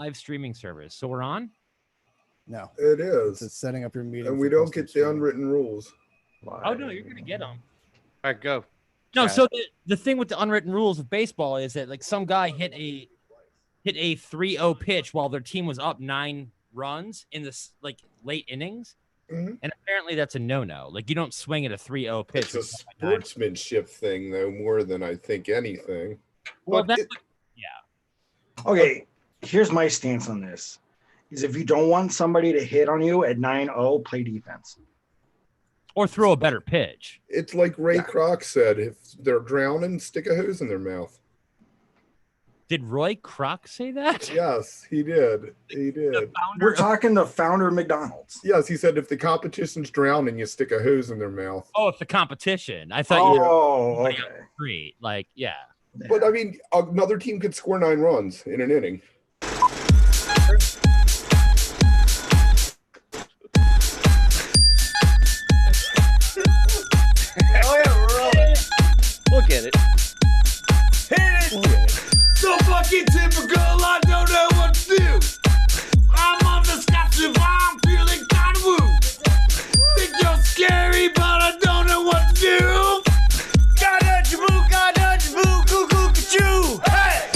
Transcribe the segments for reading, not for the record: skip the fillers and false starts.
live streaming service. So we're on? No. It is. It's setting up your meeting. And we don't get the unwritten rules. Oh, no, you're going to get them. All right, go. No, so the thing with the unwritten rules of baseball is that like some guy hit a 3-0 pitch while their team was up 9 runs in this like late innings. Mm-hmm. And apparently that's a no-no. Like you don't swing at a 3-0 pitch. It's a sportsmanship thing, though, more than I think anything. Well, But yeah. Okay, here's my stance on this. Is if you don't want somebody to hit on you at 9-0, play defense. Or throw a better pitch. It's like Ray Kroc said, if they're drowning, stick a hose in their mouth. Did Roy Kroc say that? Yes, he did. He did. We're talking the founder of McDonald's. Yes, he said if the competition's drowning, you stick a hose in their mouth. Oh, it's the competition. I thought you Oh, were okay. street. Like, yeah. But, I mean, another team could score 9 runs in an inning. Oh, yeah, we're rolling. We'll get it. Hit it! So fucking typical, I don't know what to do. I'm on the Scotch and I'm feeling kind of woo. Think you're scary, but I don't know what to do. Got your boo, cuckoo, ka-choo. Hey!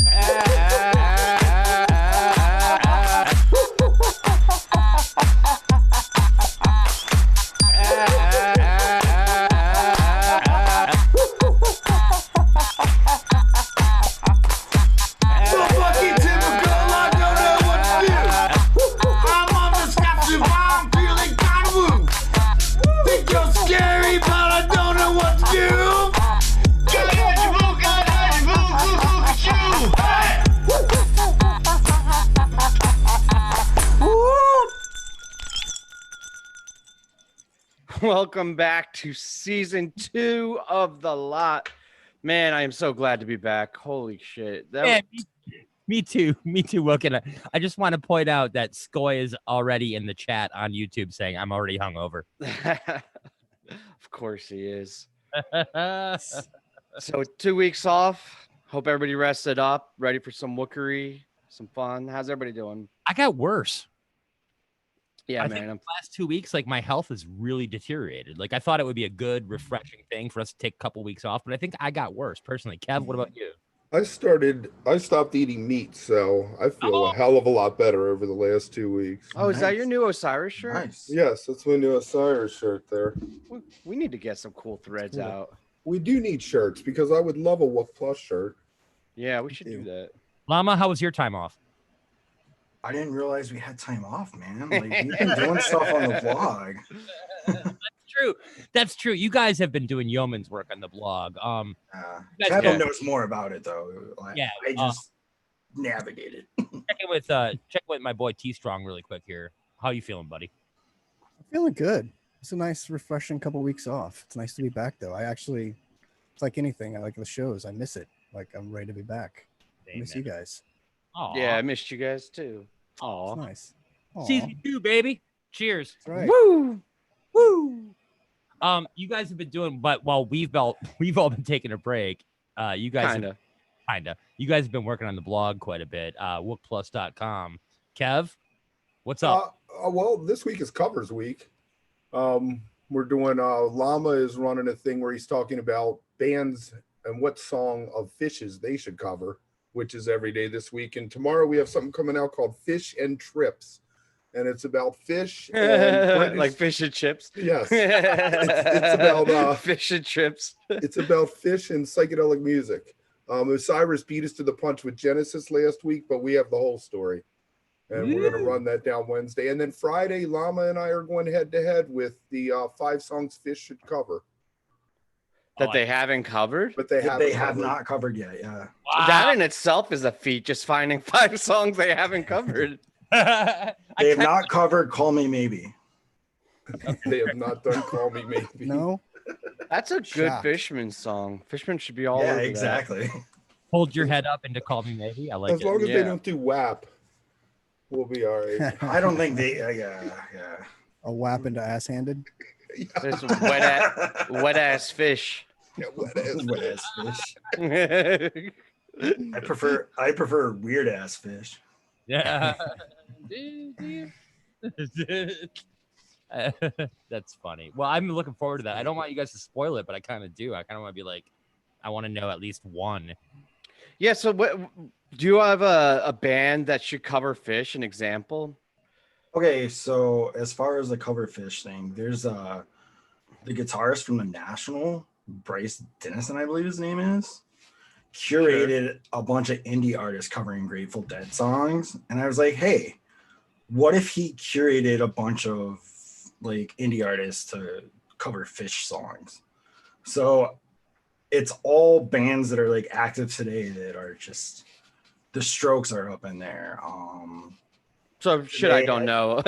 So fucking typical, I don't know what to do. I'm on the Scotch and I'm feeling kind of woo. Think you're scary, but I don't know what to do. Got your boo, cuckoo, ka-choo. Hey! Welcome back to season 2 of The Lot. Man, I am so glad to be back. Holy shit. Yeah, me too. Me too, Wook. And I just want to point out that Skoy is already in the chat on YouTube saying I'm already hungover. Of course he is. So 2 weeks off. Hope everybody rested up, ready for some wookery, some fun. How's everybody doing? I got worse. Yeah, I man. think the last 2 weeks, like my health has really deteriorated. Like I thought it would be a good, refreshing thing for us to take a couple weeks off, but I think I got worse personally. Kev, what about you? I stopped eating meat, so I feel a hell of a lot better over the last 2 weeks. Oh, is that your new Osiris shirt? Nice. Yes, that's my new Osiris shirt there. We need to get some cool threads Cool. out. We do need shirts because I would love a Wook Plus shirt. Yeah, we should do that. Llama, how was your time off? I didn't realize we had time off, man. Like we've been doing stuff on the blog. That's true. You guys have been doing yeoman's work on the blog. You guys Kevin go- knows more about it though. Yeah, I just navigated. check with my boy T Strong really quick here. How you feeling, buddy? I'm feeling good. It's a nice, refreshing couple weeks off. It's nice to be back, though. It's like anything. I like the shows. I miss it. Like I'm ready to be back. I miss you guys. Aw. Yeah, I missed you guys too. It's Aw. nice. Aw. Season 2, baby. Cheers. That's right. Woo! Woo! You guys have been doing, but while we've all been taking a break, you guys kinda. You guys have been working on the blog quite a bit. Wookplus.com. Kev, what's up? Well, this week is covers week. We're doing Llama is running a thing where he's talking about bands and what song of Fish's they should cover, which is every day this week. And tomorrow we have something coming out called Fish and Trips. And it's about fish and British... like fish and chips. Yes. It's about fish and chips. It's about fish and psychedelic music. Osiris beat us to the punch with Genesis last week, but we have the whole story. And we're going to run that down Wednesday. And then Friday, Llama and I are going head to head with the 5 songs fish should cover. That they haven't covered? But they have not covered yet, yeah. Wow. That in itself is a feat, just finding 5 songs they haven't covered. They have not covered Call Me Maybe. They have not done Call Me Maybe. No. That's a good Shocked. Fishman song. Fishman should be all over Yeah, that. exactly. Hold your head up and to call me maybe. I like As it. long as Yeah. they don't do WAP, we'll be all right. I don't think they yeah. A whap into ass handed. There's wet ass fish. Yeah, wet ass fish. I prefer weird ass fish. Yeah. That's funny. Well, I'm looking forward to that. I don't want you guys to spoil it, but I kind of do. I kind of want to be like, I want to know at least one. Yeah. So, what do you have a band that should cover Fish? An example? Okay, so as far as the cover Fish thing, there's the guitarist from the National, Bryce Dennison, I believe his name is, curated a bunch of indie artists covering Grateful Dead songs, and I was like, hey, what if he curated a bunch of like indie artists to cover Fish songs? So it's all bands that are like active today that are just, the Strokes are up in there. So shit, I don't know.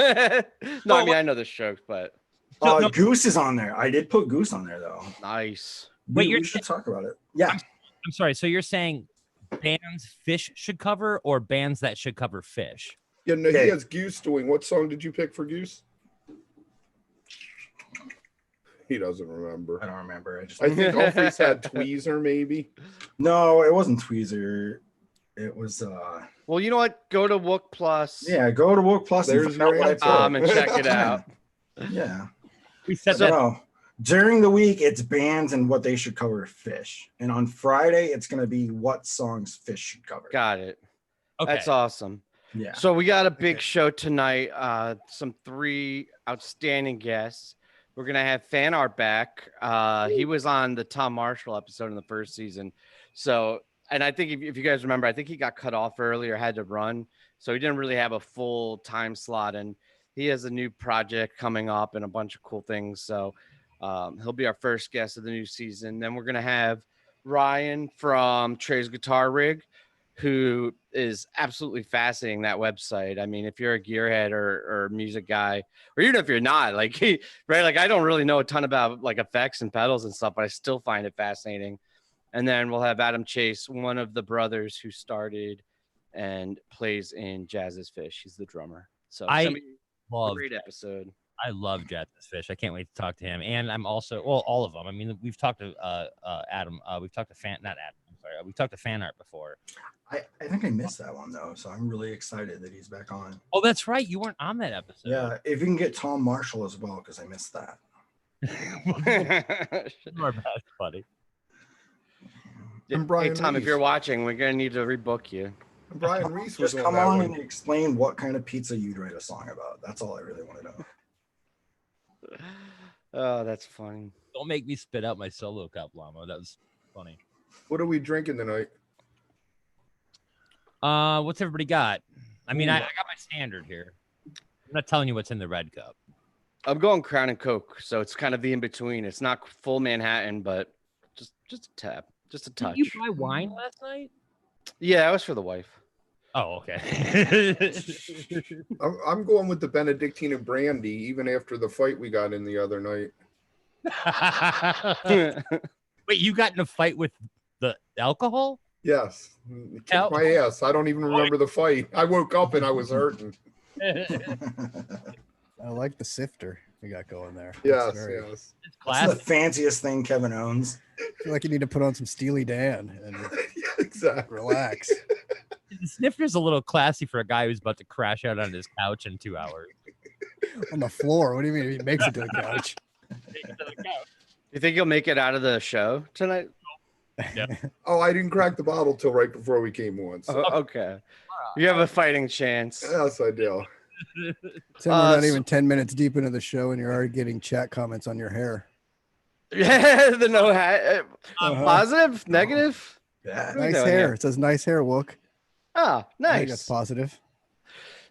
No, I mean I know the Strokes, but No. Goose is on there. I did put Goose on there though. nice. Wait, We should talk about it. Yeah. I'm sorry. So you're saying bands Fish should cover, or bands that should cover Fish? Yeah, no, he has Goose doing. What song did you pick for Goose? He doesn't remember. I don't remember. I think Humphreys had Tweezer, maybe. No, it wasn't Tweezer. It was Well, you know what? Go to Wook Plus. yeah, go to Wook Plus There's and find out your what I answer. put. And check it out. Yeah. We said So that. during the week it's bands and what they should cover Fish. And on Friday it's gonna be what songs Fish should cover. Got it. Okay. That's awesome. Yeah. So we got a big show tonight. Some 3 outstanding guests. We're gonna have fan art back. He was on the Tom Marshall episode in the first season. So, and I think if you guys remember, I think he got cut off early or had to run, so he didn't really have a full time slot. And he has a new project coming up and a bunch of cool things. So he'll be our first guest of the new season. Then we're gonna have Ryan from Trey's Guitar Rig, who is absolutely fascinating, that website. I mean, if you're a gearhead or music guy, or even if you're not, like, right, like I don't really know a ton about like effects and pedals and stuff, but I still find it fascinating. And then we'll have Adam Chase, one of the brothers who started and plays in Jazz's Fish. He's the drummer. So it's gonna be a great episode. I love Jazz's Fish. I can't wait to talk to him. And I'm also, well, all of them. I mean, we've talked to Adam. We've talked to not Adam. I'm sorry. We've talked to Fan Art before. I think I missed that one though, so I'm really excited that he's back on. Oh, that's right. You weren't on that episode. Yeah, if you can get Tom Marshall as well, because I missed that. That's funny. And Brian Hey, Tom, if Reese. you're watching, we're going to need to rebook you. Brian Reese was Just on come that on one. and explain what kind of pizza you'd write a song about. That's all I really want to know. Oh, that's funny. Don't make me spit out my solo cup, Llama. That was funny. What are we drinking tonight? What's everybody got? I mean, I got my standard here. I'm not telling you what's in the red cup. I'm going Crown and Coke, so it's kind of the in between. It's not full Manhattan, but just a tap, just a touch. Did you buy wine last night? Yeah, that was for the wife. Oh, okay. I'm going with the Benedictine brandy, even after the fight we got in the other night. Wait, you got in a fight with the alcohol? Yes. Kicked my ass. I don't even remember the fight. I woke up and I was hurting. I like the sifter you got going there. Yes, Very- yes. It's That's the classic. fanciest thing Kevin owns. I feel like you need to put on some Steely Dan and Yeah, exactly. relax. The snifter's a little classy for a guy who's about to crash out on his couch in 2 hours. On the floor. What do you mean he makes it to the couch? You think you'll make it out of the show tonight? Oh, I didn't crack the bottle till right before we came on. So. Okay. You have a fighting chance. Yes, I do. Tim, we're not even 10 minutes deep into the show and you're already getting chat comments on your hair. Yeah, the no hat. Uh-huh. Positive? Negative? Yeah. What are we Nice doing hair. here? It says nice hair, Wook. Ah, I think that's nice. positive.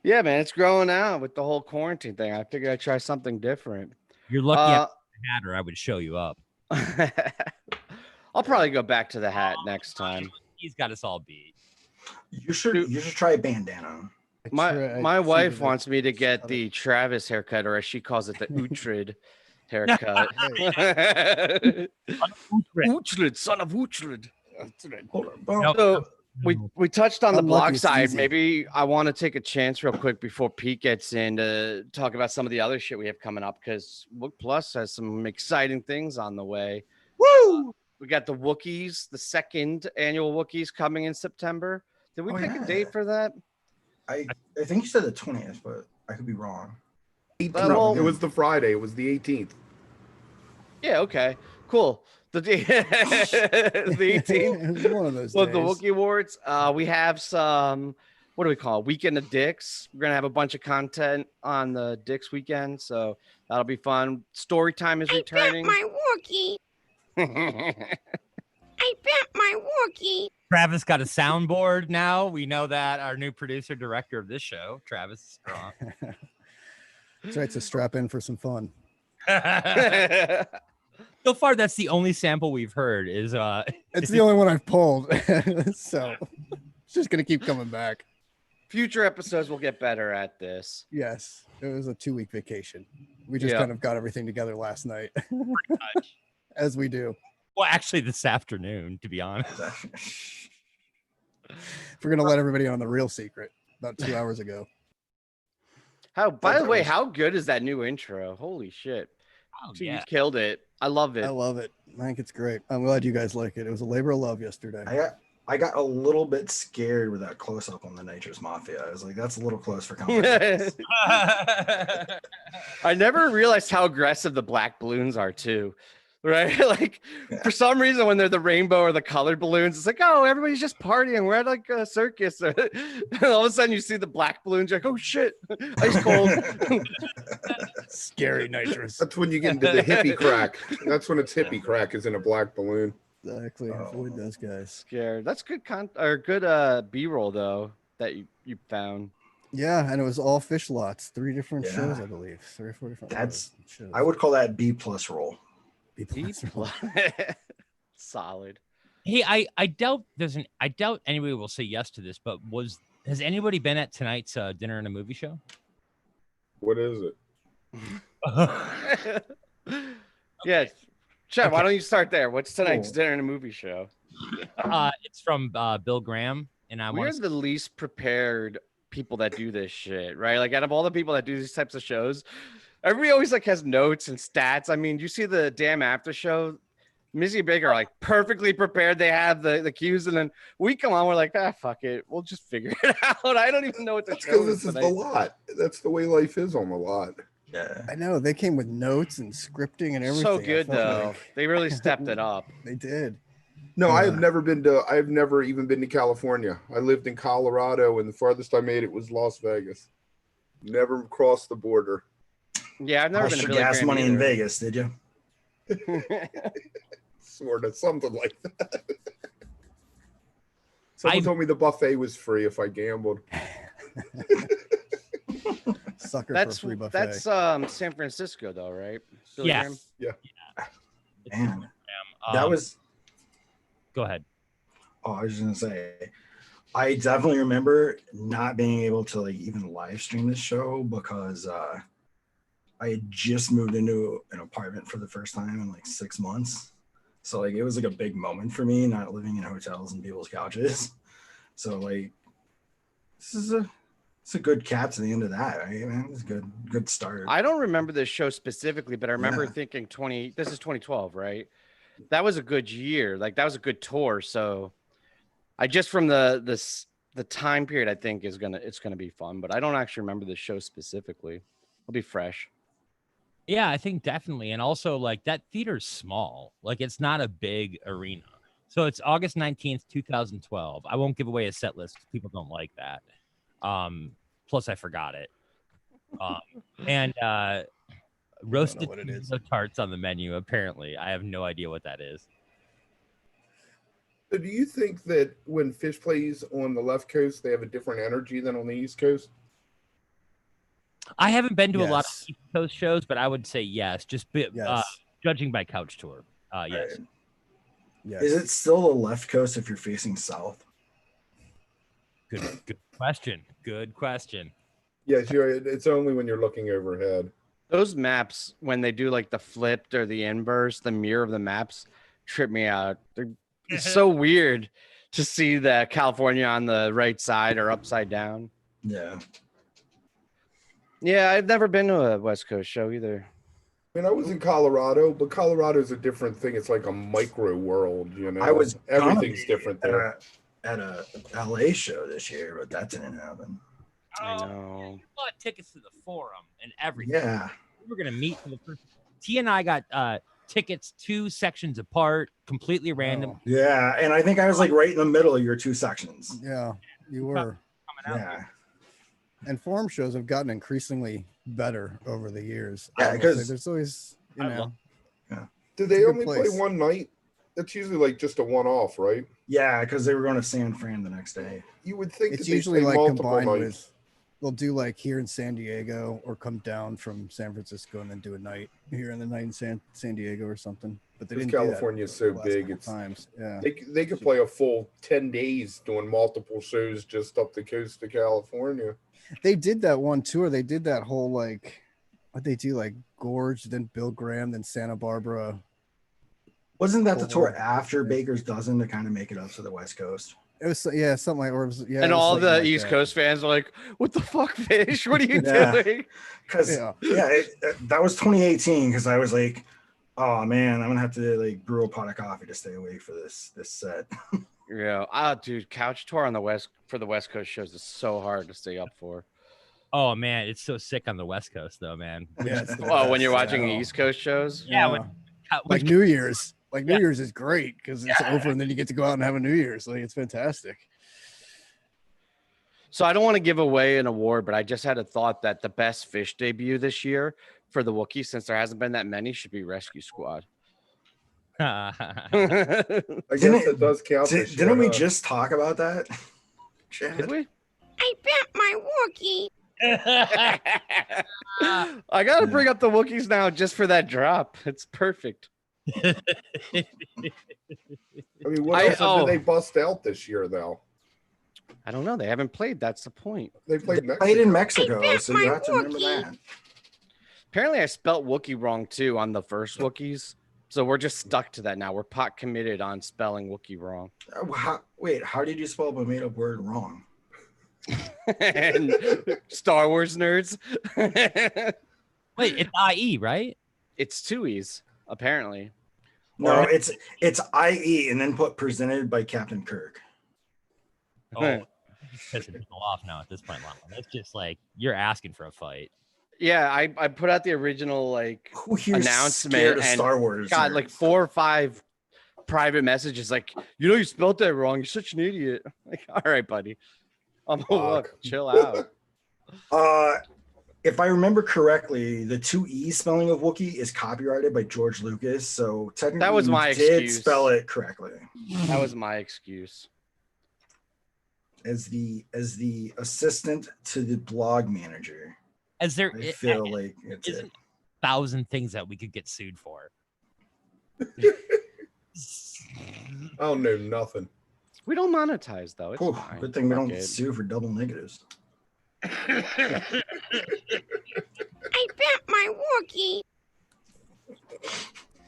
Yeah, man, it's growing out with the whole quarantine thing. I figured I'd try something different. You're lucky I had a hat, or I would show you up. I'll probably go back to the hat next time. He's got us all beat. You should try a bandana. My wife wants me to get the Travis haircut, or as she calls it, the Uhtred haircut. Uhtred, son of Uhtred. Hold on. Nope. So we touched on the Unlucky blog it's side. easy. Maybe I want to take a chance real quick before Pete gets in to talk about some of the other shit we have coming up, because Wook Plus has some exciting things on the way. Woo! We got the Wookiees, the second annual Wookiees coming in September. Did we Oh, pick yeah. a date for that? I think you said the 20th, but I could be wrong. No, it was the Friday. It was the 18th. Yeah. Okay. Cool. The 18th. It was one of those Well, the days. Wookiee Awards. We have some. What do we call it? Weekend of Dicks. We're gonna have a bunch of content on the Dicks weekend, so that'll be fun. Story time is returning. My Wookiee. I bet my Wookiee. Travis got a soundboard now. We know that our new producer director of this show, Travis is strong. That's right, to strap in for some fun. So far, that's the only sample we've heard. It's the only one I've pulled, so it's just gonna keep coming back. Future episodes will get better at this. Yes, it was a 2-week vacation. We just kind of got everything together last night, as we do. Well, actually, this afternoon, to be honest. We're gonna let everybody on the real secret about 2 hours ago. By the way, how good is that new intro? Holy shit. Oh, You yeah. killed it. I love it. I love it. I think it's great. I'm glad you guys like it. It was a labor of love yesterday. I got a little bit scared with that close up on the Nitrous Mafia. I was like, that's a little close for comedy. I never realized how aggressive the black balloons are too. Right? Like for some reason when they're the rainbow or the colored balloons, it's like, oh, everybody's just partying. We're at like a circus. And all of a sudden you see the black balloons, you're like, oh shit, ice cold. Scary Nitrous. That's when you get into the hippie crack. That's when it's hippie crack is in a black balloon. Exactly. Avoid those guys. Scared. That's good B-roll though that you found. Yeah, and it was all fish lots. 3 different shows, I believe. 3 or 4 different shows. I would call that B+ roll. Solid. Hey, I doubt anybody will say yes to this, but has anybody been at tonight's dinner and a movie show? What is it? Yeah. Chad, why don't you start there? What's tonight's dinner and a movie show? It's from Bill Graham, and we're the least prepared people that do this shit, right? Like out of all the people that do these types of shows, everybody always like has notes and stats. I mean, you see the damn after show, Missy and Baker are like perfectly prepared. They have the cues, and then we come on, we're like, fuck it, we'll just figure it out. I don't even know what to show. Because this is the lot. That's the way life is on the lot. Yeah, I know they came with notes and scripting and everything. So good though. They really stepped it up. They did. No, I've never even been to California. I lived in Colorado, and the farthest I made it was Las Vegas. Never crossed the border. Yeah, I've never been to Billy gas Graham money either. in Vegas, did you? Sort of, something like that. Someone told me the buffet was free if I gambled. Sucker for a free buffet. That's San Francisco though, right? Billy Yes. Graham? Yeah. Man, that was. Go ahead. Oh, I was just gonna say, I definitely remember not being able to like even live stream this show because I had just moved into an apartment for the first time in like 6 months. So like it was like a big moment for me, not living in hotels and people's couches. So like it's a good cap to the end of that, right, man? It's a good start. I don't remember this show specifically, but I remember thinking this is 2012, right? That was a good year. Like that was a good tour. So I just from the time period, I think it's gonna be fun, but I don't actually remember the show specifically. It'll be fresh. Yeah, I think definitely. And also like that theater's small. Like it's not a big arena. So it's August 19th, 2012. I won't give away a set list because people don't like that. Plus I forgot it. And roasted potato tarts on the menu, apparently. I have no idea what that is. So do you think that when Fish plays on the left coast, they have a different energy than on the East Coast? I haven't been to a lot of East Coast shows, but I would say yes. Just judging by Couch Tour, yes. Right. Yes. Is it still the left coast if you're facing south? Good question. Good question. Yes, it's only when you're looking overhead. Those maps, when they do like the flipped or the inverse, the mirror of the maps, trip me out. It's so weird to see the California on the right side or upside down. Yeah. Yeah, I've never been to a West Coast show either. I mean, I was in Colorado, but Colorado's a different thing. It's like a micro world, you know. Everything's different there. At a LA show this year, but that didn't happen. I know. We bought tickets to the forum and everything. Yeah. We were gonna meet for the first. T and I got tickets 2 sections apart, completely random. Oh, Yeah, and I think I was like right in the middle of your 2 sections. yeah, you were. Coming out. Yeah. And forum shows have gotten increasingly better over the years. Yeah, I will say because there's always, you I know, love- Do they It's a good only play place. one night? That's usually like just a one-off, right? Yeah, because they were going to San Fran the next day. You would think it's that they usually play like multiple combined nights. with, they'll do like here in San Diego or come down from San Francisco and then do a night here and the night in San Diego or something. But they Because didn't California's do so that the last big, couple it's times. Yeah. they could play a full 10 days doing multiple shows just up the coast of California. They did that one tour. They did that whole like what they do, like Gorge, then Bill Graham, then Santa Barbara. Wasn't that the tour Cool. after Baker's Dozen to kind of make it up to the West Coast? It was something like, or it was, yeah. And it was all something the like East that. Coast fans are like, "What the fuck, Fish? What are you Yeah. doing?" Because that was 2018. Because I was like, oh man, I'm gonna have to like brew a pot of coffee to stay awake for this set. Yeah, dude, couch tour on the West Coast shows is so hard to stay up for. Oh man, it's so sick on the West Coast though, man. Yeah, it's the Oh, when best. you're watching Yeah. East Coast shows, Yeah, Like New Year's. Like New Yeah. Year's is great because it's over and then you get to go out and have a New Year's. Like it's fantastic. so I don't want to give away an award, but I just had a thought that the best Fish debut this year for the Wookiees, since there hasn't been that many, should be Rescue Squad. I Didn't guess it- it does count. this year, Didn't we huh? just talk about that? Chad? Did we? I bet my Wookie. I gotta bring up the Wookiees now just for that drop. It's perfect. I mean, what else did they bust out this year, though? I don't know. They haven't played. That's the point. They played They Mexico. played in Mexico, bet so you my have to remember Wookie. that. Apparently, I spelt Wookiee wrong too on the first Wookiees. So we're just stuck to that now. We're pot committed on spelling Wookiee wrong. How did you spell a made-up word wrong? And Star Wars nerds. Wait, it's IE, right? It's 2 E's, apparently. No, Or- it's IE and then put presented by Captain Kirk. Oh, pissing people off now at this point, Lama. That's just like you're asking for a fight. Yeah, I put out the original like Who here's announcement scared of and Star Wars? got nerds? like 4 or 5 private messages like, you spelled that wrong. You're such an idiot. Like, all right, buddy. I'm look, chill out. If I remember correctly, the 2 E spelling of Wookiee is copyrighted by George Lucas, so technically That was my you did excuse. spell it correctly. That was my excuse. As the assistant to the blog manager, As there I feel like it's isn't it. 1,000 things that we could get sued for. I don't know nothing. We don't monetize though. It's Whew, fine. good thing we Fuck don't it. sue for double negatives. I bet my Wookie.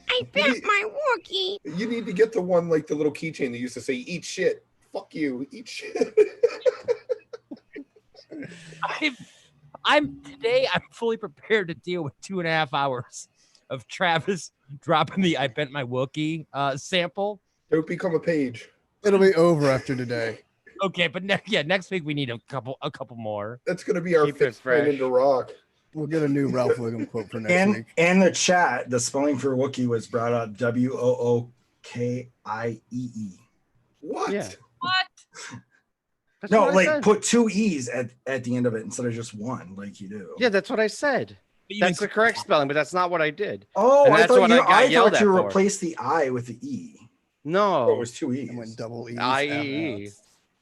I bet my Wookie. You need to get the one like the little keychain that used to say "Eat shit." Fuck you, eat shit. I'm fully prepared to deal with 2.5 hours of Travis dropping the "I bent my Wookie" sample. Don't become a page. It'll be over after today. Okay, but next week we need a couple more. That's gonna be our Keep it fifth friend fresh. into rock. We'll get a new Ralph Wiggum quote for next week. And the chat, the spelling for Wookiee was brought up WOOKIEE. What? Yeah. What? That's No, what I like said. put 2 E's at the end of it instead of just one, like you do. Yeah, that's what I said. But you That's the didn't- correct spelling, but that's not what I did. Oh, And I that's thought what you, I got I yelled thought you at for. replaced the I with the E. No. Oh, it was 2 E's. And went double E's. IEE.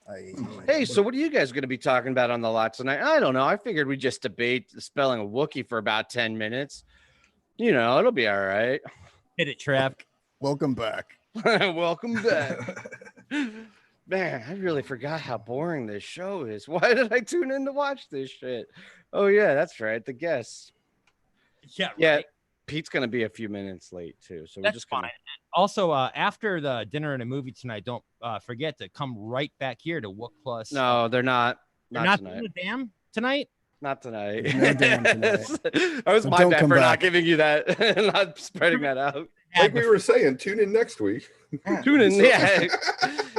IEE. Hey, so what are you guys going to be talking about on the lot tonight? I don't know. I figured we just debate the spelling of Wookiee for about 10 minutes. It'll be all right. Hit it, Trav. Welcome back. Welcome back. Man, I really forgot how boring this show is. Why did I tune in to watch this shit? Oh, yeah, that's right. The guests. Yeah, Yeah, right. Pete's going to be a few minutes late, too. So we're That's just gonna... fine. Also, after the dinner and a movie tonight, don't forget to come right back here to Wook Plus. No, they're not. You're Not not tonight. doing the damn tonight. Not tonight. There's no damn tonight. That was So my don't bad come for not back. giving you that, not spreading that out. Like we were saying, tune in next week. Tune in. Yeah,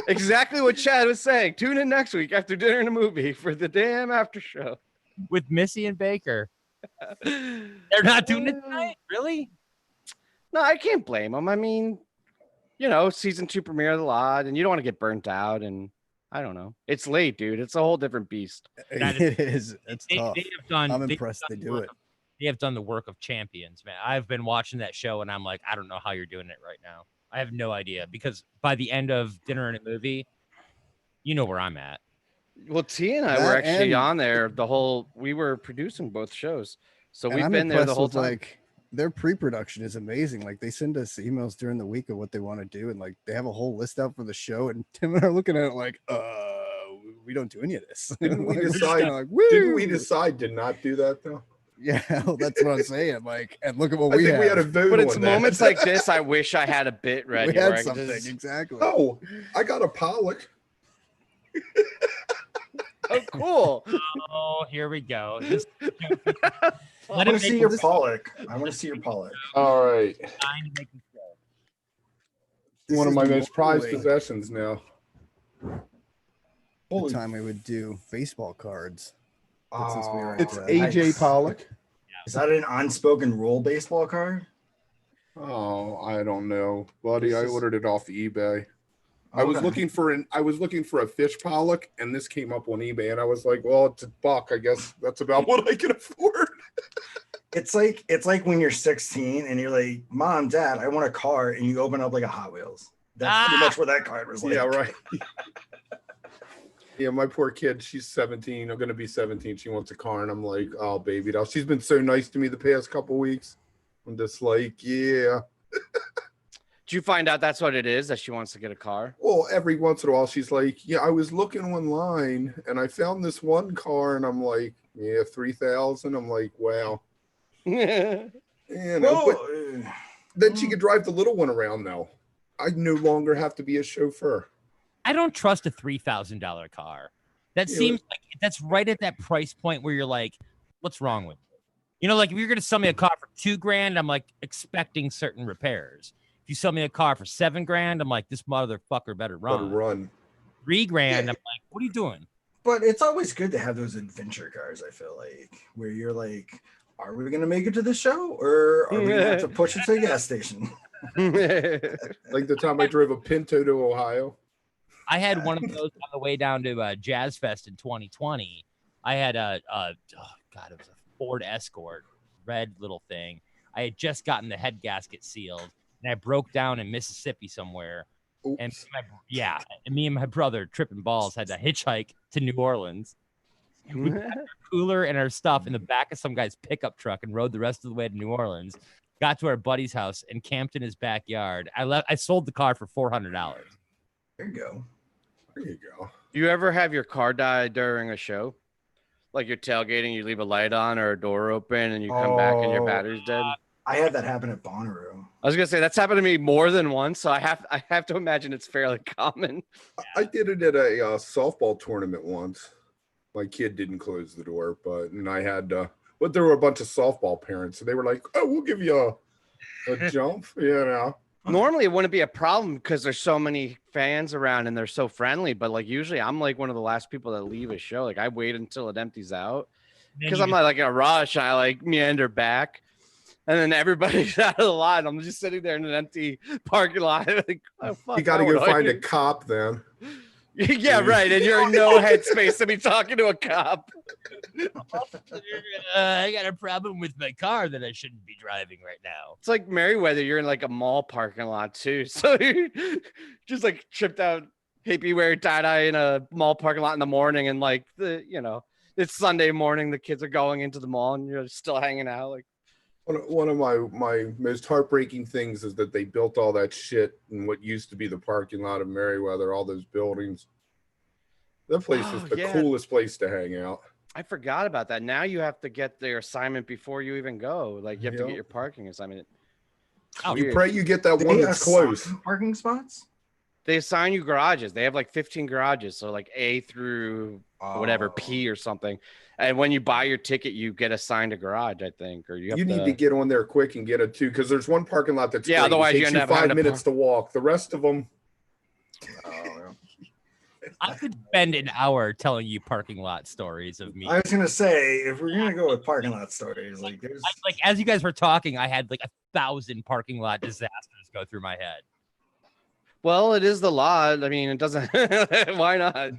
exactly what Chad was saying. Tune in next week after dinner and a movie for the damn after show. with Missy and Baker. They're not doing it tonight, really? No, I can't blame them. I mean, season 2 premiere of the lot, and you don't want to get burnt out. And I don't know. It's late, dude. It's a whole different beast. It is. It's tough. I'm they've impressed done they do it. They have done the work of champions, man. I've been watching that show, and I'm like, I don't know how you're doing it right now. I have no idea, because by the end of Dinner and a Movie, you know where I'm at. Well, T and I were actually on there we were producing both shows. So we've been there the whole time. Like, their pre-production is amazing. Like, they send us emails during the week of what they want to do, and like they have a whole list out for the show, and Tim and I are looking at it like, we don't do any of this. Didn't we decide to not do that though? Yeah, well, that's what I'm saying. Like, and look at what we had a vote. But it's moments like this I wish I had a bit ready. We had something, exactly. Oh, I got a Pollock. Oh, cool. Oh, here we go. I want to see your Pollock. All right. One of my most prized possessions now. The time we would do baseball cards. It's AJ Pollock. Is that an unspoken rule baseball card? Oh, I don't know, buddy. I ordered it off eBay. I was looking for a fish Pollock, and this came up on eBay, and I was like, well, it's $1. I guess that's about what I can afford. It's like when you're 16 and you're like, Mom, Dad, I want a car, and you open up like a Hot Wheels. That's pretty much what that card was like. Yeah, right. Yeah, my poor kid, she's 17. I'm going to be 17. She wants a car, and I'm like, oh, baby doll. She's been so nice to me the past couple weeks. I'm just like, yeah. Did you find out that's what it is, that she wants to get a car? Well, every once in a while, she's like, yeah, I was looking online, and I found this one car, and I'm like, yeah, 3,000. I'm like, wow. Then she could drive the little one around now. I no longer have to be a chauffeur. I don't trust a $3,000 car. That seems like that's right at that price point where you're like, what's wrong with it? Like if you're going to sell me a car for $2,000, I'm like expecting certain repairs. If you sell me a car for $7,000, I'm like, this motherfucker better run. $3,000, I'm like, what are you doing? But it's always good to have those adventure cars, I feel like, where you're like, are we going to make it to the show, or are we going to have to push it to a gas station? Like the time I drove a Pinto to Ohio. I had one of those on the way down to Jazz Fest in 2020. I had it was a Ford Escort, red little thing. I had just gotten the head gasket sealed, and I broke down in Mississippi somewhere. Oops. And me and my brother, tripping balls, had to hitchhike to New Orleans. We had our cooler and our stuff in the back of some guy's pickup truck and rode the rest of the way to New Orleans. Got to our buddy's house and camped in his backyard. I sold the car for $400. There you go. Do you ever have your car die during a show? Like you're tailgating, you leave a light on or a door open, and you come back and your battery's dead? I had that happen at Bonnaroo. I was gonna say that's happened to me more than once, so I have to imagine it's fairly common. I did it at a softball tournament once. My kid didn't close the door, but there were a bunch of softball parents, so they were like, "Oh, we'll give you a jump," Normally it wouldn't be a problem because there's so many fans around and they're so friendly, but like usually I'm like one of the last people that leave a show. Like I wait until it empties out because I'm not like in a rush. I like meander back, and then everybody's out of the lot. I'm just sitting there in an empty parking lot. Like, oh, fuck, you got to go find a cop then. Yeah, right. And you're in no headspace to be talking to a cop. I got a problem with my car that I shouldn't be driving right now. It's like Merriweather. You're in like a mall parking lot too. So you're just like tripped out, hippie wear tie-dye in a mall parking lot in the morning. And like it's Sunday morning. The kids are going into the mall and you're still hanging out. Like one of my most heartbreaking things is that they built all that shit in what used to be the parking lot of Merriweather, all those buildings. That place is the coolest place to hang out. I forgot about that. Now you have to get their assignment before you even go. Like you have to get your parking assignment. You pray you get that one that's close. Parking spots? They assign you garages. They have like 15 garages. So like A through whatever, P or something. And when you buy your ticket, you get assigned a garage, I think. Or you need to get on there quick and get it too, because there's one parking lot that's otherwise it takes you 5 minutes to walk. The rest of them, I could spend an hour telling you parking lot stories of me. I was gonna say, if we're gonna go with parking lot stories, like there's like as you guys were talking, I had like 1,000 parking lot disasters go through my head. Well, it is the lot. I mean, it doesn't. Why not?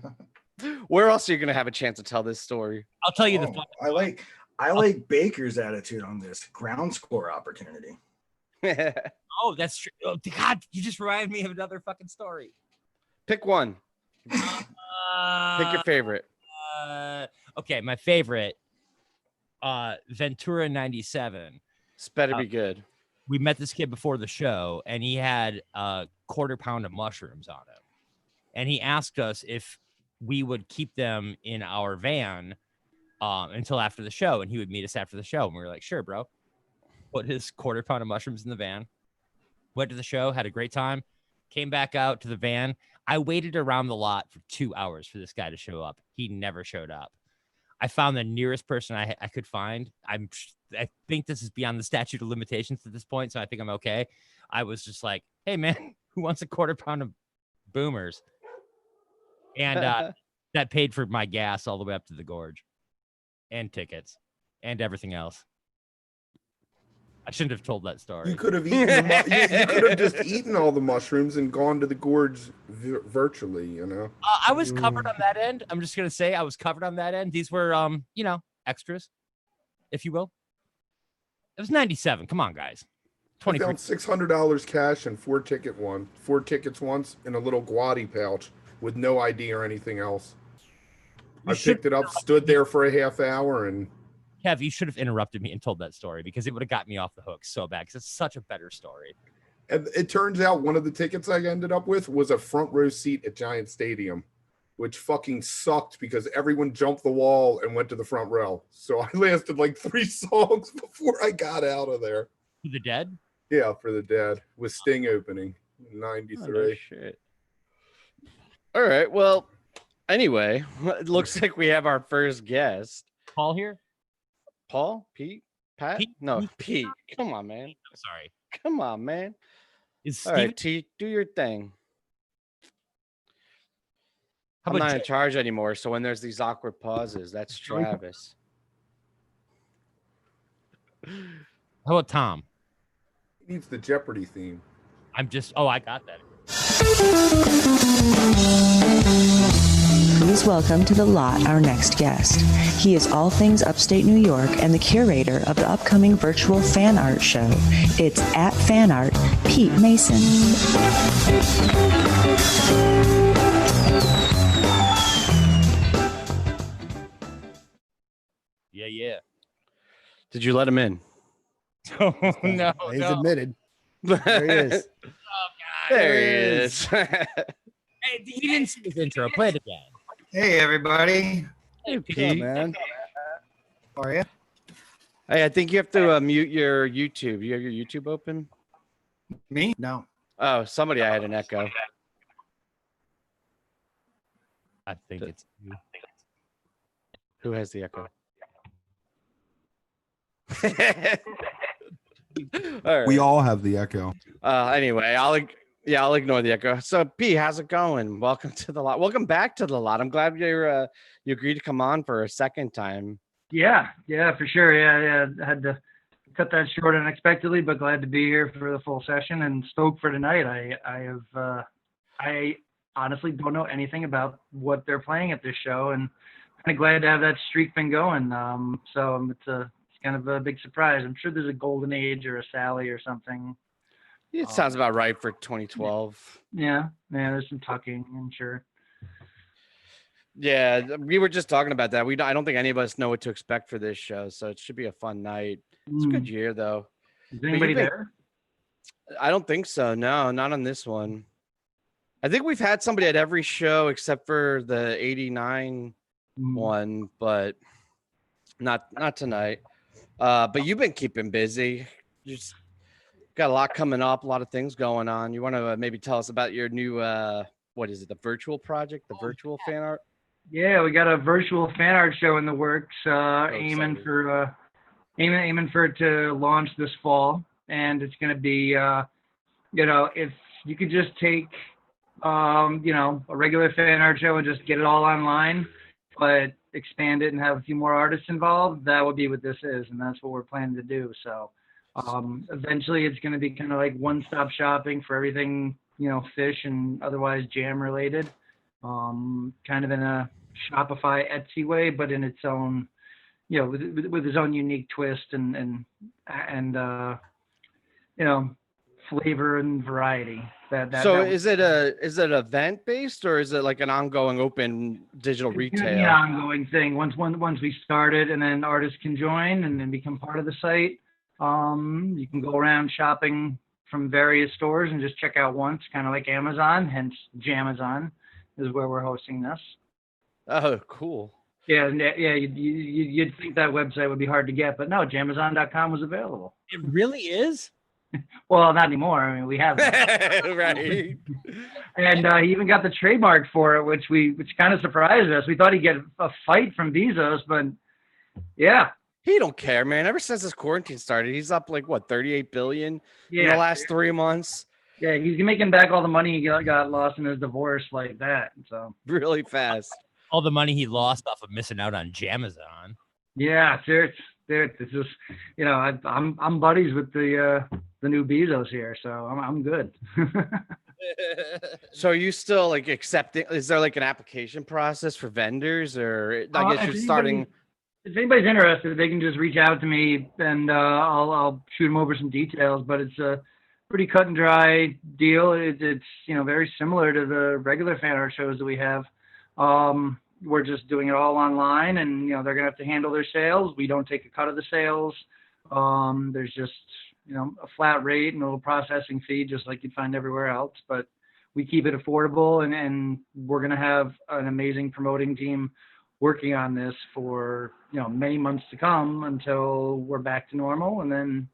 Where else are you gonna have a chance to tell this story? I'll tell you the. I like Baker's attitude on this ground score opportunity. Oh, that's true. Oh, God, you just reminded me of another fucking story. Pick one. Pick your favorite. Okay, my favorite. Ventura 97. This better be good. We met this kid before the show, and he had a quarter pound of mushrooms on him. And he asked us if we would keep them in our van until after the show, and he would meet us after the show. And we were like, sure, bro. Put his quarter pound of mushrooms in the van. Went to the show, had a great time. Came back out to the van. I waited around the lot for 2 hours for this guy to show up. He never showed up. I found the nearest person I could find. I think this is beyond the statute of limitations at this point, so I think I'm okay. I was just like, hey, man, who wants a quarter pound of boomers? And that paid for my gas all the way up to the gorge and tickets and everything else. I shouldn't have told that story. You could have eaten. You could have just eaten all the mushrooms and gone to the gorge virtually. You know. I was covered on that end. I'm just gonna say I was covered on that end. These were, extras, if you will. It was 97. Come on, guys. I found $600 cash and 4 tickets once in a little Guadi pouch with no ID or anything else. I picked it up, stood there for a half hour, and. Kev, you should have interrupted me and told that story because it would have got me off the hook so bad because it's such a better story. And it turns out one of the tickets I ended up with was a front row seat at Giant Stadium, which fucking sucked because everyone jumped the wall and went to the front row. So I lasted like 3 songs before I got out of there. For the Dead? Yeah, for the Dead with Sting opening in 93. Oh, no shit. All right. Well, anyway, it looks like we have our first guest. Paul here? Paul? Pete? Pat? Pete? No, Pete. Come on, man. I'm sorry. Come on, man. Is All right, T, do your thing. I'm not in charge anymore, so when there's these awkward pauses, that's Travis. How about Tom? He needs the Jeopardy theme. I got that. Please welcome to the lot our next guest. He is all things upstate New York and the curator of the upcoming virtual fan art show. It's at Fan Art, Pete Mason. Yeah. Did you let him in? Oh, no. He's admitted. There he is. Oh, God. There he is. Hey, he didn't see his intro. Play it again. Hey, everybody. Hey, Pete, Pete. man. How are you? Hey, I think you have to mute your YouTube. You have your YouTube open? Me? No. Oh, somebody I had an echo. I think it's you. Who has the echo? All right. We all have the echo. Anyway, I'll ignore the echo. So, P, how's it going? Welcome to the lot. Welcome back to the lot. I'm glad you agreed to come on for a second time. Yeah, for sure. Yeah. I had to cut that short unexpectedly, but glad to be here for the full session and stoked for tonight. I honestly don't know anything about what they're playing at this show, and kind of glad to have that streak been going. So it's kind of a big surprise. I'm sure there's a Golden Age or a Sally or something. It sounds about right for 2012. Yeah, there's some tucking, I'm sure. Yeah, we were just talking about that. I don't think any of us know what to expect for this show, so it should be a fun night. It's a good year, though. Is anybody there? I don't think so. No, not on this one. I think we've had somebody at every show except for the 89 one, but not tonight. But you've been keeping busy. You just got a lot coming up, a lot of things going on. You want to maybe tell us about your new what is it, the virtual project, the virtual fan art? Yeah, we got a virtual fan art show in the works, aiming for it to launch this fall, and it's going to be, if you could just take a regular fan art show and just get it all online, but expand it and have a few more artists involved, that would be what this is, and that's what we're planning to do. So eventually it's going to be kind of like one-stop shopping for everything, fish and otherwise jam related, kind of in a Shopify Etsy way, but in its own, with its own unique twist and flavor and variety. Is it event based, or is it like an ongoing open digital retail? It's an ongoing thing. Once we start it, and then artists can join and then become part of the site. You can go around shopping from various stores and just check out once, kind of like Amazon. Hence, Jamazon is where we're hosting this. Oh, cool. Yeah. You'd think that website would be hard to get, but no, Jamazon.com was available. It really is. Well, not anymore. I mean, we have right. And he even got the trademark for it, which kind of surprised us. We thought he'd get a fight from Bezos, but yeah. He don't care, man. Ever since this quarantine started, he's up like what, 38 billion in the last 3 months. Yeah, he's making back all the money he got lost in his divorce like that. So really fast. All the money he lost off of missing out on Jamazon. Yeah, it's just, I'm buddies with the new Bezos here, so I'm good. So are you still like accepting? Is there like an application process for vendors, or I guess you're starting? If anybody's interested, they can just reach out to me, and I'll shoot them over some details. But it's a pretty cut and dry deal. It's very similar to the regular fan art shows that we have. We're just doing it all online, and they're gonna have to handle their sales. We don't take a cut of the sales. There's just a flat rate and a little processing fee, just like you'd find everywhere else. But we keep it affordable, and we're gonna have an amazing promoting team working on this for many months to come until we're back to normal. And then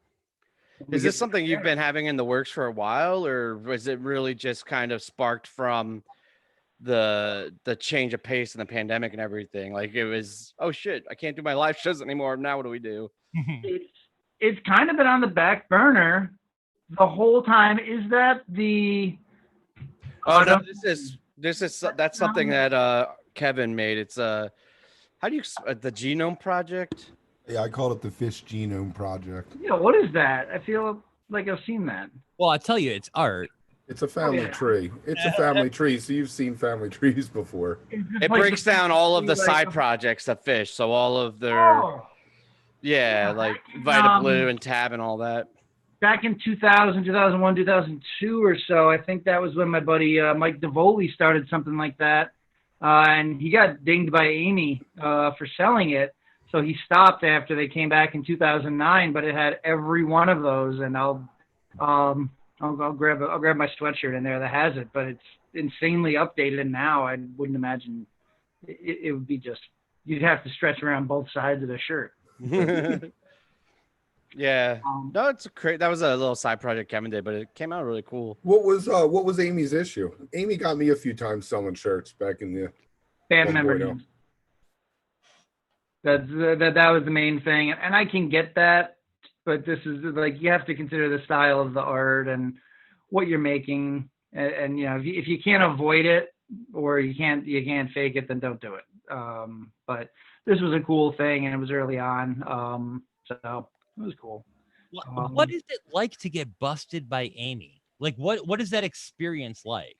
is this something you've been having in the works for a while, or was it really just kind of sparked from the change of pace in the pandemic and everything? Like it was, oh shit, I can't do my live shows anymore. Now what do we do? It's kind of been on the back burner the whole time. Is that the? Oh no, that's something that Kevin made. It's how do you the Genome Project? Yeah, I called it the Fish Genome Project. Yeah, what is that? I feel like I've seen that. Well, I tell you, it's art. It's a family tree. It's a family tree, so you've seen family trees before. It breaks down all of the side projects of Fish, so all of their like Vita Blue and Tab and all that. Back in 2000, 2001, 2002 or so, I think that was when my buddy Mike DeVoli started something like that, and he got dinged by Amy for selling it. So he stopped after they came back in 2009, but it had every one of those, and I'll grab my sweatshirt in there that has it, but it's insanely updated. And now I wouldn't imagine it would be just, you'd have to stretch around both sides of the shirt. Yeah. No, it's great. That was a little side project Kevin did, but it came out really cool. What was Amy's issue? Amy got me a few times selling shirts back in the band member names. That was the main thing, and I can get that, but this is like, you have to consider the style of the art and what you're making, and if you can't avoid it or you can't fake it, then don't do it. But this was a cool thing, and it was early on, so it was cool. What is it like to get busted by Amy? Like, what is that experience like?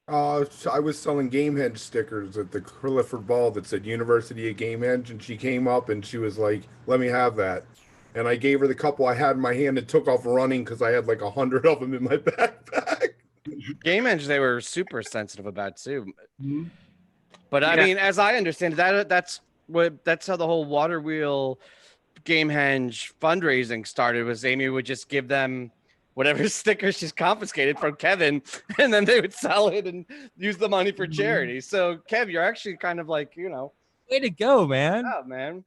I was selling Gamehenge stickers at the Clifford Ball that said University of Gamehenge, and she came up and she was like, "Let me have that." And I gave her the couple I had in my hand and took off running because I had like 100 of them in my backpack. Gamehenge, they were super sensitive about too. Mm-hmm. But I mean, as I understand it, that's how the whole Water Wheel Gamehenge fundraising started. Was Amy would just give them whatever stickers she's confiscated from Kevin, and then they would sell it and use the money for charity. So, Kev, you're actually kind of like, way to go, man. Oh, man.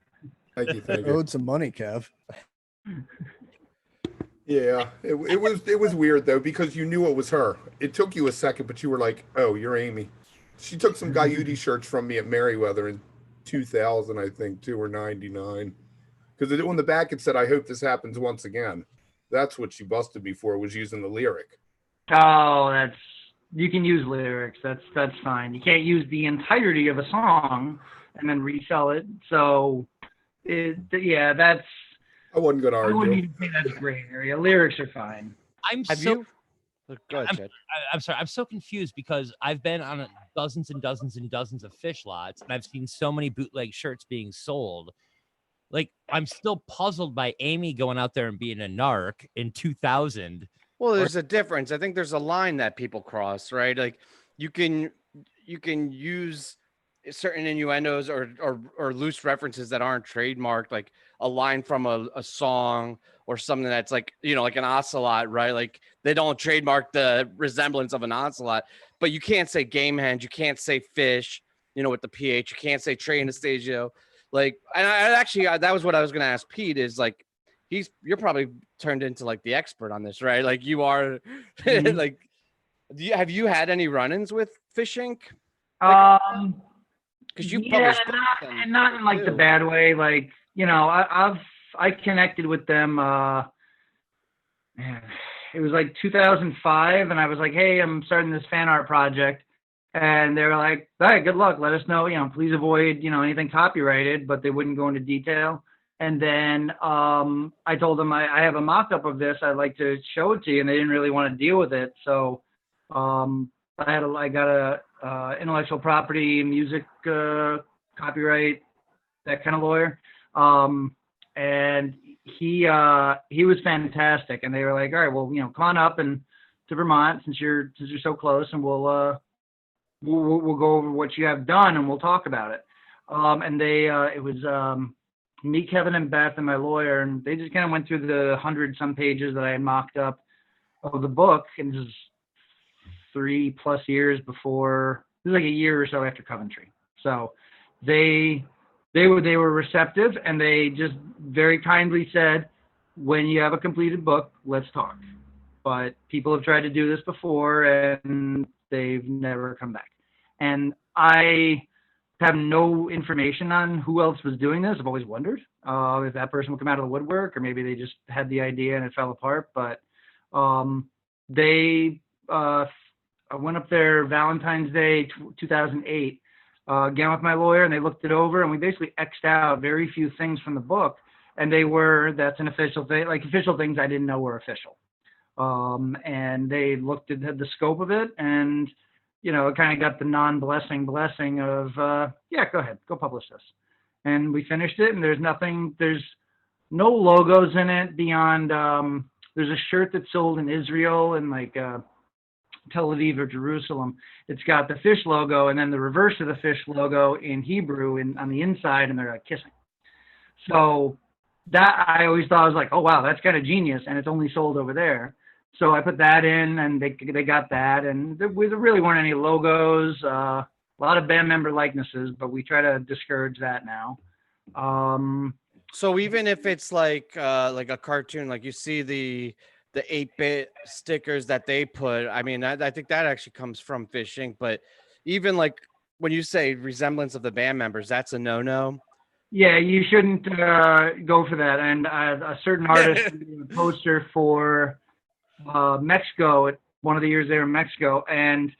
Thank you. Owed some money, Kev. Yeah, it was weird though, because you knew it was her. It took you a second, but you were like, "Oh, you're Amy." She took some Gaiuti shirts from me at Merriweather in 2000, I think, too, or 99. Because on the back it said, "I hope this happens once again." That's what she busted me for, was using the lyric. Oh, You can use lyrics. That's fine. You can't use the entirety of a song and then resell it. So, that's. I wasn't gonna I argue. wouldn't even say that's gray area. Lyrics are fine. Go ahead, Chad. I'm sorry. I'm so confused because I've been on dozens and dozens and dozens of fish lots, and I've seen so many bootleg shirts being sold. Like, I'm still puzzled by Amy going out there and being a narc in 2000. Well, there's a difference. I think there's a line that people cross, right? Like, you can use certain innuendos or loose references that aren't trademarked, like a line from a song or something that's like, like an ocelot, right? Like, they don't trademark the resemblance of an ocelot, but you can't say game hens, you can't say fish, with the PH, you can't say Trey Anastasio. Like, and I actually, that was what I was going to ask Pete is like, you're probably turned into like the expert on this, right? Like you are like, have you had any run-ins with Fish Inc? Like, because you published not in like the bad way. Like, I connected with them. It was like 2005, and I was like, hey, I'm starting this fan art project. And they were like, all right, good luck. Let us know, please avoid, anything copyrighted, but they wouldn't go into detail. And then I told them I have a mock-up of this. I'd like to show it to you. And they didn't really want to deal with it. So I got a intellectual property, music, copyright, that kind of lawyer. And he was fantastic. And they were like, all right, well, come on up and to Vermont since you're so close, and we'll go over what you have done and we'll talk about it. And it was me, Kevin, and Beth, and my lawyer, and they just kind of went through the 100-some pages that I had mocked up of the book. And this is 3+ years before. This is like a year or so after Coventry. So they were receptive, and they just very kindly said, when you have a completed book, let's talk. But people have tried to do this before, and they've never come back. And I have no information on who else was doing this. I've always wondered if that person would come out of the woodwork, or maybe they just had the idea and it fell apart. But I went up there Valentine's Day 2008 again with my lawyer, and they looked it over, and we basically X'd out very few things from the book. And that's an official thing, like official things I didn't know were official. And they looked at the scope of it, and it kind of got the non-blessing of, yeah, go ahead, go publish this. And we finished it, and there's no logos in it beyond, there's a shirt that's sold in Israel and like Tel Aviv or Jerusalem. It's got the fish logo and then the reverse of the fish logo in Hebrew on the inside, and they're like kissing. So that I always thought, I was like, oh, wow, that's kind of genius, and it's only sold over there. So I put that in, and they got that, and there really weren't any logos, a lot of band member likenesses, but we try to discourage that now. So even if it's like a cartoon, like you see the 8-bit stickers that they put, I mean, I think that actually comes from Fish Inc. But even like when you say resemblance of the band members, that's a no-no. Yeah, you shouldn't go for that. And a certain artist did a poster for Mexico at one of the years they were in Mexico, and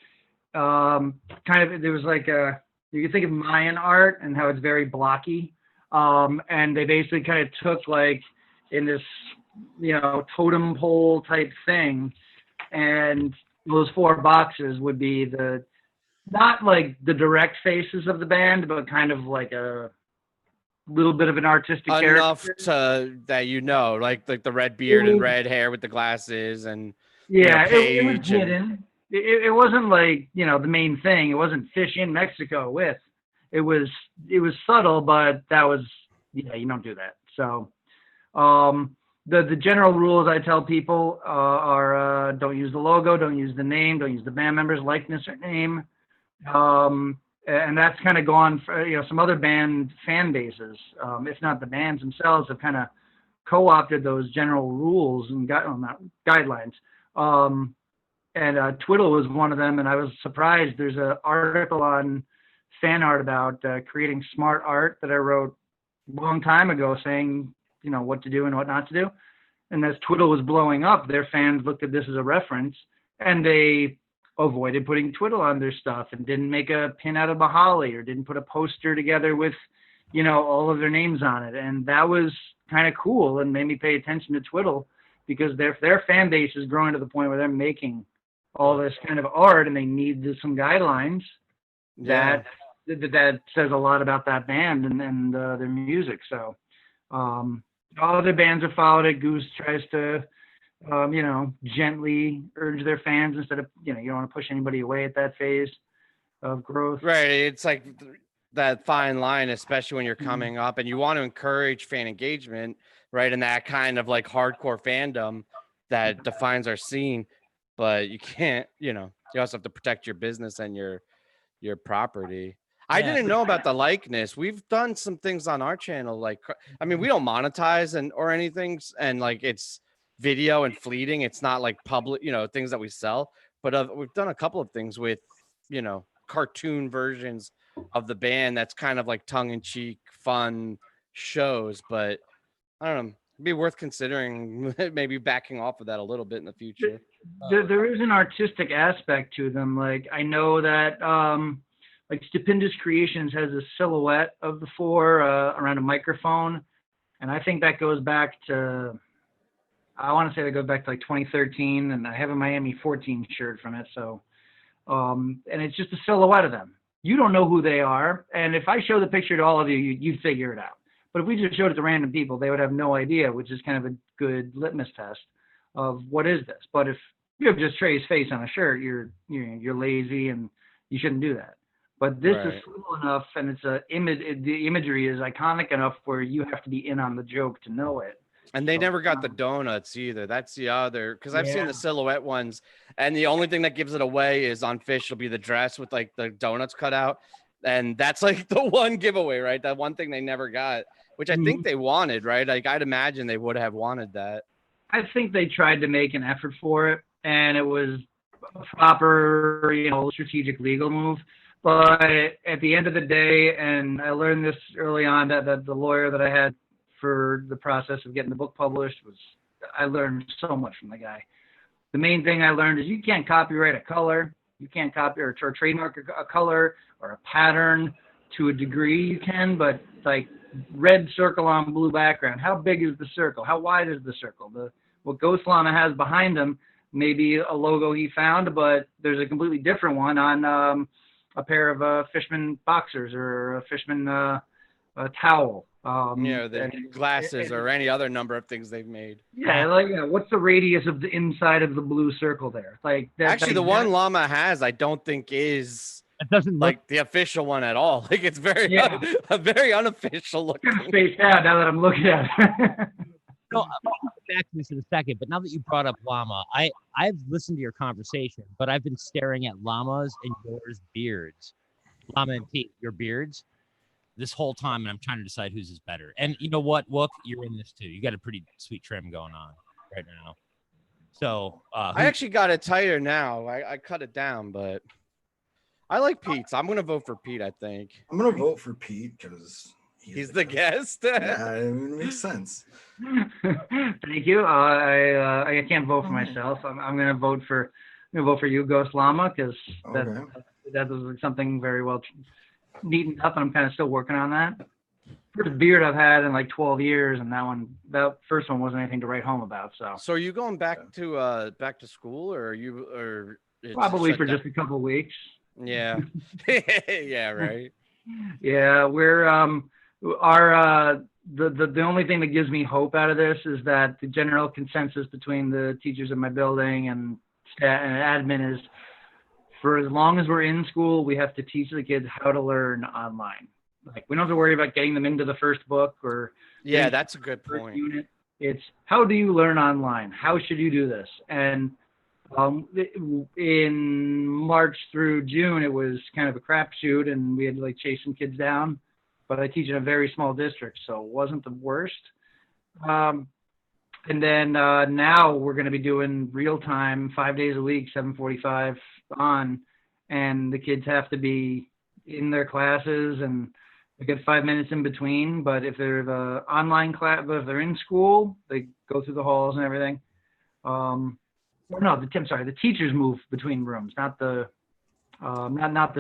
there was like you can think of Mayan art and how it's very blocky, and they basically kind of took like in this totem pole type thing, and those 4 boxes would be not like the direct faces of the band, but kind of like a little bit of an artistic enough character. To that like the red beard and red hair with the glasses and it was hidden. It wasn't like the main thing. It wasn't fish in Mexico with. It was subtle, but that was you don't do that. So the general rules I tell people are don't use the logo, don't use the name, don't use the band member's likeness or name. And that's kind of gone for, some other band fan bases, if not the bands themselves, have kind of co-opted those general rules and guidelines. And Twiddle was one of them, and I was surprised. There's an article on fan art about creating smart art that I wrote a long time ago saying, what to do and what not to do. And as Twiddle was blowing up, their fans looked at this as a reference, and they avoided putting twiddle on their stuff and didn't make a pin out of a holly or didn't put a poster together with, all of their names on it. And that was kind of cool and made me pay attention to twiddle, because their fan base is growing to the point where they're making all this kind of art and they need some guidelines that says a lot about that band and their music. So all other bands have followed it. Goose tries to gently urge their fans instead of, you don't want to push anybody away at that phase of growth. Right. It's like that fine line, especially when you're coming up and you want to encourage fan engagement, right? And that kind of like hardcore fandom that defines our scene, but you can't, you also have to protect your business and your property. I didn't know about the likeness. We've done some things on our channel. Like, I mean, we don't monetize or anything. And like, it's video and fleeting. It's not like public, things that we sell, but we've done a couple of things with, cartoon versions of the band. That's kind of like tongue-in-cheek fun shows, but I don't know, it'd be worth considering maybe backing off of that a little bit in the future. There is an artistic aspect to them. Like, I know that like Stupendous Creations has a silhouette of the four around a microphone, and I think that goes back to, I want to say that goes back to like 2013, and I have a Miami 14 shirt from it. So and it's just a silhouette of them. You don't know who they are, and if I show the picture to all of you, you'd figure it out. But if we just showed it to random people, they would have no idea, which is kind of a good litmus test of what is this. But if you have just Trey's face on a shirt, you're lazy and you shouldn't do that. But this is simple enough, and it's the imagery is iconic enough where you have to be in on the joke to know it. And they never got the donuts either. That's the other, because I've seen the silhouette ones, and the only thing that gives it away is on Fish will be the dress with like the donuts cut out, and that's like the one giveaway, right? That one thing they never got, which I think they wanted, right? Like, I'd imagine they would have wanted that. I think they tried to make an effort for it, and it was a proper, strategic legal move. But at the end of the day, and I learned this early on, that the lawyer that I had for the process of getting the book published I learned so much from the guy. The main thing I learned is you can't copyright a color. You can't copy or trademark a color or a pattern. To a degree you can, but like red circle on blue background, how big is the circle? How wide is the circle? What Ghost Llama has behind him may be a logo he found, but there's a completely different one on a pair of Fishman boxers or a Fishman towel. The glasses or any other number of things they've made. What's the radius of the inside of the blue circle there? Like actually, the one Llama has, I don't think is. It doesn't like the official one at all. Like, it's very very unofficial looking. Spaced out now that I'm looking at it. No, I'll get back to this in a second, but now that you brought up llama, I've listened to your conversation, but I've been staring at llamas and yours beards. Llama and Pete, your beards, this whole time, and I'm trying to decide whose is better. And you know what, Wook, you're in this too. You got a pretty sweet trim going on right now. So I actually got it tighter now. I cut it down, but I like Pete's. I'm going to vote for Pete, I think. I'm going to vote for Pete because he's the guest. Yeah, it makes sense. Thank you. I can't vote for myself. I'm going to vote for you, Ghost Llama, because that was something very well neatened up, and I'm kind of still working on that. First beard I've had in like 12 years, and that first one wasn't anything to write home about. So are you going back to school, or are you probably for just a couple of weeks? Yeah. Yeah, right. Yeah, we're the only thing that gives me hope out of this is that the general consensus between the teachers in my building and staff and admin is, for as long as we're in school, we have to teach the kids how to learn online. Like, we don't have to worry about getting them into the first book or that's a good point. Unit. It's how do you learn online? How should you do this? And in March through June, it was kind of a crapshoot, and we had to like chase some kids down. But I teach in a very small district, so it wasn't the worst. And then now we're going to be doing real time, 5 days a week, 7:45 on, and the kids have to be in their classes, and they get 5 minutes in between. But if they're the online class, but if they're in school, they go through the halls and everything. No, the teachers move between rooms, not the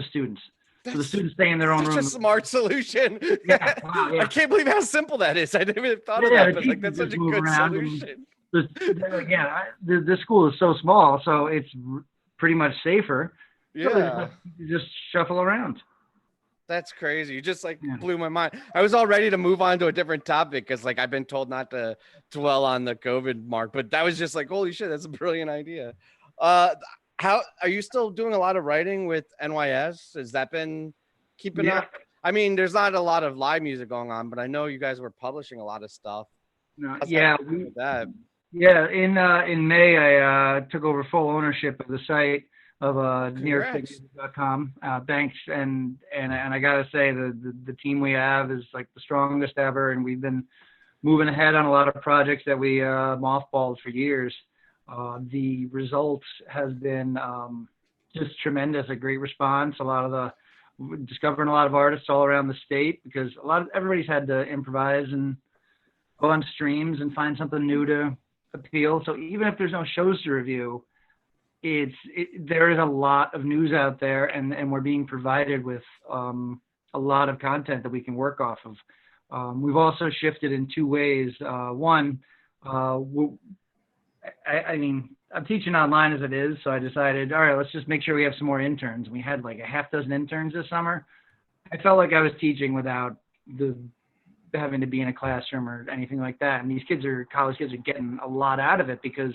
students. So the students stay in their own Such room. a smart solution. Yeah, wow, yeah. I can't believe how simple that is. I didn't even thought of Yeah, that, the but like that's teachers such a just move good around solution. The school is so small, so it's pretty much safer. So Yeah. you just shuffle around. That's crazy. You just like blew my mind. I was all ready to move on to a different topic because like I've been told not to dwell on the COVID mark, but that was just like, holy shit, that's a brilliant idea. How are you still doing a lot of writing with NYS? Has that been keeping up? I mean, there's not a lot of live music going on, but I know you guys were publishing a lot of stuff. Yeah, in May I took over full ownership of the site of NewYorkCityMusic.com. Thanks, and I gotta say the team we have is like the strongest ever, and we've been moving ahead on a lot of projects that we mothballed for years. The results has been just tremendous, a great response. Discovering a lot of artists all around the state because everybody's had to improvise and go on streams and find something new to appeal. So even if there's no shows to review, there is a lot of news out there, and we're being provided with a lot of content that we can work off of. We've also shifted in two ways. One, I mean, I'm teaching online as it is, so I decided, all right, let's just make sure we have some more interns. We had like a half dozen interns this summer. I felt like I was teaching without having to be in a classroom or anything like that. And these college kids are getting a lot out of it because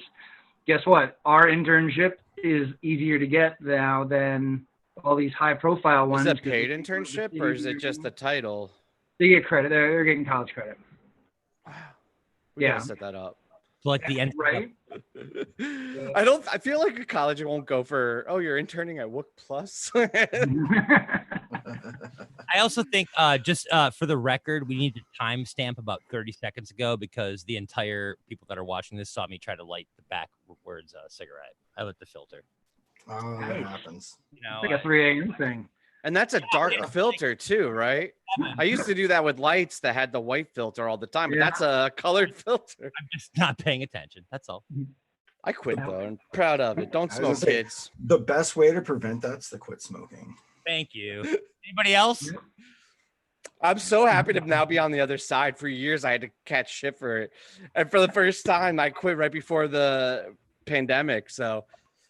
guess what? Our internship is easier to get now than all these high profile ones. Is it paid internship or is it just the title? They get credit. They're getting college credit. Wow. We gotta set that up. Like the end, right? I feel like a college won't go for, oh, you're interning at Wook Plus. I also think just for the record, we need to timestamp about 30 seconds ago because the entire people that are watching this saw me try to light the backwards cigarette. I lit the filter. Oh, that happens. You know, it's like a 3 a.m. thing. And that's a dark filter too, right? I used to do that with lights that had the white filter all the time, but that's a colored filter. I'm just not paying attention. That's all. I quit though. I'm proud of it. Don't smoke, kids. The best way to prevent that's to quit smoking. Thank you. Anybody else? I'm so happy to now be on the other side. For years, I had to catch shit for it. And for the first time, I quit right before the pandemic. So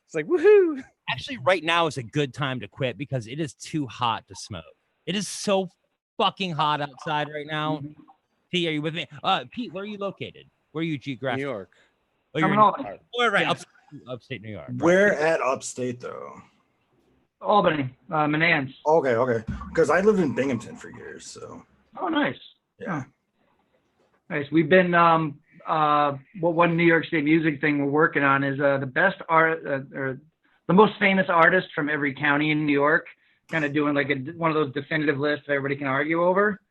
it's like, woohoo. Actually, right now is a good time to quit because it is too hot to smoke. It is so fucking hot outside right now. P, are you with me? Pete, where are you located? Where are you geographically? New York. Oh, you're right. Upstate New York. Right. Where at upstate though? Albany, Manans. Okay. Because I lived in Binghamton for years, so. Oh, nice. Yeah. Nice. We've been one New York State music thing we're working on is the best art or the most famous artist from every county in New York, kind of doing like one of those definitive lists everybody can argue over.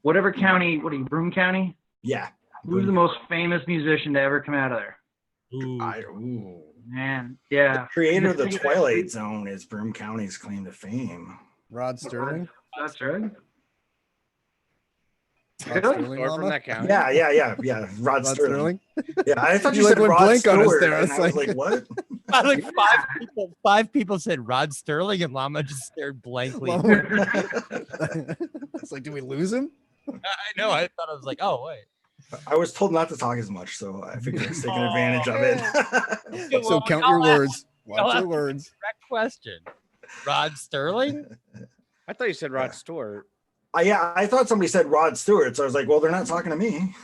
Whatever county, Broome County? Yeah. Who's the most famous musician to ever come out of there? Ooh. Man, yeah. The creator of the Twilight Zone is Broome County's claim to fame. Rod Sterling. That's right. From that county. Yeah. Rod Sterling. Yeah, I thought you said went Rod blank on us Stewart, there. and I was like, what? Like five people said Rod Sterling, and Llama just stared blankly. It's like, do we lose him? I know. I thought I was like, oh wait. I was told not to talk as much, so I figured I was taking advantage of it. So count your words. Watch your words. Correct question. Rod Sterling? I thought you said Rod Stewart. I thought somebody said Rod Stewart, so I was like, well, they're not talking to me.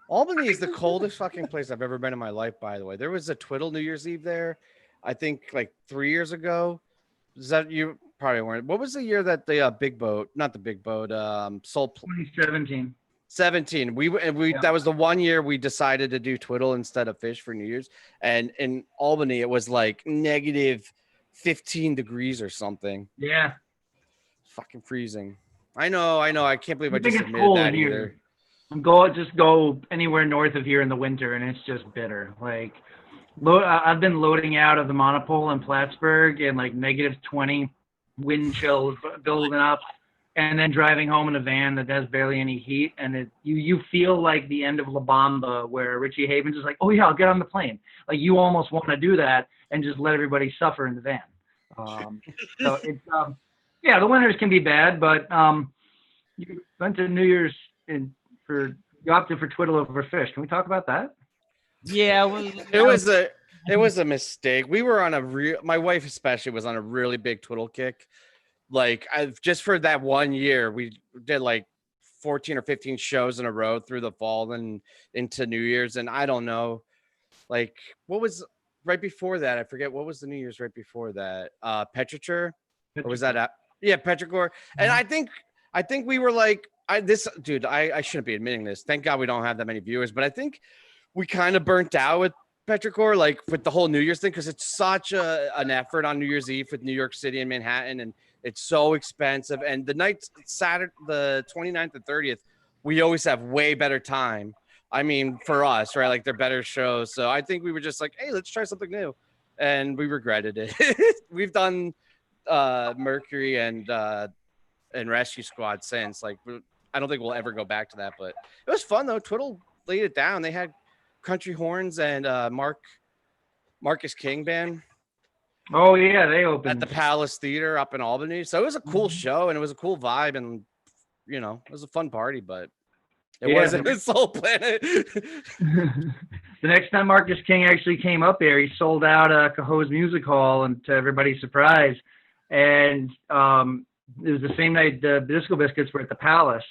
Albany is the coldest fucking place I've ever been in my life, by the way. There was a Twiddle New Year's Eve there, I think like 3 years ago. Is that you probably weren't? What was the year that the big boat, not the big boat, Soul 2017. 17. We that was the 1 year we decided to do Twiddle instead of fish for New Year's. And in Albany, it was like negative 15 degrees or something. Yeah. Fucking freezing. I know. I can't believe I just admitted that either. Just go anywhere north of here in the winter, and it's just bitter. Like, I've been loading out of the monopole in Plattsburgh, and like negative 20 wind chills building up. and then driving home in a van that has barely any heat, and you feel like the end of La Bamba, where Richie Havens is like, oh yeah, I'll get on the plane. Like you almost want to do that and just let everybody suffer in the van. So it's yeah, the winters can be bad, but you went to New Year's you opted for twiddle over fish. Can we talk about that? Yeah, it was a mistake. We were on my wife especially was on a really big twiddle kick. Like just for that 1 year, we did like 14 or 15 shows in a row through the fall and into New Year's. And I don't know, like what was right before that? I forget what was the New Year's right before that. Petrichor, or was that Petrichor? And I think we were like, I shouldn't be admitting this. Thank God we don't have that many viewers, but I think we kind of burnt out with Petrichor, like with the whole New Year's thing, because it's such an effort on New Year's Eve with New York City and Manhattan, and it's so expensive. And the night Saturday, the 29th and 30th, we always have way better time. I mean, for us, right? Like they're better shows. So I think we were just like, hey, let's try something new, and we regretted it. We've done Mercury and Rescue Squad since. Like, I don't think we'll ever go back to that, but it was fun though. Twiddle laid it down. They had Country Horns and Marcus King band. Oh yeah, they opened at the Palace Theater up in Albany. So it was a cool show and it was a cool vibe, and it was a fun party, but it wasn't Soul Planet. The next time Marcus King actually came up there, he sold out Cahoe's Music Hall, and to everybody's surprise, and it was the same night the Disco Biscuits were at the Palace.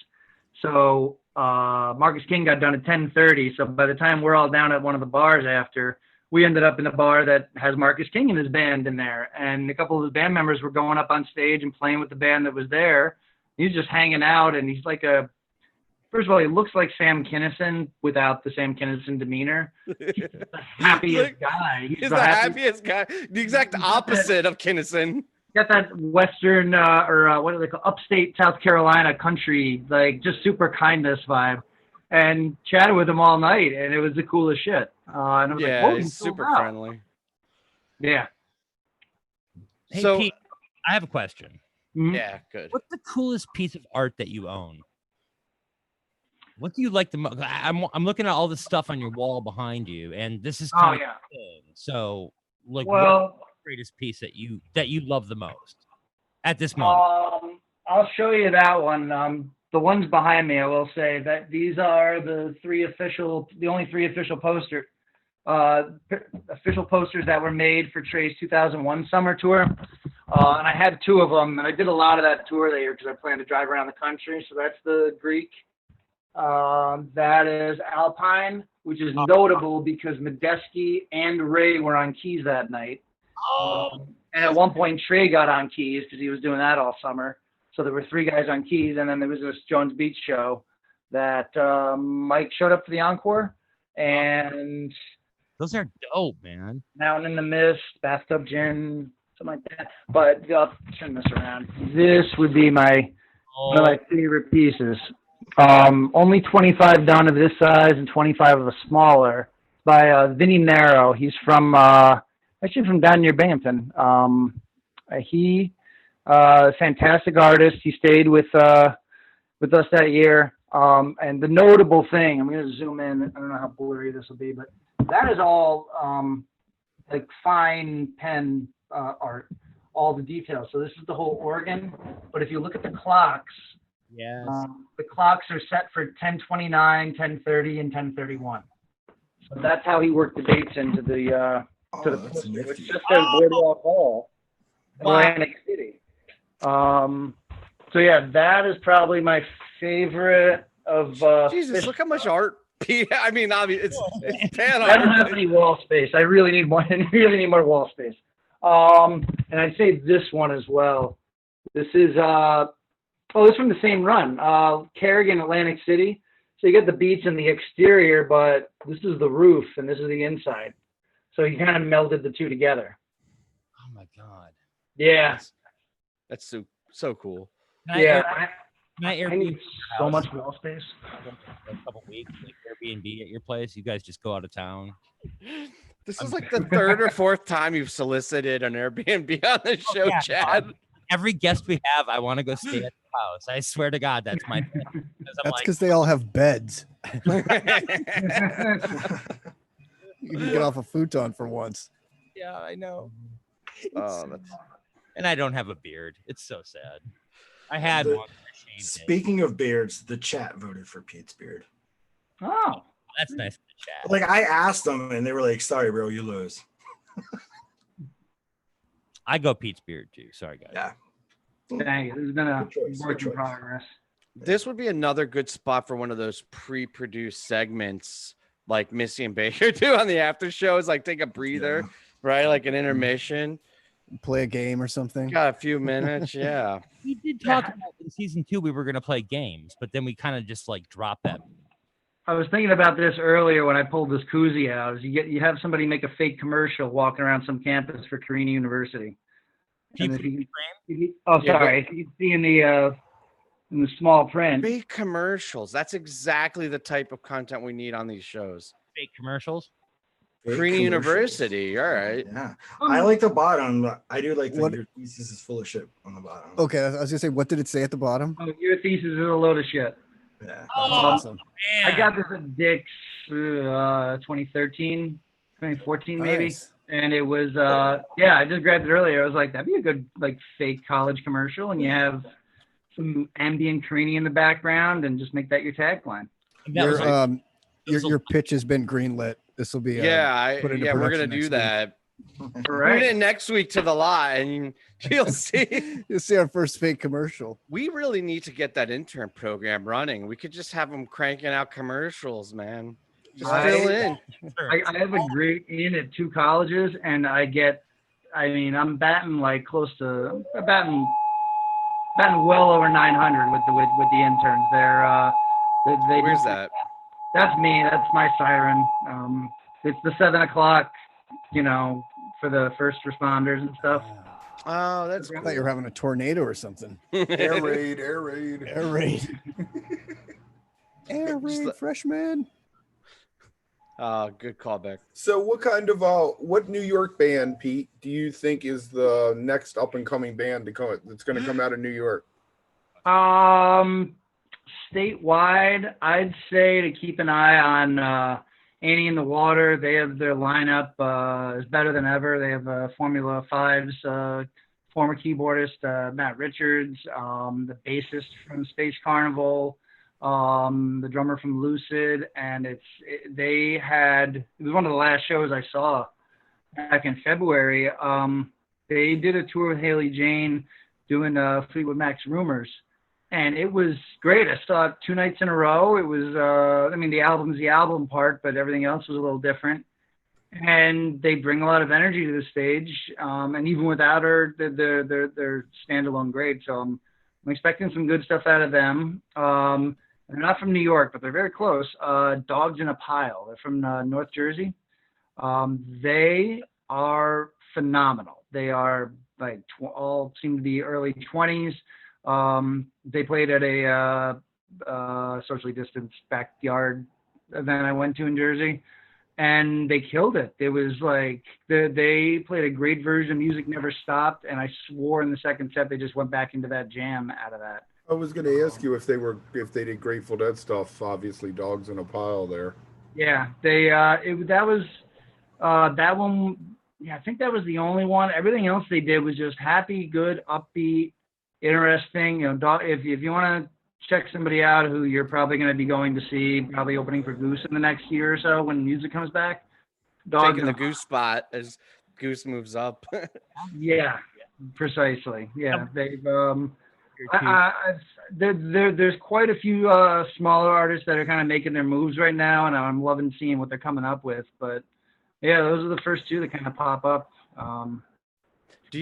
So Marcus King got done at 10:30. So by the time we're all down at one of the bars after, we ended up in a bar that has Marcus King and his band in there. And a couple of his band members were going up on stage and playing with the band that was there. He's just hanging out, and he's like first of all, he looks like Sam Kinison without the Sam Kinison demeanor. He's the happiest guy. He's the happiest guy. The exact opposite of Kinison. Got that Western what do they call upstate South Carolina country, like just super kindness vibe, and chatted with him all night, and it was the coolest shit. And I was like, he's super friendly. Yeah. Hey, so Pete, I have a question. Yeah, good. What's the coolest piece of art that you own? What do you like the most? I'm looking at all this stuff on your wall behind you, and this is kind of thing. So, like, what's the greatest piece that you love the most at this moment? I'll show you that one. The ones behind me, I will say that these are the only three official posters that were made for Trey's 2001 summer tour. And I had two of them, and I did a lot of that tour that year because I planned to drive around the country. So that's the Greek. That is Alpine, which is notable because Medeski and Ray were on keys that night. And at one point, Trey got on keys because he was doing that all summer. So there were three guys on keys, and then there was this Jones Beach show that Mike showed up for the encore. And those are dope, man. Mountain in the Mist, Bathtub Gin, something like that. But I'll turn this around. This would be one of my favorite pieces. Only 25 done of this size and 25 of a smaller by Vinny Narrow. He's from actually from down near Binghamton. He fantastic artist. He stayed with us that year. And the notable thing, I'm going to zoom in. I don't know how blurry this will be, but that is all like fine pen art, all the details. So this is the whole organ. But if you look at the clocks, yes, the clocks are set for 10:29, 10:30, and 10:31. So that's how he worked the dates into the to the poster, which just says Boardwalk Hall, Atlantic City. So yeah, that is probably my favorite of. Jesus, look how much art. I mean, obviously, it's pan art. I don't have any wall space. I really need more. I really need more wall space. And I'd say this one as well. This is this is from the same run. Kerrigan, Atlantic City. So you get the beats in the exterior, but this is the roof and this is the inside. So he kind of melded the two together. Oh my God. Yeah. That's so cool. I Airbnb need so much wall space. A couple weeks, like Airbnb at your place. You guys just go out of town. This is like the third or fourth time you've solicited an Airbnb on the show, Chad. every guest we have, I want to go stay at the house. I swear to God, that's my thing. That's because they all have beds. You can get off a futon for once. Yeah, I know. Oh, and I don't have a beard. It's so sad. I had one. Speaking of beards, the chat voted for Pete's beard. Oh, that's nice in the chat. Like I asked them, and they were like, "Sorry, bro, you lose." I go Pete's beard too. Sorry, guys. Yeah. Dang, this has been a work in progress. This would be another good spot for one of those pre-produced segments like Missy and Baker do on the after shows, like take a breather, right? Like an intermission. Play a game or something. Got a few minutes, yeah. We did talk about in season 2 we were gonna play games, but then we kind of just like dropped that. I was thinking about this earlier when I pulled this koozie out. Is you have somebody make a fake commercial walking around some campus for Carina University. And if sorry, you can see in the small print. Fake commercials. That's exactly the type of content we need on these shows. Fake commercials. Carina University. All right. Yeah. I like the bottom. I do like that your thesis is full of shit on the bottom. Okay, I was gonna say, what did it say at the bottom? Oh, your thesis is a load of shit. Yeah. Awesome. I got this at Dick's 2013, 2014 maybe. Nice. And it was I just grabbed it earlier. I was like, that'd be a good like fake college commercial, and you have some ambient Carina in the background and just make that your tagline. Your pitch has been greenlit. This will be we're gonna do that. Right. Tune in next week to the lot, and you'll see. You'll see our first fake commercial. We really need to get that intern program running. We could just have them cranking out commercials, man. Just fill in. I have a great in at 2 colleges, and I'm batting like close to batting well over 900 with the interns. Where's that? That's me. That's my siren. It's the 7 o'clock, for the first responders and stuff. Oh, that's cool. I thought you were having a tornado or something. Air raid, air raid. Air raid. Air raid, freshman. Good callback. So what kind of what New York band, Pete, do you think is the next up and coming band that's going to come out of New York? Statewide, I'd say to keep an eye on Annie in the Water. They have their lineup is better than ever. They have Formula 5's former keyboardist Matt Richards, the bassist from Space Carnival, the drummer from Lucid, and it was one of the last shows I saw back in February. They did a tour with Haley Jane doing Fleetwood Mac's Rumors. And it was great. I saw it 2 nights in a row. It was, the album's the album part, but everything else was a little different. And they bring a lot of energy to the stage. And even without her, they're standalone great. So I'm expecting some good stuff out of them. They're not from New York, but they're very close. Dogs in a Pile. They're from North Jersey. They are phenomenal. They are like all seem to be early 20s. They played at a socially distanced backyard event I went to in Jersey, and they killed it. It was like they played a great version of Music Never Stopped, and I swore in the second set they just went back into that jam out of that. I was going to ask you if they did Grateful Dead stuff. Obviously, Dogs in a Pile there. Yeah, that one. Yeah, I think that was the only one. Everything else they did was just happy, good, upbeat, interesting. If you want to check somebody out who you're probably going to be going to see, probably opening for Goose in the next year or so when music comes back. Taking the Goose spot as Goose moves up. Yeah, precisely. Yeah, they've. There's quite a few smaller artists that are kind of making their moves right now, and I'm loving seeing what they're coming up with. But yeah, those are the first 2 that kind of pop up. Do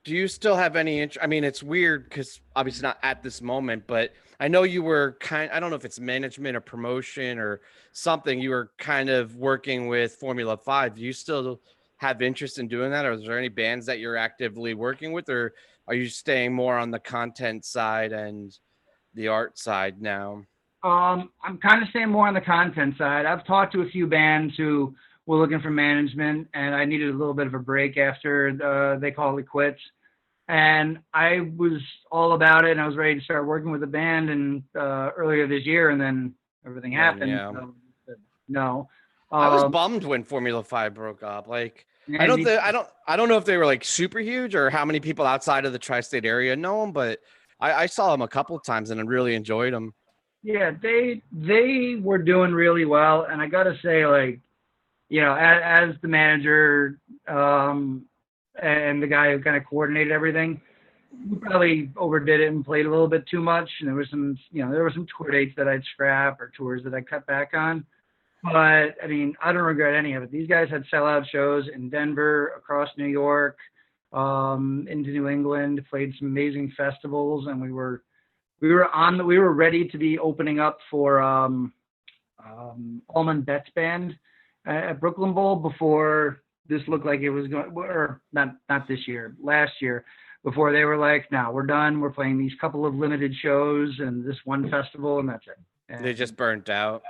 you still have any interest? I mean, it's weird because obviously not at this moment, but I know you were I don't know if it's management or promotion or something. You were kind of working with Formula 5. Do you still have interest in doing that? Or is there any bands that you're actively working with, or are you staying more on the content side and the art side now? I'm kind of staying more on the content side. I've talked to a few bands who were looking for management, and I needed a little bit of a break after they called it quits. And I was all about it, and I was ready to start working with the band and earlier this year, and then everything happened. Yeah. So, no. I was bummed when Formula 5 broke up. Like, I don't know if they were like super huge or how many people outside of the tri-state area know them, but I saw them a couple of times and I really enjoyed them. Yeah, they were doing really well, and I gotta say, like, you know, as the manager and the guy who kind of coordinated everything, we probably overdid it and played a little bit too much. And there were some tour dates that I'd scrap or tours that I cut back on. But I mean, I don't regret any of it. These guys had sellout shows in Denver, across New York, into New England, played some amazing festivals, and we were ready to be opening up for Allman Betts Band at Brooklyn Bowl before this looked like it was going, or not this year, last year, before they were like, no, we're done. We're playing these couple of limited shows and this one festival, and that's it. And they just burnt out.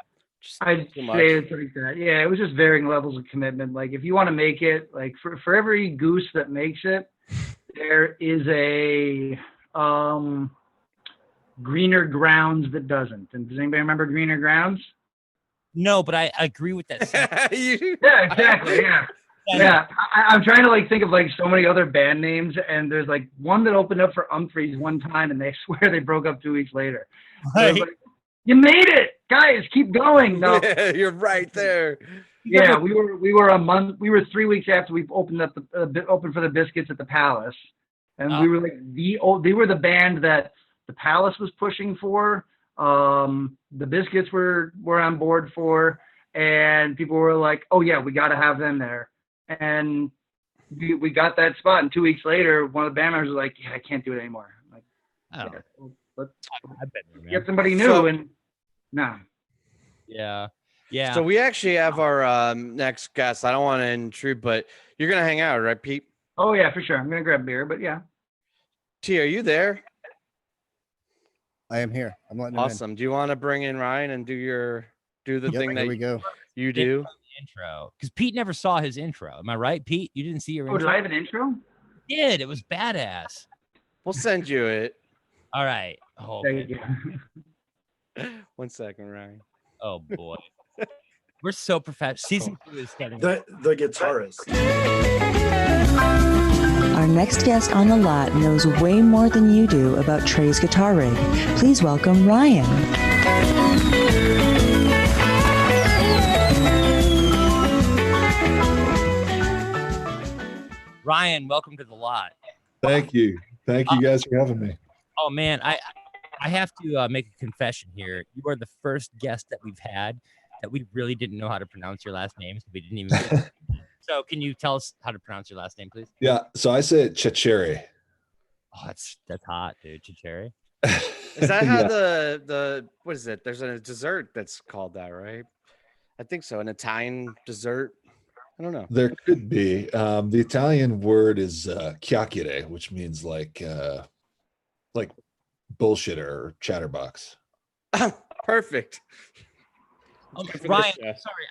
I'd say it's like that. Yeah, it was just varying levels of commitment. Like, if you want to make it, like for every goose that makes it, there is a greener grounds that doesn't. And does anybody remember greener grounds? No, but I agree with that. Yeah, exactly. Yeah. Yeah, I'm trying to like think of like so many other band names, and there's like one that opened up for Humphreys one time, and they swear they broke up 2 weeks later. Right. Like, you made it, guys! Keep going. No, yeah, you're right there. Yeah, we were a month. We were 3 weeks after we opened up opened for the Biscuits at the Palace, and we were like they were the band that the Palace was pushing for. The Biscuits were on board for, and people were like, "Oh yeah, we got to have them there." And we got that spot, and 2 weeks later, one of the band members was like, "Yeah, I can't do it anymore." I'm like, oh. Yeah, let's there, get somebody new, and no. Yeah. Yeah. So we actually have our next guest. I don't want to intrude, but you're gonna hang out, right, Pete? Oh yeah, for sure. I'm gonna grab beer, but yeah. T, are you there? I am here. I'm letting awesome. Do you want to bring in Ryan and do the thing that we go. You do? Intro, because Pete never saw his intro. Am I right, Pete? You didn't see your intro? Did I have an intro? You did. It was badass. We'll send you it. All right. Oh, thank you. 1 second, Ryan. Oh boy. We're so professional. Season 2 is starting. The guitarist. Our next guest on the lot knows way more than you do about Trey's guitar rig. Please welcome Ryan. Ryan, welcome to the lot. Thank you. Thank you guys for having me. Oh man, I have to make a confession here. You are the first guest that we've had that we really didn't know how to pronounce your last name, so we didn't even. So, can you tell us how to pronounce your last name, please? Yeah. So I say it Chicheri. Oh, that's hot, dude. Chicheri. Is that how the what is it? There's a dessert that's called that, right? I think so. An Italian dessert. I don't know. There could be. The Italian word is chiacchiere, which means like bullshitter or chatterbox. Perfect. Ryan, sorry,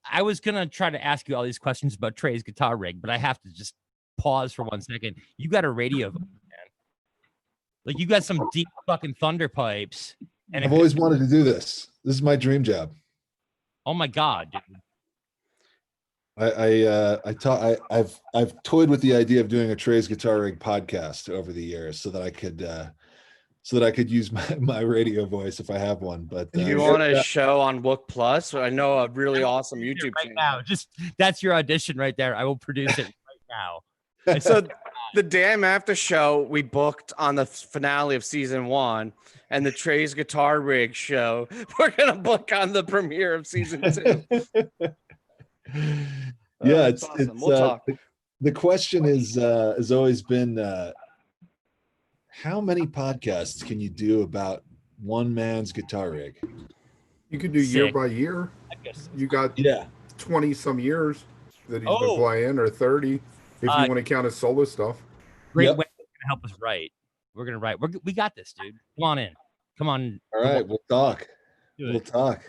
I was gonna try to ask you all these questions about Trey's guitar rig, but I have to just pause for 1 second. You got a radio, man. Like, you got some deep fucking thunder pipes. And I've always wanted to do this. This is my dream job. Oh my god, dude. I've toyed with the idea of doing a Trey's Guitar Rig podcast over the years so that I could use my radio voice if I have one. But you want a show on Wook Plus? I know a really awesome YouTube right channel. Now, just that's your audition right there. I will produce it right now. So the damn after show we booked on the finale of season 1 and the Trey's Guitar Rig show we're gonna book on the premiere of season 2. Yeah, it's awesome. We'll talk. The question has always been how many podcasts can you do about one man's guitar rig? You could do year by year. You got 20 some years that he's been playing, or 30 if you want to count his solo stuff. Great way to help us write. We're gonna write. We got this, dude. Come on in. Come on. All right, we'll talk. We'll talk.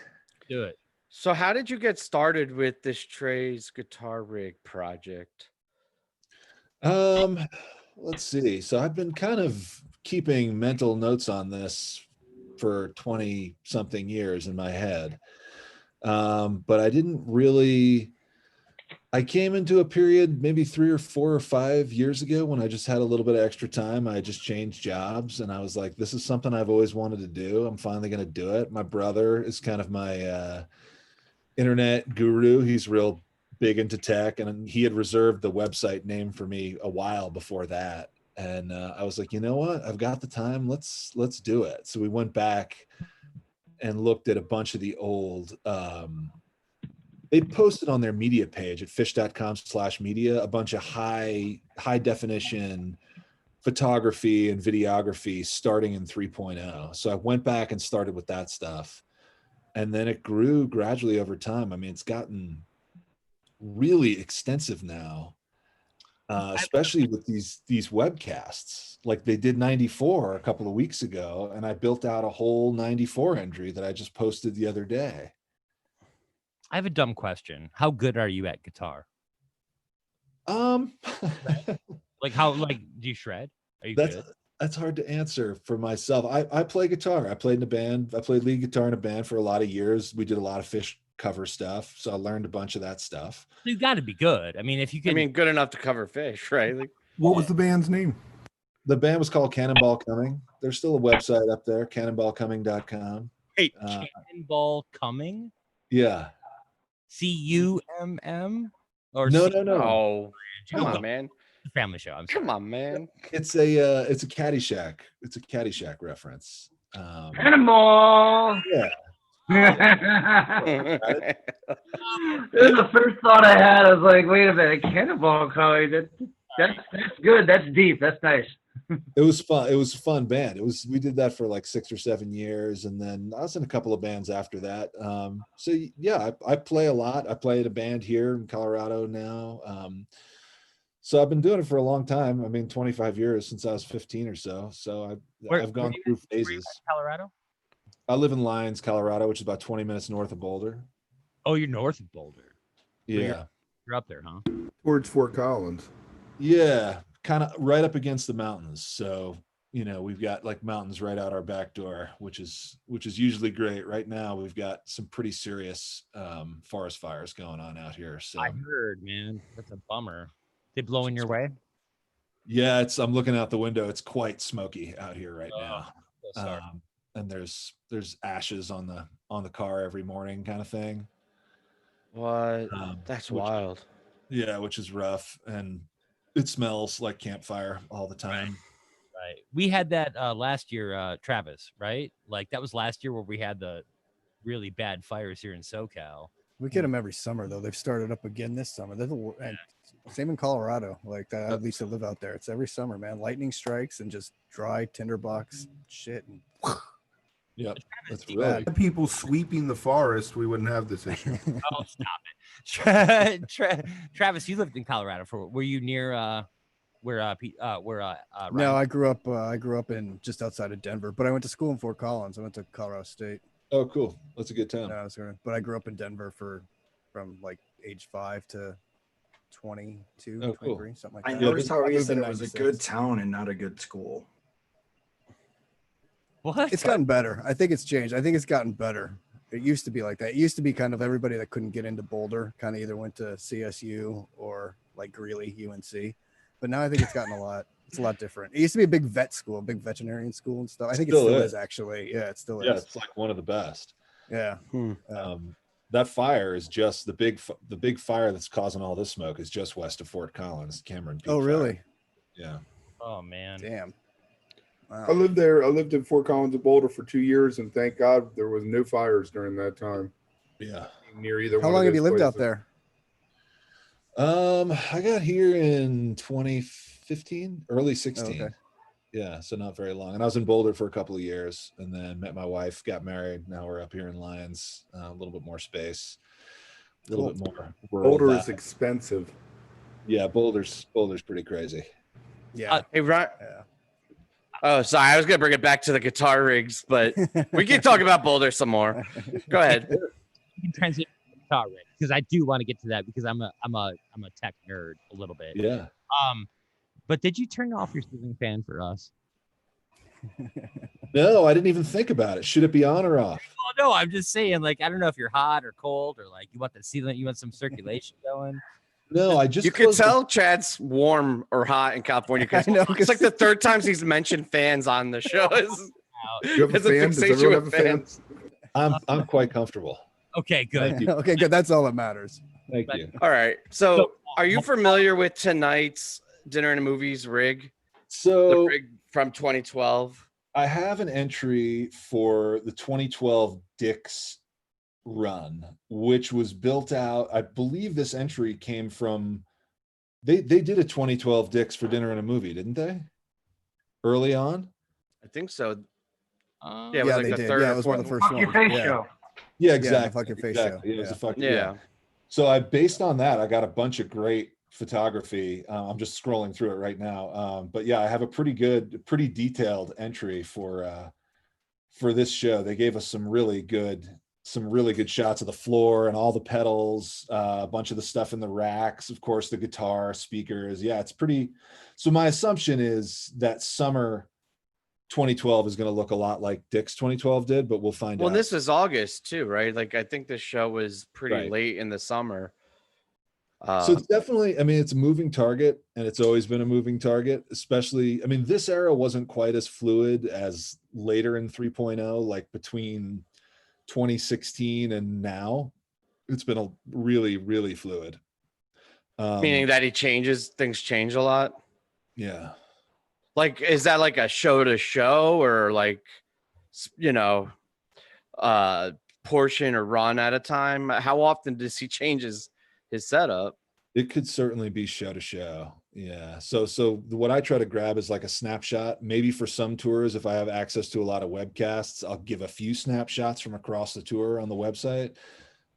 Do it. So how did you get started with this Trey's Guitar Rig project? let's see. So I've been kind of keeping mental notes on this for 20 something years in my head. But I didn't really, I came into a period maybe 3 or 4 or 5 years ago when I just had a little bit of extra time. I just changed jobs and I was like, this is something I've always wanted to do. I'm finally going to do it. My brother is kind of my internet guru. He's real big into tech, and he had reserved the website name for me a while before that. And I was like, you know what? I've got the time. Let's do it. So we went back and looked at a bunch of the old, they posted on their media page at fish.com/media, a bunch of high definition photography and videography starting in 3.0. So I went back and started with that stuff. And then it grew gradually over time. I mean, it's gotten really extensive now, especially with these webcasts. Like they did 94 a couple of weeks ago, and I built out a whole 94 entry that I just posted the other day. I have a dumb question. How good are you at guitar? Like how do you shred? Are you good? That's hard to answer for myself. I play guitar. I played in a band. I played lead guitar in a band for a lot of years. We did a lot of Fish cover stuff, so I learned a bunch of that stuff. You got to be good. I mean, if you can, good enough to cover Fish, right? Like, what was the band's name? The band was called Cannonball Coming. There's still a website up there, cannonballcoming.com. Wait, Cannonball Coming? Yeah. CUMM? Or no. Oh, come on, man. Family show. Come on, man. It's a Caddyshack. It's a Caddyshack reference. Cannonball. Yeah. It was the first thought I had. I was like, wait a minute, Cannonball Coming. That's good. That's deep. That's nice. It was fun. It was a fun band. We did that for like 6 or 7 years, and then I was in a couple of bands after that. So yeah, I play a lot. I play in a band here in Colorado now. So I've been doing it for a long time. I mean, 25 years since I was 15 or so. So I've gone through phases. Colorado? I live in Lyons, Colorado, which is about 20 minutes north of Boulder. Oh, you're north of Boulder. Yeah. You're up there, huh? Towards Fort Collins. Yeah, kind of right up against the mountains. So, we've got like mountains right out our back door, which is usually great. Right now, we've got some pretty serious forest fires going on out here. So I heard, man, that's a bummer. They blowing your way? Yeah, I'm looking out the window. It's quite smoky out here right now. So sorry. And there's ashes on the car every morning, kind of thing. What? That's wild. Yeah, which is rough, and it smells like campfire all the time. Right. We had that last year, Travis, right? Like that was last year where we had the really bad fires here in SoCal. We get them every summer though. They've started up again this summer. And same in Colorado. Like that, at least I live out there. It's every summer, man. Lightning strikes and just dry tinderbox shit. And yep, that's really bad. People sweeping the forest, we wouldn't have this issue. Oh, stop it, Travis. You lived in Colorado were you near No, I grew up in just outside of Denver, but I went to school in Fort Collins. I went to Colorado State. Oh, cool. That's a good town. No, but I grew up in Denver from like age 5 to 22, 23, something like that. I noticed how he said it was a good town and not a good school. What? It's gotten better. I think it's changed. I think it's gotten better. It used to be like that. It used to be kind of everybody that couldn't get into Boulder kind of either went to CSU or like Greeley, UNC. But now I think it's gotten it's a lot different. It used to be a big vet school, a big veterinarian school and stuff. I think it still is actually. Yeah, it still is. Yeah, it's like one of the best. Yeah. That fire is just the big fire that's causing all this smoke is just west of Fort Collins, Cameron Peak. Oh, really? Fire. Yeah. Oh man. Damn. Wow. I lived there. I lived in Fort Collins and Boulder for 2 years, and thank God there was no fires during that time. Yeah. Near either. How long have you lived out there? I got here in 2015, early 16. Okay. Yeah, so not very long. And I was in Boulder for a couple of years, and then met my wife, got married. Now we're up here in Lyons, a little bit more space, a little bit more. Boulder is expensive. Yeah, Boulder's pretty crazy. Yeah. Hey, Ryan. Yeah. Oh, sorry. I was gonna bring it back to the guitar rigs, but we can talk about Boulder some more. Go ahead. You can transition to guitar rig because I do want to get to that because I'm a tech nerd a little bit. Yeah. But did you turn off your ceiling fan for us? No, I didn't even think about it. Should it be on or off? Oh no, I'm just saying, like, I don't know if you're hot or cold or like you want the ceiling, you want some circulation going. No, I just you can tell Chad's warm or hot in California because it's like the third time he's mentioned fans on the show. You have a fan? Does everyone have a fan? I'm quite comfortable. Okay, good. Okay, good. That's all that matters. Thank you. All right. So, are you familiar with tonight's Dinner and Movies rig? So the rig from 2012. I have an entry for the 2012 Dick's run, which was built out. I believe this entry came from they did a 2012 Dick's for Dinner and a Movie, didn't they? Early on? I think so. Yeah, it was like the third. Yeah, it was one of the first ones. Show. Yeah, exactly. Fucking face exactly. show. It was a fucking yeah. So I based on that, I got a bunch of great photography. I'm just scrolling through it right now. But yeah, I have a pretty detailed entry for this show. They gave us some really good shots of the floor and all the pedals, a bunch of the stuff in the racks, of course, the guitar, speakers. Yeah, it's pretty. So my assumption is that summer 2012 is going to look a lot like Dick's 2012 did, but we'll find out. Well, this is August too, right? Like I think this show was pretty late in the summer. So it's definitely, I mean, it's a moving target, and it's always been a moving target, especially, I mean, this era wasn't quite as fluid as later in 3.0, like between 2016 and now. It's been a really, really fluid. Meaning that things change a lot? Yeah. Like, is that like a show to show or like, portion or run at a time? How often does he change his setup? It could certainly be show to show. Yeah. So what I try to grab is like a snapshot. Maybe for some tours, if I have access to a lot of webcasts, I'll give a few snapshots from across the tour on the website.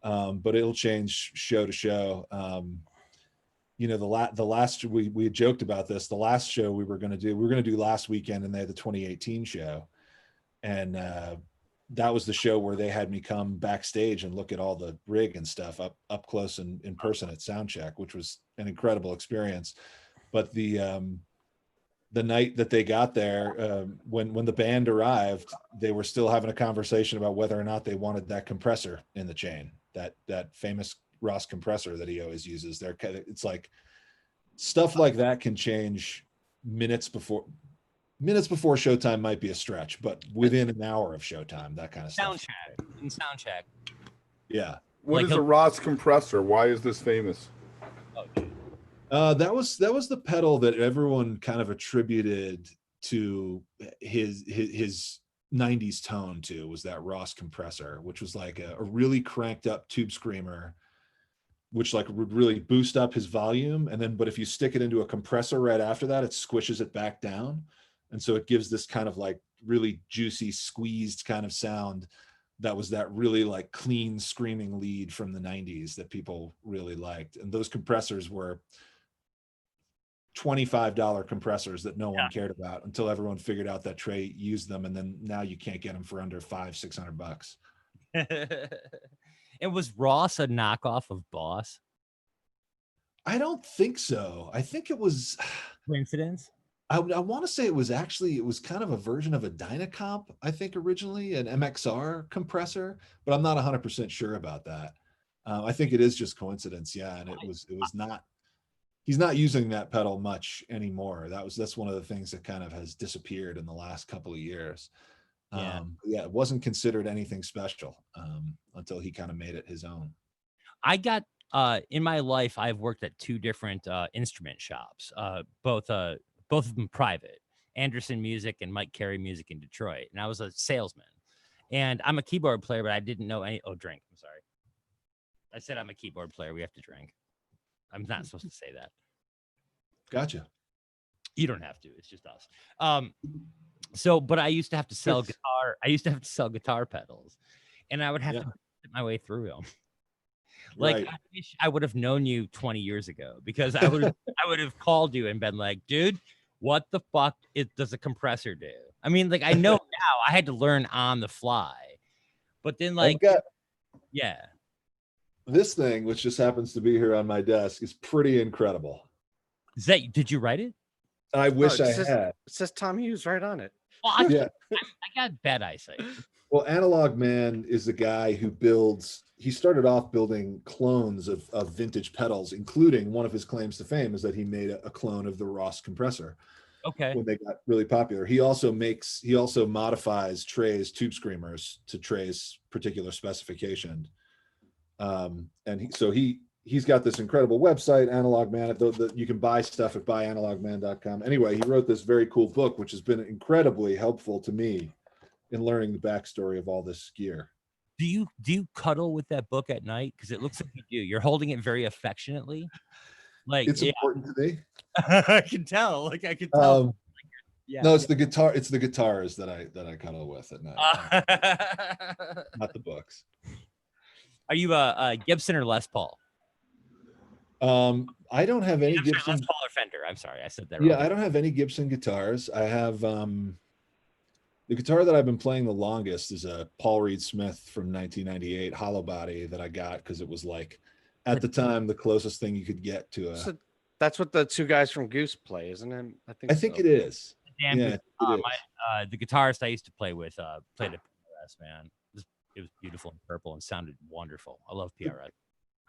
But it'll change show to show. The last we had joked about this. The last show we were going to do last weekend, and they had the 2018 show, and that was the show where they had me come backstage and look at all the rig and stuff up close and in person at Soundcheck, which was an incredible experience. But the night that they got there, when the band arrived, they were still having a conversation about whether or not they wanted that compressor in the chain, that famous Ross compressor that he always uses. It's like stuff like that can change minutes before showtime might be a stretch, but within an hour of showtime, that kind of stuff. Soundcheck. Yeah. What is a Ross compressor? Why is this famous? That was the pedal that everyone kind of attributed to his 90s tone to, was that Ross compressor, which was like a really cranked up tube screamer, which like would really boost up his volume. And then, but if you stick it into a compressor right after that, it squishes it back down. And so it gives this kind of like really juicy, squeezed kind of sound. That was that really like clean screaming lead from the 90s that people really liked. And those compressors were $25 compressors that no one cared about until everyone figured out that Trey used them. And then now you can't get them for under $500-600. And was Ross a knockoff of Boss? I don't think so. I think it was coincidence. I want to say it was kind of a version of a Dynacomp, I think, originally an MXR compressor, but I'm not 100% sure about that. I think it is just coincidence. Yeah. And it was not, he's not using that pedal much anymore. That's one of the things that kind of has disappeared in the last couple of years. It wasn't considered anything special until he kind of made it his own. I got in my life, I've worked at two different instrument shops, both of them private, Anderson Music and Mike Carey Music in Detroit. And I was a salesman, and I'm a keyboard player, but I didn't know any. Oh, drink. I'm sorry. I said I'm a keyboard player. We have to drink. I'm not supposed to say that. Gotcha. You don't have to. It's just us. But I used to have to sell guitar. I used to have to sell guitar pedals, and I would have to get my way through them. Like, right. I wish I would have known you 20 years ago, because I would have called you and been like, dude, what the fuck does a compressor do? I mean, like, I know now. I had to learn on the fly. But then, like, this thing, which just happens to be here on my desk, is pretty incredible. Did you write it? I wish I had. had. It says Tom Hughes right on it. Well, I got bad eyesight. Well, Analog Man is the guy who he started off building clones of vintage pedals, including one of his claims to fame is that he made a clone of the Ross compressor. Okay. When they got really popular. He also modifies Trey's tube screamers to Trey's particular specification. He's got this incredible website, Analog Man. You can buy stuff at buyanalogman.com. Anyway, he wrote this very cool book, which has been incredibly helpful to me in learning the backstory of all this gear. Do you cuddle with that book at night? Because it looks like you do. You're holding it very affectionately. Like it's important to me. I can tell. Like I can tell. No, it's the guitar. It's the guitars that I cuddle with at night, not the books. Are you a Gibson or Les Paul? I don't have any Gibson. Les Paul or Fender. I'm sorry, I said that wrong. Yeah, I don't have any Gibson guitars. I have the guitar that I've been playing the longest is a Paul Reed Smith from 1998 hollow body that I got because it was like at the time the closest thing you could get to a. So that's what the two guys from Goose play, isn't it? I think it is. Damn, yeah, the guitarist I used to play with played at PRS, man. It was beautiful and purple and sounded wonderful. I love PRS.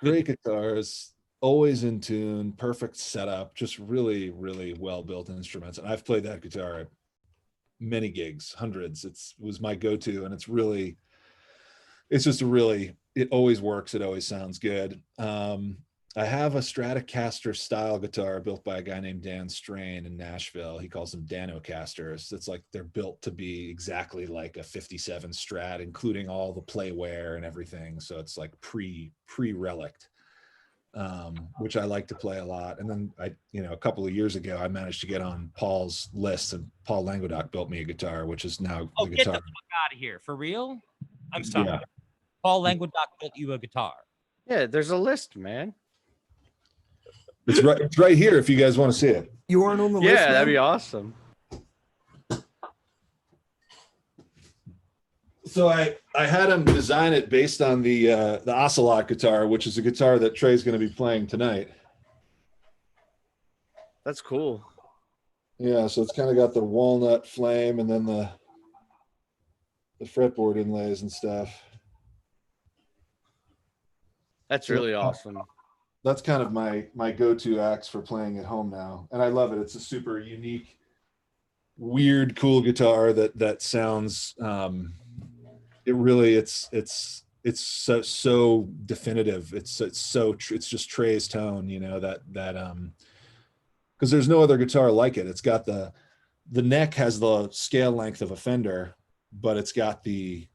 Great guitars, always in tune, perfect setup, just really, really well-built instruments. And I've played that guitar at many gigs, hundreds. It was my go-to, and it always works. It always sounds good. I have a Stratocaster style guitar built by a guy named Dan Strain in Nashville. He calls them Danocasters. It's like they're built to be exactly like a 57 Strat, including all the playware and everything. So it's like pre-relict, which I like to play a lot. And then a couple of years ago, I managed to get on Paul's list, and Paul Languedoc built me a guitar, which is now the guitar. Get the fuck out of here. For real? I'm sorry. Yeah. Paul Languedoc built you a guitar. Yeah, there's a list, man. It's right here if you guys want to see it. You aren't on the list. Yeah, that'd be awesome. So I had him design it based on the Ocelot guitar, which is a guitar that Trey's going to be playing tonight. That's cool. Yeah, so it's kind of got the walnut flame and then the fretboard inlays and stuff. That's really awesome. That's kind of my go-to axe for playing at home now, and I love it. It's a super unique, weird, cool guitar that sounds. It's so definitive. It's just Trey's tone, because there's no other guitar like it. It's got the neck has the scale length of a Fender, but it's got the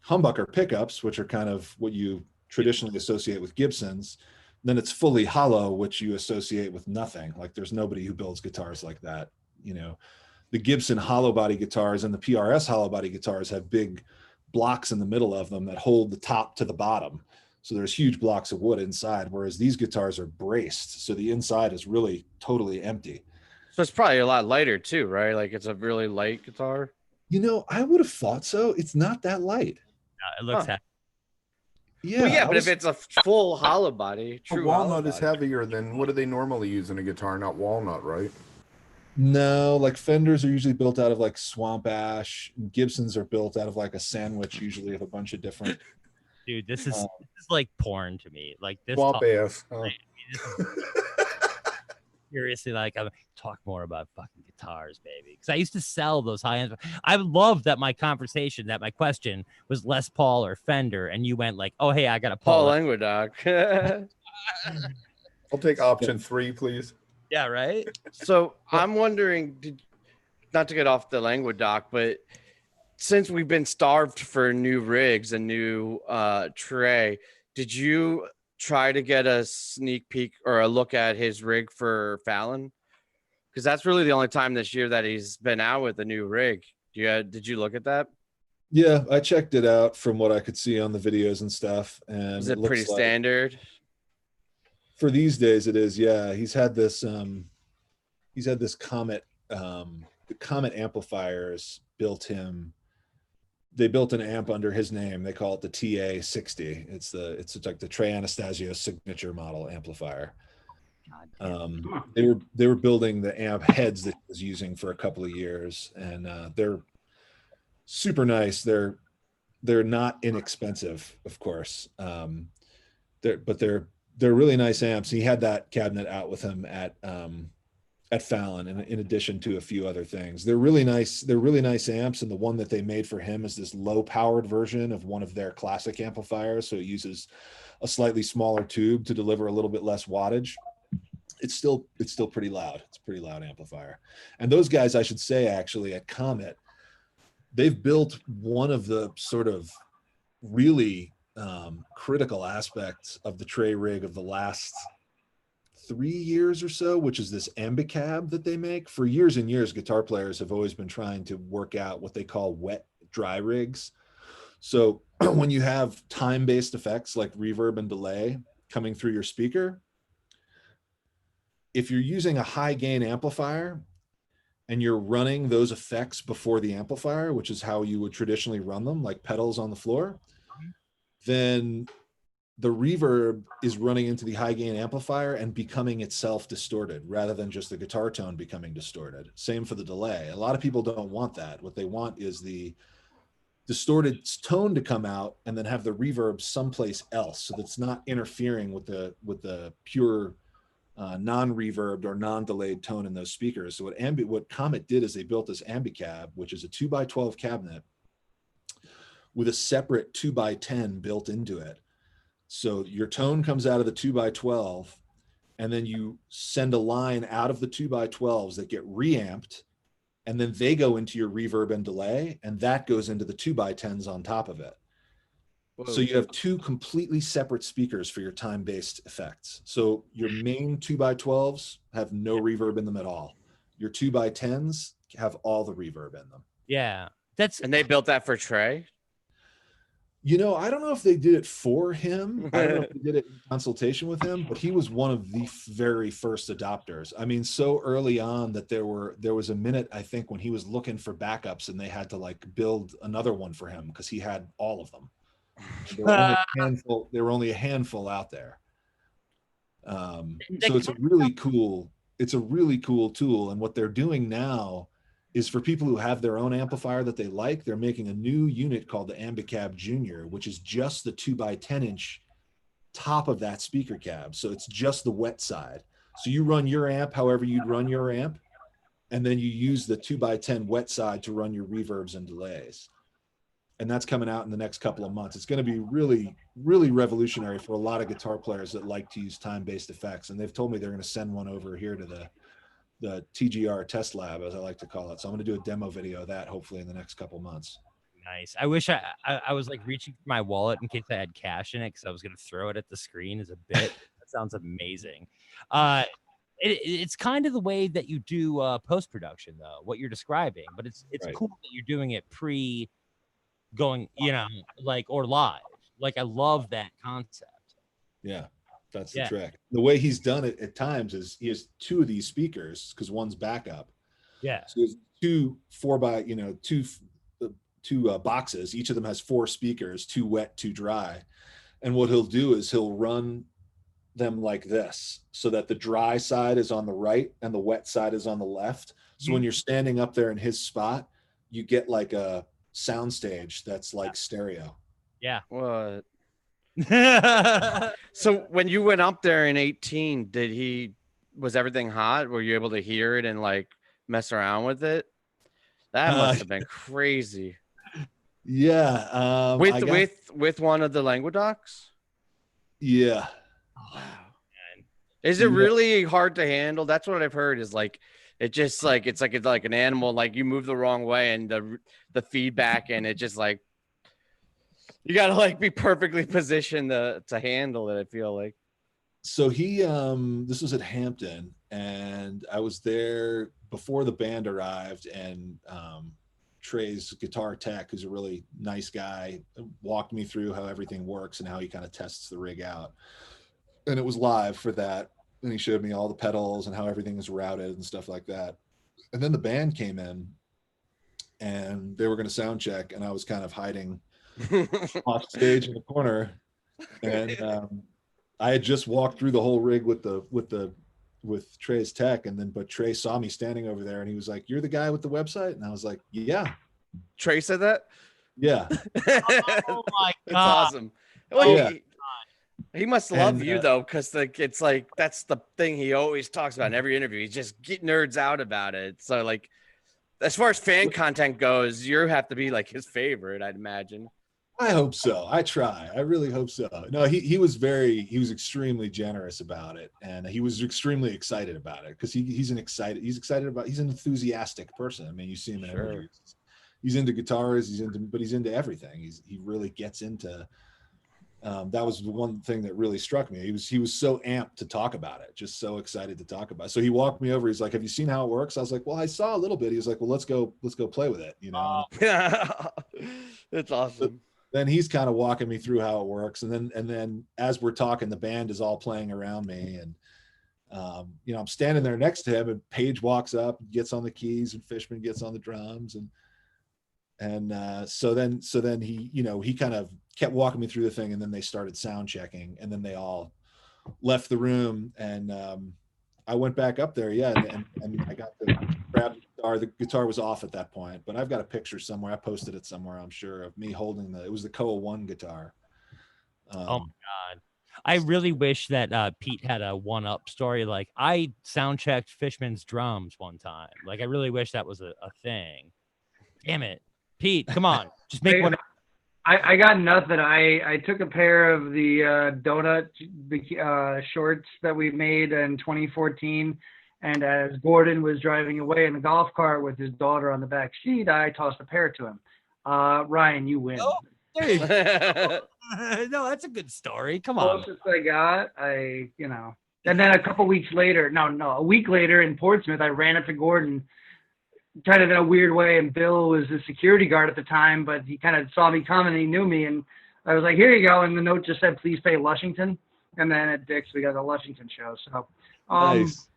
humbucker pickups, which are kind of what you traditionally associate with Gibsons. Then it's fully hollow, which you associate with nothing. Like there's nobody who builds guitars like that. The Gibson hollow body guitars and the PRS hollow body guitars have big blocks in the middle of them that hold the top to the bottom. So there's huge blocks of wood inside, whereas these guitars are braced. So the inside is really totally empty. So it's probably a lot lighter too, right? Like it's a really light guitar. I would have thought so. It's not that light. It looks heavy. Yeah, well, yeah, but if it's a full hollow body, true walnut is heavier than what do they normally use in a guitar? Not walnut, right? No, like Fenders are usually built out of like swamp ash. Gibsons are built out of like a sandwich, usually of a bunch of different. Dude, this is like porn to me. Like this swamp ass. Huh? Seriously, like I'm talk more about fucking guitars, baby. Because I used to sell those high end. I love that my question was Les Paul or Fender, and you went like, oh hey, I got a Paul Languedoc. I'll take option 3, please. Yeah, right. So I'm wondering, not to get off the Languedoc, but since we've been starved for new rigs and new Trey, did you try to get a sneak peek or a look at his rig for Fallon? Because that's really the only time this year that he's been out with a new rig. Did you look at that? Yeah, I checked it out from what I could see on the videos and stuff. And is it pretty standard? For these days, it is. Yeah, he's had this Comet. The Comet amplifiers built him. They built an amp under his name. They call it the TA60. It's like the Trey Anastasio signature model amplifier. They were building the amp heads that he was using for a couple of years, and they're super nice. They're not inexpensive, of course. They're really nice amps. He had that cabinet out with him at Fallon, in addition to a few other things. They're really nice. They're really nice amps, and the one that they made for him is this low-powered version of one of their classic amplifiers. So it uses a slightly smaller tube to deliver a little bit less wattage. It's still pretty loud. It's a pretty loud amplifier. And those guys, I should say, actually at Comet, they've built one of the sort of really critical aspects of the Trey rig of the last 3 years or so, which is this ambicab that they make. For years and years, guitar players have always been trying to work out what they call wet dry rigs. So when you have time-based effects like reverb and delay coming through your speaker, if you're using a high gain amplifier and you're running those effects before the amplifier, which is how you would traditionally run them, like pedals on the floor, then the reverb is running into the high gain amplifier and becoming itself distorted rather than just the guitar tone becoming distorted. Same for the delay. A lot of people don't want that. What they want is the distorted tone to come out and then have the reverb someplace else, so that's not interfering with the pure non-reverbed or non-delayed tone in those speakers. So what Comet did is they built this ambicab, which is a 2x12 cabinet with a separate 2x10 built into it. So your tone comes out of the 2x12, and then you send a line out of the 2x12s that get reamped, and then they go into your reverb and delay, and that goes into the 2x10s on top of it. Whoa. So you have two completely separate speakers for your time-based effects. So your main 2x12s have no reverb in them at all. Your 2x10s have all the reverb in them. Yeah. And they built that for Trey? You know, I don't know if they did it for him. I don't know if they did it in consultation with him, but he was one of the very first adopters. I mean, so early on that there was a minute, I think, when he was looking for backups and they had to like build another one for him because he had all of them. There were only a handful out there. So it's a really cool tool. And what they're doing now is for people who have their own amplifier that they like, they're making a new unit called the Ambicab Junior, which is just the 2x10-inch top of that speaker cab. So it's just the wet side. So you run your amp however you'd run your amp, and then you use the 2x10 wet side to run your reverbs and delays. And that's coming out in the next couple of months. It's going to be really, really revolutionary for a lot of guitar players that like to use time-based effects. And they've told me they're going to send one over here to the TGR test lab, as I like to call it. So I'm going to do a demo video of that hopefully in the next couple months. Nice. I wish I was like reaching for my wallet in case I had cash in it, because I was going to throw it at the screen as a bit. That sounds amazing. It's kind of the way that you do post-production, though, what you're describing, but it's right. Cool that you're doing it going, like, or live. Like, I love that concept. Yeah. That's the trick. The way he's done it at times is he has two of these speakers because one's backup. Yeah. So there's two boxes. Each of them has 4 speakers, 2 wet, 2 dry. And what he'll do is he'll run them like this so that the dry side is on the right and the wet side is on the left. So when you're standing up there in his spot, you get like a soundstage that's like stereo. Yeah. What? So when you went up there in 2018, was everything hot? Were you able to hear it and like mess around with it? That must have been crazy. Yeah. With one of the Languedocs? Yeah. Oh, wow. Is it really hard to handle? That's what I've heard, is like it just like it's like an animal, like you move the wrong way and the feedback, and it just like you gotta like be perfectly positioned to handle it, I feel like. So this was at Hampton, and I was there before the band arrived, and Trey's guitar tech, who's a really nice guy, walked me through how everything works and how he kind of tests the rig out. And it was live for that. And he showed me all the pedals and how everything is routed and stuff like that. And then the band came in and they were going to sound check, and I was kind of hiding off stage in the corner. And I had just walked through the whole rig with the with Trey's tech, but Trey saw me standing over there and he was like, "You're the guy with the website?" And I was like, "Yeah." Trey said that? Yeah. Oh my That's god. awesome. Well, Yeah. he must love And, you though, because like it's like that's the thing he always talks about in every interview. He just nerds out about it. So like, as far as fan content goes, you have to be like his favorite, I'd imagine. I hope so. I try. I really hope so. No, he was extremely generous about it, and he was extremely excited about it because he's an enthusiastic person. I mean, you see him in interviews. He's into guitars. But he's into everything. He really gets into. That was the one thing that really struck me. He was so amped to talk about it, just so excited to talk about it. So he walked me over. He's like, "Have you seen how it works?" I was like, "Well, I saw a little bit." He was like, "Well, let's go play with it." You know. That's awesome. Then he's kind of walking me through how it works, and then as we're talking, the band is all playing around me, and I'm standing there next to him, and Paige walks up, gets on the keys, and Fishman gets on the drums, and so then he kind of kept walking me through the thing, and then they started sound checking, and then they all left the room, and I went back up there, and I got to grab the guitar. The guitar was off at that point, but I've got a picture somewhere. I posted it somewhere, I'm sure, of me holding it was the Koa 1 guitar. Oh my god. I really wish that Pete had a one-up story. Like, I sound checked Fishman's drums one time. Like, I really wish that was a thing. Damn it. Pete, come on. Just make one. I got nothing. I took a pair of the donut shorts that we made in 2014, and as Gordon was driving away in the golf cart with his daughter on the back seat, I tossed a pair to him. Ryan, you win. Oh, there you go. No, that's a good story. Come on. Closest I got, and then a week later in Portsmouth, I ran up to Gordon, kind of in a weird way, and Bill was the security guard at the time, but he kind of saw me coming and he knew me, and I was like, "Here you go," and the note just said, "Please pay Lushington," and then at Dick's we got the Lushington show, so Nice.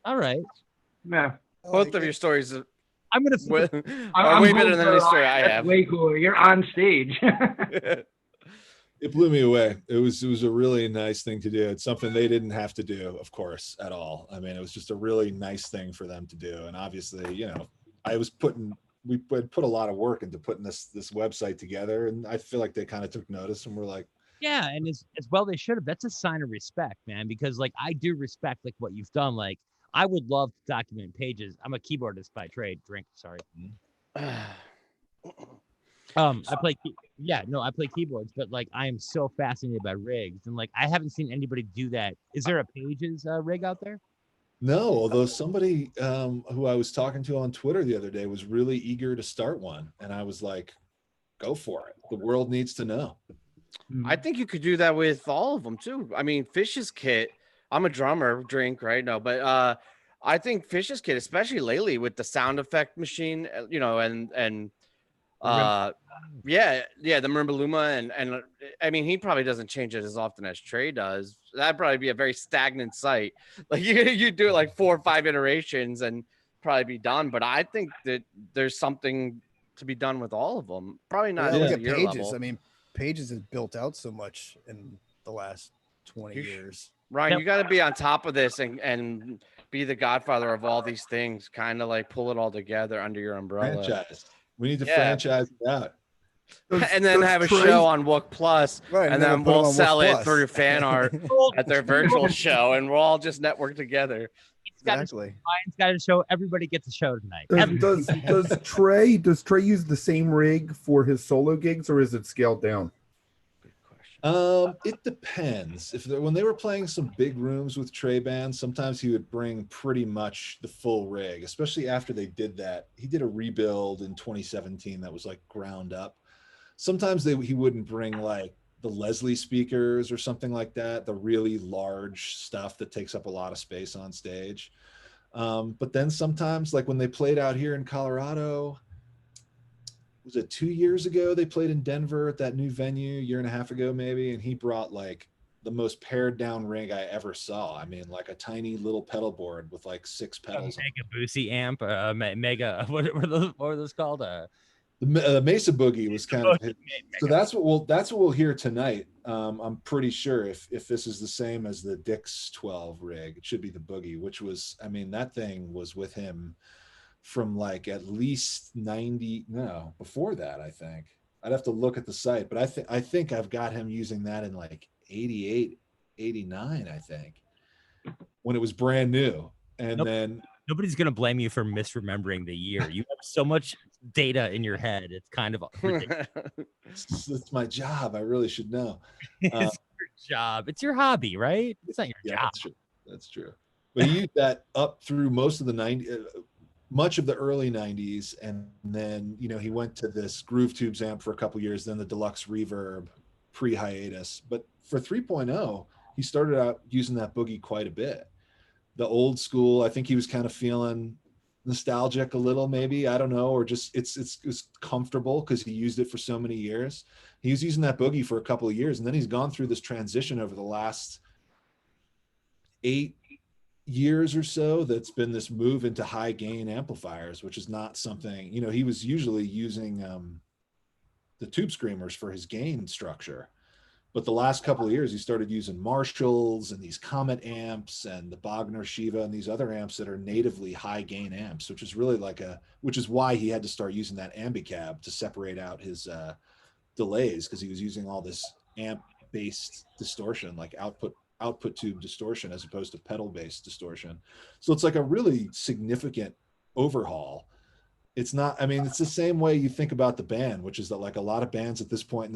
All right. Yeah. Both of your stories are I'm way better than any story I have. Way cooler. You're on stage. It blew me away. It was a really nice thing to do. It's something they didn't have to do, of course, at all. I mean, it was just a really nice thing for them to do. And obviously, we put a lot of work into putting this website together, and I feel like they kind of took notice and were like, yeah, and as well they should have. That's a sign of respect, man, because like I do respect like what you've done. Like, I would love to document pages. I'm a keyboardist by trade. I play keyboards, but like I am so fascinated by rigs, and like I haven't seen anybody do that. Is there a Pages rig out there? No, although somebody who I was talking to on Twitter the other day was really eager to start one, and I was like, go for it. The world needs to know. I think you could do that with all of them too. I mean, Fish's kit, I'm a drummer, but I think Fish's kit, especially lately with the sound effect machine, the Marimba Luma, and I mean, he probably doesn't change it as often as Trey does. That'd probably be a very stagnant site. Like you do it like 4 or 5 iterations and probably be done. But I think that there's something to be done with all of them. Probably not. Look at your Pages. level. I mean, Pages has built out so much in the last 20 years. Ryan, you got to be on top of this and be the godfather of all these things. Kind of like pull it all together under your umbrella. Franchise. We need to franchise it out. And then have a show on Wook Plus, Right, and then we'll sell it through fan art at their virtual show, and we'll all just network together. Exactly. Ryan's got a show. Everybody gets a show tonight. Does Trey use the same rig for his solo gigs, or is it scaled down? It depends. When they were playing some big rooms with Trey bands, sometimes he would bring pretty much the full rig, especially after they did that. He did a rebuild in 2017 that was like ground up. Sometimes he wouldn't bring like the Leslie speakers or something like that, the really large stuff that takes up a lot of space on stage. But then sometimes, like when they played out here in Colorado, was it 2 years ago? They played in Denver at that new venue, 1.5 years ago maybe, and he brought like the most pared down rig I ever saw. I mean, like a tiny little pedal board with like 6 pedals. Mega Boosie amp, Mega. What were those called? The Mesa Boogie was kind of his, so that's what we'll hear tonight. I'm pretty sure if this is the same as the Dix 12 rig, it should be the Boogie, which was, I mean, that thing was with him from like at least 90, no, before that. I think I'd have to look at the site, but I think I've got him using that in like 88, 89, I think, when it was brand new. And then nobody's gonna blame you for misremembering the year. You have so much data in your head. It's kind of ridiculous. It's my job. I really should know. It's your job. It's your hobby, right? It's not your job. That's true. But he used that up through most of the 90s, much of the early 90s, and then he went to this Groove Tubes amp for a couple years, then the Deluxe Reverb pre-hiatus. But for 3.0, he started out using that Boogie quite a bit. The old school, I think he was kind of feeling nostalgic a little, maybe, I don't know, or just it's comfortable because he used it for so many years. He was using that Boogie for a couple of years, and then he's gone through this transition over the last 8 years or so that's been this move into high gain amplifiers, which is not something, he was usually using the Tube Screamers for his gain structure. But the last couple of years, he started using Marshalls and these Comet amps and the Bogner Shiva and these other amps that are natively high gain amps, which is really which is why he had to start using that Ambicab to separate out his delays, because he was using all this amp based distortion, like output tube distortion, as opposed to pedal based distortion. So it's like a really significant overhaul. It's not, I mean, it's the same way you think about the band, which is that like a lot of bands at this point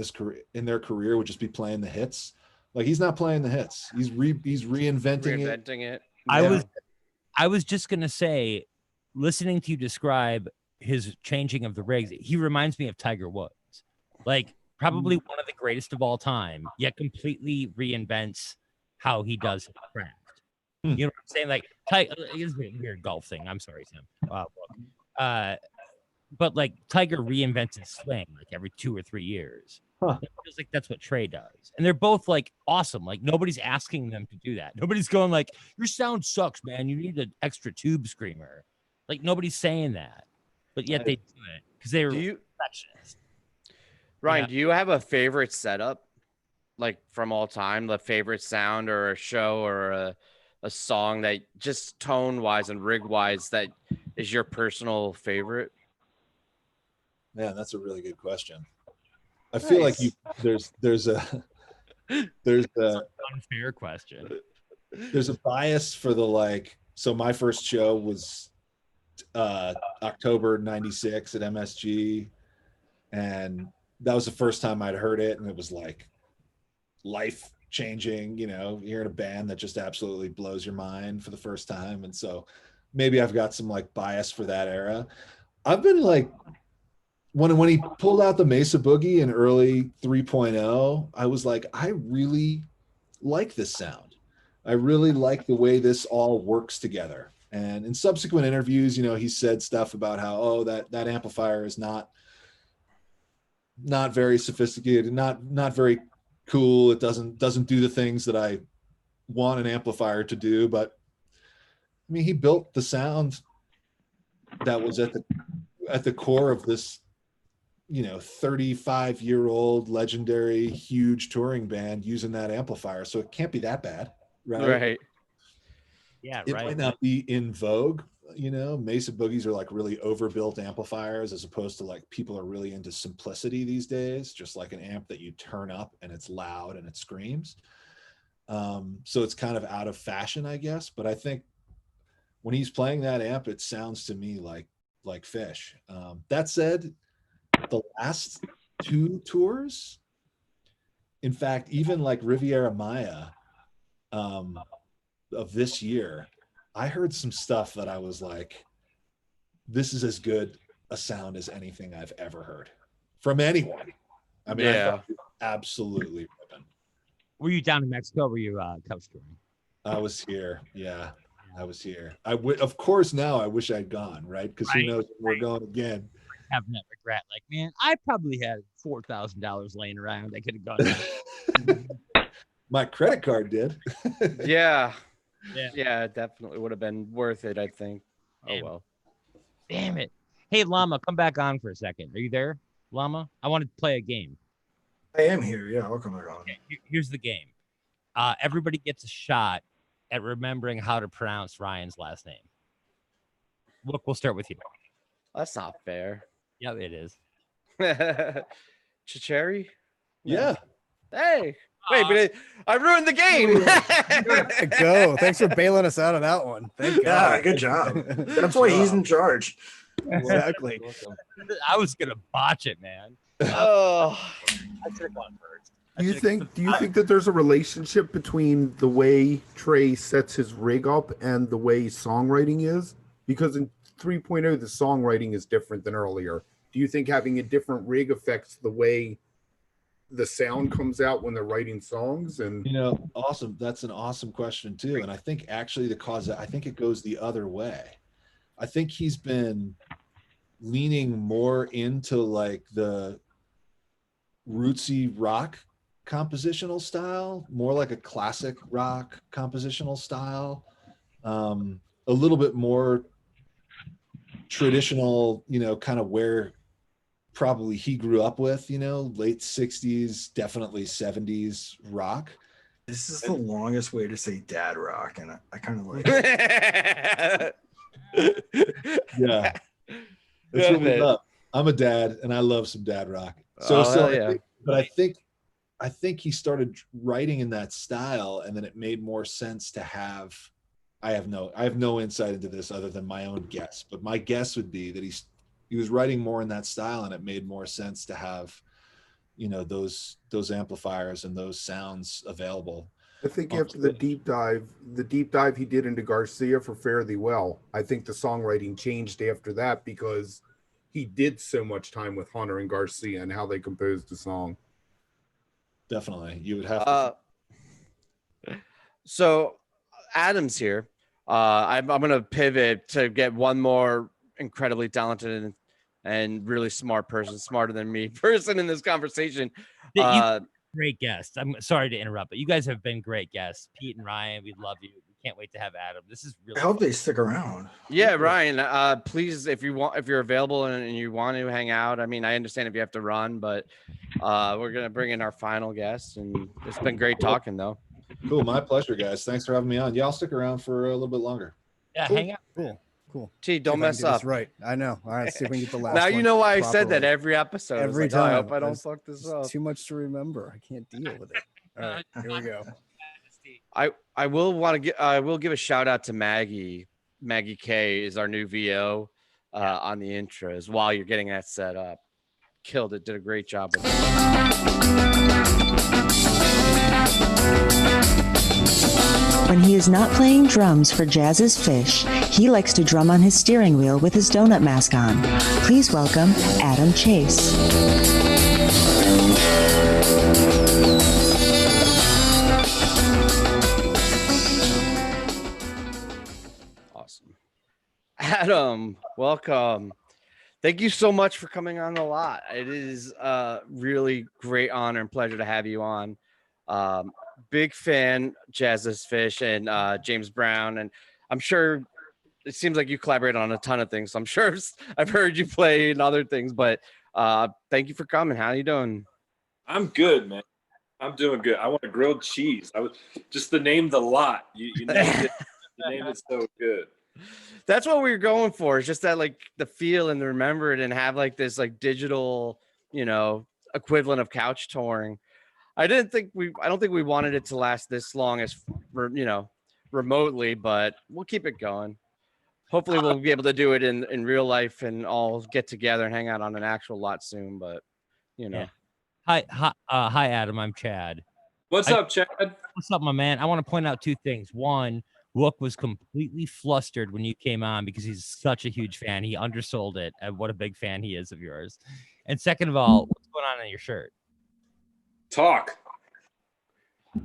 in their career would just be playing the hits. Like he's not playing the hits. He's reinventing it. Yeah. I was just going to say, listening to you describe his changing of the rigs, he reminds me of Tiger Woods. Like probably one of the greatest of all time, yet completely reinvents how he does his craft. You know what I'm saying? Like it's a weird golf thing. I'm sorry, Tim. But like Tiger reinvents his swing like every 2 or 3 years. It feels like that's what Trey does, and they're both like awesome. Like nobody's asking them to do that. Nobody's going like, your sound sucks, man, you need an extra tube screamer. Like nobody's saying that, but yet they do it because they're perfectionists. Ryan, do you have a favorite setup, like from all time, the favorite sound or a show or a song that just tone wise and rig wise that is your personal favorite? Man, that's a really good question. I feel like there's an unfair question. There's a bias for the like. So my first show was October '96 at MSG, and that was the first time I'd heard it, and it was like life changing. Hearing a band that just absolutely blows your mind for the first time, and so maybe I've got some like bias for that era. I've been like, when he pulled out the Mesa Boogie in early 3.0, I was like, I really like this sound. I really like the way this all works together. And in subsequent interviews, he said stuff about how, that amplifier is not very sophisticated, not very cool. It doesn't do the things that I want an amplifier to do. But I mean, he built the sound that was at the core of this 35-year-old legendary huge touring band using that amplifier, so it can't be that bad, right? Yeah, it might not be in vogue. Mesa Boogies are like really overbuilt amplifiers, as opposed to like people are really into simplicity these days, just like an amp that you turn up and it's loud and it screams. So it's kind of out of fashion, I guess, but I think when he's playing that amp, it sounds to me like fish. That said, the last 2 tours, in fact, even like Riviera Maya of this year, I heard some stuff that I was like, this is as good a sound as anything I've ever heard from anyone. I mean, I thought it was absolutely ripping. Were you down in Mexico? Or were you couch touring? I was here. Yeah, I was here. Of course, now I wish I'd gone, right? Because who knows if we're going again. Having that regret, like, man, I probably had $4,000 laying around. I could have gone. My credit card did. Yeah, definitely would have been worth it, I think. Damn. Oh well. Damn it. Hey, Llama, come back on for a second. Are you there, Llama? I want to play a game. I am here. Yeah, I'll come back on. Okay, here's the game. Everybody gets a shot at remembering how to pronounce Ryan's last name. Look, we'll start with you. That's not fair. Yeah, it is. Chicheri? Yeah. Hey, wait, but I ruined the game. Go. Thanks for bailing us out of that one. Thank God. Yeah, good job. That's why he's in charge. Exactly. I was gonna botch it, man. Oh, I should have gone first. Do you think that there's a relationship between the way Trey sets his rig up and the way songwriting is? Because in 3.0, the songwriting is different than earlier. Do you think having a different rig affects the way the sound comes out when they're writing songs? And awesome. That's an awesome question too. And I think actually I think it goes the other way. I think he's been leaning more into like the rootsy rock compositional style, more like a classic rock compositional style, a little bit more traditional, kind of where probably he grew up with, late 60s, definitely 70s rock. This is the longest way to say dad rock, and I kind of like it. Yeah. That's what we love. I'm a dad and I love some dad rock. I think he started writing in that style, and then it made more sense to have. I have no insight into this other than my own guess, but my guess would be that he was writing more in that style, and it made more sense to have, those amplifiers and those sounds available. I think after the deep dive he did into Garcia for Fare Thee Well, I think the songwriting changed after that because he did so much time with Hunter and Garcia and how they composed the song. Definitely. You would have to. So Adam's here. I'm going to pivot to get one more incredibly talented and really smart person, smarter than me person in this conversation. Great guests. I'm sorry to interrupt, but you guys have been great guests. Pete and Ryan, we love you. We can't wait to have Adam. This is really I hope they stick around. Yeah, Ryan, please, if you're available and you want to hang out, I mean, I understand if you have to run, but we're going to bring in our final guest, and it's been great talking though. Cool. My pleasure, guys. Thanks for having me on. Yeah, I'll stick around for a little bit longer. Yeah, cool. Hang out. Cool. Gee, don't mess up. Right. I know. All right. See if we can get the last now one you know why properly. I said that every episode. Every time. I hope I don't fuck this up. Too much to remember. I can't deal with it. All right. Here we go. I will give a shout out to Maggie. Maggie K is our new VO on the intros while you're getting that set up. Killed it. Did a great job with When he is not playing drums for Jazz's Fish, he likes to drum on his steering wheel with his donut mask on. Please welcome Adam Chase. Awesome. Adam, welcome. Thank you so much for coming on the lot. It is a really great honor and pleasure to have you on. Big fan, Jazz's Fish and James Brown, and I'm sure it seems like you collaborate on a ton of things. So I'm sure I've heard you play and other things, but thank you for coming. How are you doing? I'm good, man. I'm doing good. I want a grilled cheese. I was just the name the lot. You named it. You named it so good. That's what we were going for. It's just that like the feel and the remember it and have like this like digital, equivalent of couch touring. I don't think we wanted it to last this long as remotely, but we'll keep it going. Hopefully we'll be able to do it in real life and all get together and hang out on an actual lot soon, but Yeah. Hi, Adam. I'm Chad. What's up, Chad? What's up, my man? I want to point out two things. One, Wook was completely flustered when you came on because he's such a huge fan. He undersold it, and what a big fan he is of yours. And second of all, what's going on in your shirt? Talk.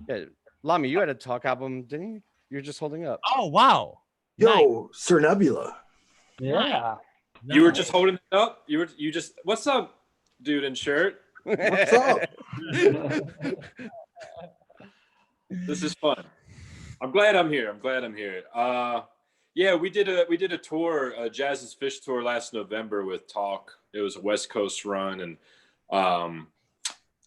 Yeah, Lamy, you had a Talk album, didn't you? You're just holding up. Oh, wow. Yo, Nice. Sir Nebula. Yeah. You were just holding it up. You just. What's up, dude in shirt? What's up? This is fun. I'm glad I'm here. Yeah, we did a tour, a Jazz's Fish tour last November with Talk. It was a West Coast run, and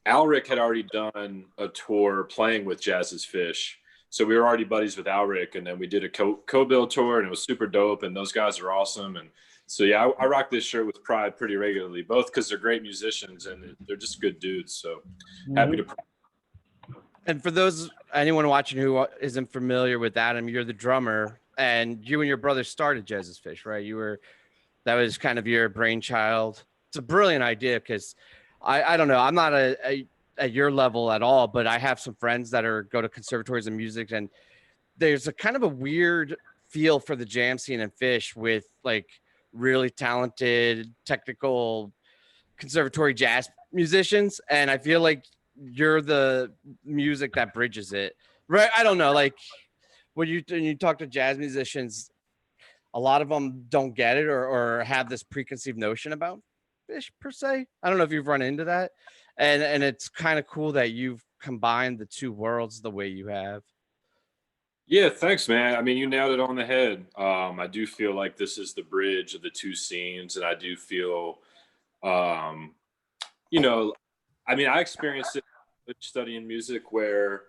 Alric had already done a tour playing with Jazz's Fish. So we were already buddies with Alric, and then we did a co-bill tour, and it was super dope, and those guys are awesome. And so, yeah, I rock this shirt with pride pretty regularly, both because they're great musicians and they're just good dudes. So happy to. And for anyone watching who isn't familiar with Adam, you're the drummer, and you and your brother started Jazz's Fish, right? That was kind of your brainchild. It's a brilliant idea because I don't know, I'm not at your level at all, but I have some friends that go to conservatories of music, and there's a kind of a weird feel for the jam scene in Fish with like really talented technical conservatory jazz musicians, and I feel like you're the music that bridges it, right? I don't know, like when you talk to jazz musicians, a lot of them don't get it or have this preconceived notion about Fish per se. I don't know if you've run into that, and it's kind of cool that you've combined the two worlds the way you have. Yeah, thanks, man. I mean, you nailed it on the head. I do feel like this is the bridge of the two scenes, and I do feel, you know, I mean, I experienced it studying music where,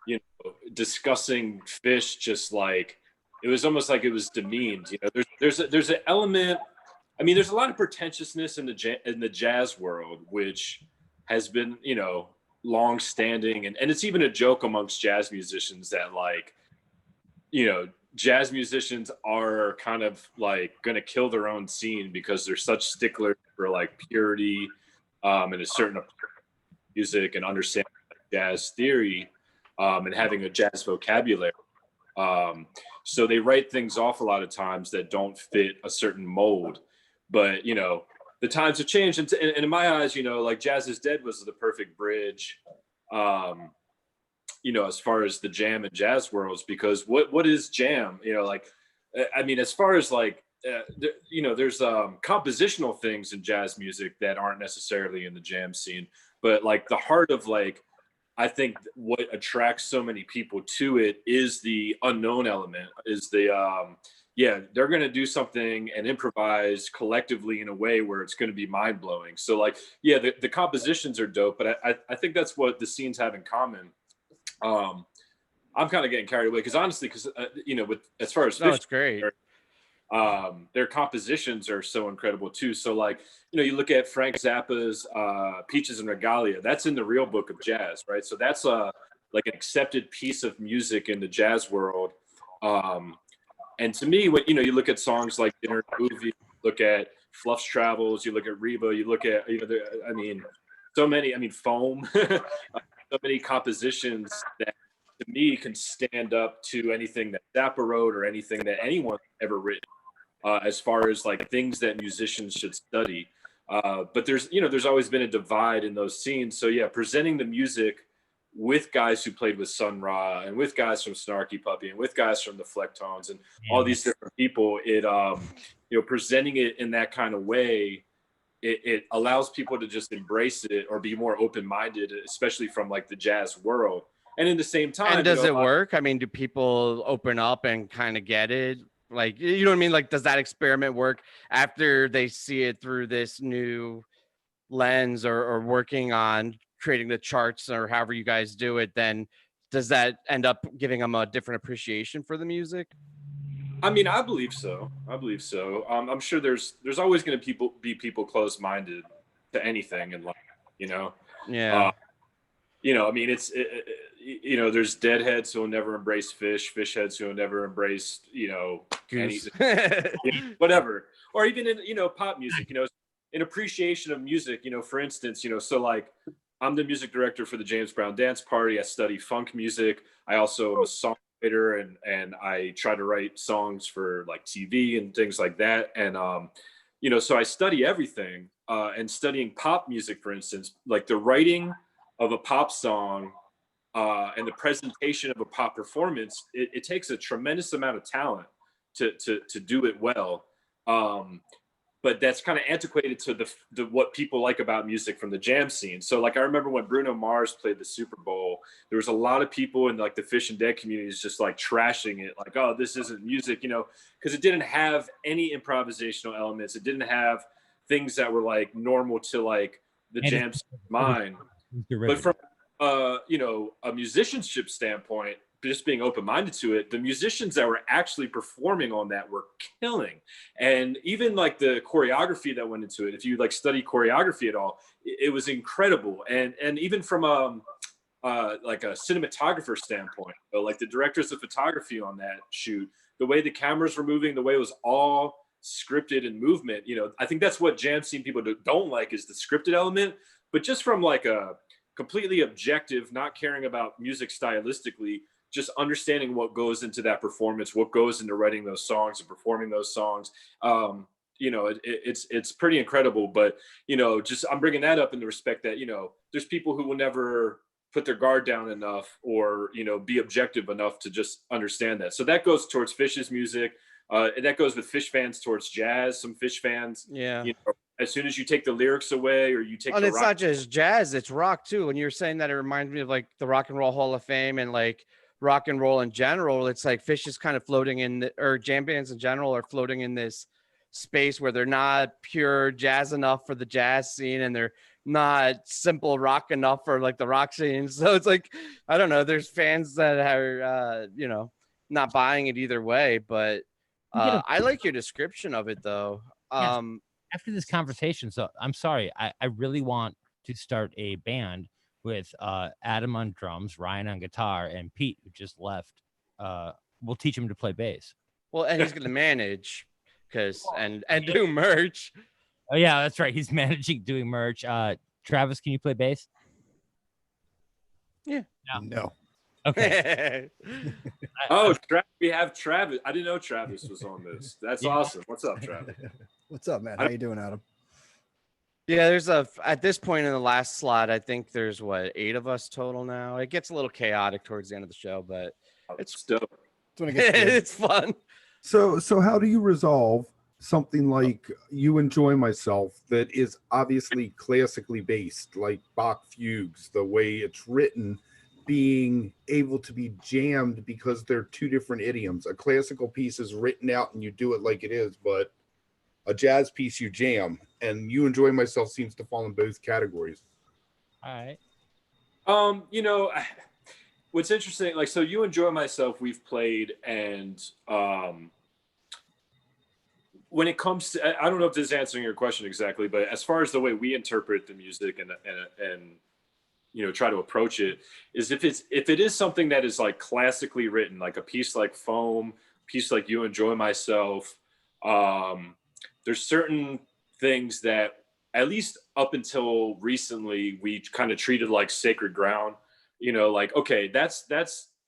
you know, discussing Fish just like it was almost like it was demeaned. You know, there's an element. I mean, there's a lot of pretentiousness in the jazz world, which has been, you know, long standing, and it's even a joke amongst jazz musicians that like, you know, jazz musicians are kind of like going to kill their own scene because they're such sticklers for like purity and a certain music and understanding jazz theory and having a jazz vocabulary. So they write things off a lot of times that don't fit a certain mold. But, you know, the times have changed. And in my eyes, you know, like Jazz is Dead was the perfect bridge, you know, as far as the jam and jazz worlds, because what is jam? You know, like, I mean, as far as like, you know, there's compositional things in jazz music that aren't necessarily in the jam scene, but like the heart of like, I think what attracts so many people to it is the unknown element, is the, yeah, they're going to do something and improvise collectively in a way where it's going to be mind blowing. So like, yeah, the compositions are dope, but I think that's what the scenes have in common. I'm kind of getting carried away because honestly, you know, with as far as Fish, it's great. Their compositions are so incredible too. So like, you know, you look at Frank Zappa's Peaches and Regalia, that's in the Real Book of Jazz, right? So that's like an accepted piece of music in the jazz world. And to me, when, you know, you look at songs like Dinner Movie, look at Fluff's Travels, you look at Reba, you look at, you know, I mean, so many, I mean, Foam, so many compositions that to me can stand up to anything that Zappa wrote or anything that anyone ever written, as far as like things that musicians should study. But there's, you know, there's always been a divide in those scenes. So yeah, presenting the music with guys who played with Sun Ra and with guys from Snarky Puppy and with guys from the Flecktones and all these different people, it, you know, presenting it in that kind of way, it allows people to just embrace it or be more open-minded, especially from like the jazz world. And in the same time, and does it work? I mean, do people open up and kind of get it? Like, you know what I mean? Like, does that experiment work after they see it through this new lens or working on creating the charts or however you guys do it? Then does that end up giving them a different appreciation for the music? I mean, I believe so. I'm sure there's always going to be people closed-minded to anything in life, you know? Yeah. You know, I mean, you know, there's deadheads who will never embrace fish heads who will never embrace, you know, anything, whatever. Or even in, you know, pop music, you know, in appreciation of music, you know, for instance, you know, so like I'm the music director for the James Brown Dance Party. I study funk music. I also am a songwriter and I try to write songs for like TV and things like that. And, you know, so I study everything and studying pop music, for instance, like the writing of a pop song and the presentation of a pop performance, it takes a tremendous amount of talent to do it well. but that's kind of antiquated to the what people like about music from the jam scene. So like I remember when Bruno Mars played the Super Bowl, there was a lot of people in like the Fish and Dead communities just like trashing it, like, oh, this isn't music, because it didn't have any improvisational elements. It didn't have things that were like normal to like the jam mind. But from a musicianship standpoint, just being open-minded to it, the musicians that were actually performing on that were killing. And even like the choreography that went into it, if you like study choreography at all, it was incredible. And even from like a cinematographer standpoint, like the directors of photography on that shoot, the way the cameras were moving, the way it was all scripted and movement, I think that's what jam scene people don't like, is the scripted element. But just from like a completely objective, not caring about music stylistically, just understanding what goes into that performance, what goes into writing those songs and performing those songs. It's pretty incredible. But, just I'm bringing that up in the respect that, there's people who will never put their guard down enough or, be objective enough to just understand that. So that goes towards Fish's music. And that goes with Fish fans towards jazz. Some Fish fans, as soon as you take the lyrics away or you take and it's not just jazz, it's rock too. When you're saying that, it reminds me of like the Rock and Roll Hall of Fame and like rock and roll in general. It's like Fish is kind of floating in or jam bands in general are floating in this space where they're not pure jazz enough for the jazz scene and they're not simple rock enough for like the rock scene. So it's like, I don't know, there's fans that are not buying it either way, but I like your description of it though. After this conversation, so I'm sorry, I really want to start a band with Adam on drums, Ryan on guitar, and Pete, who just left. We'll teach him to play bass. Well, and he's going to manage and do merch. Oh yeah, that's right. He's managing, doing merch. Travis, can you play bass? Yeah. No. Okay. We have Travis. I didn't know Travis was on this. That's awesome. What's up, Travis? What's up, man? How you doing, Adam? Yeah, there's at this point in the last slot, I think there's 8 of us total now. It gets a little chaotic towards the end of the show, but it's dope. It's fun. So how do you resolve something like You Enjoy Myself that is obviously classically based, like Bach fugues, the way it's written, being able to be jammed because they're two different idioms? A classical piece is written out and you do it like it is, but a jazz piece you jam, and You Enjoy Myself seems to fall in both categories. All right. What's interesting, like, so You Enjoy Myself, we've played, and when it comes to, I don't know if this is answering your question exactly, but as far as the way we interpret the music and try to approach it, is if it is something that is like classically written, like a piece like Foam, piece like You Enjoy Myself, there's certain things that, at least up until recently, we kind of treated like sacred ground. Like, okay, that's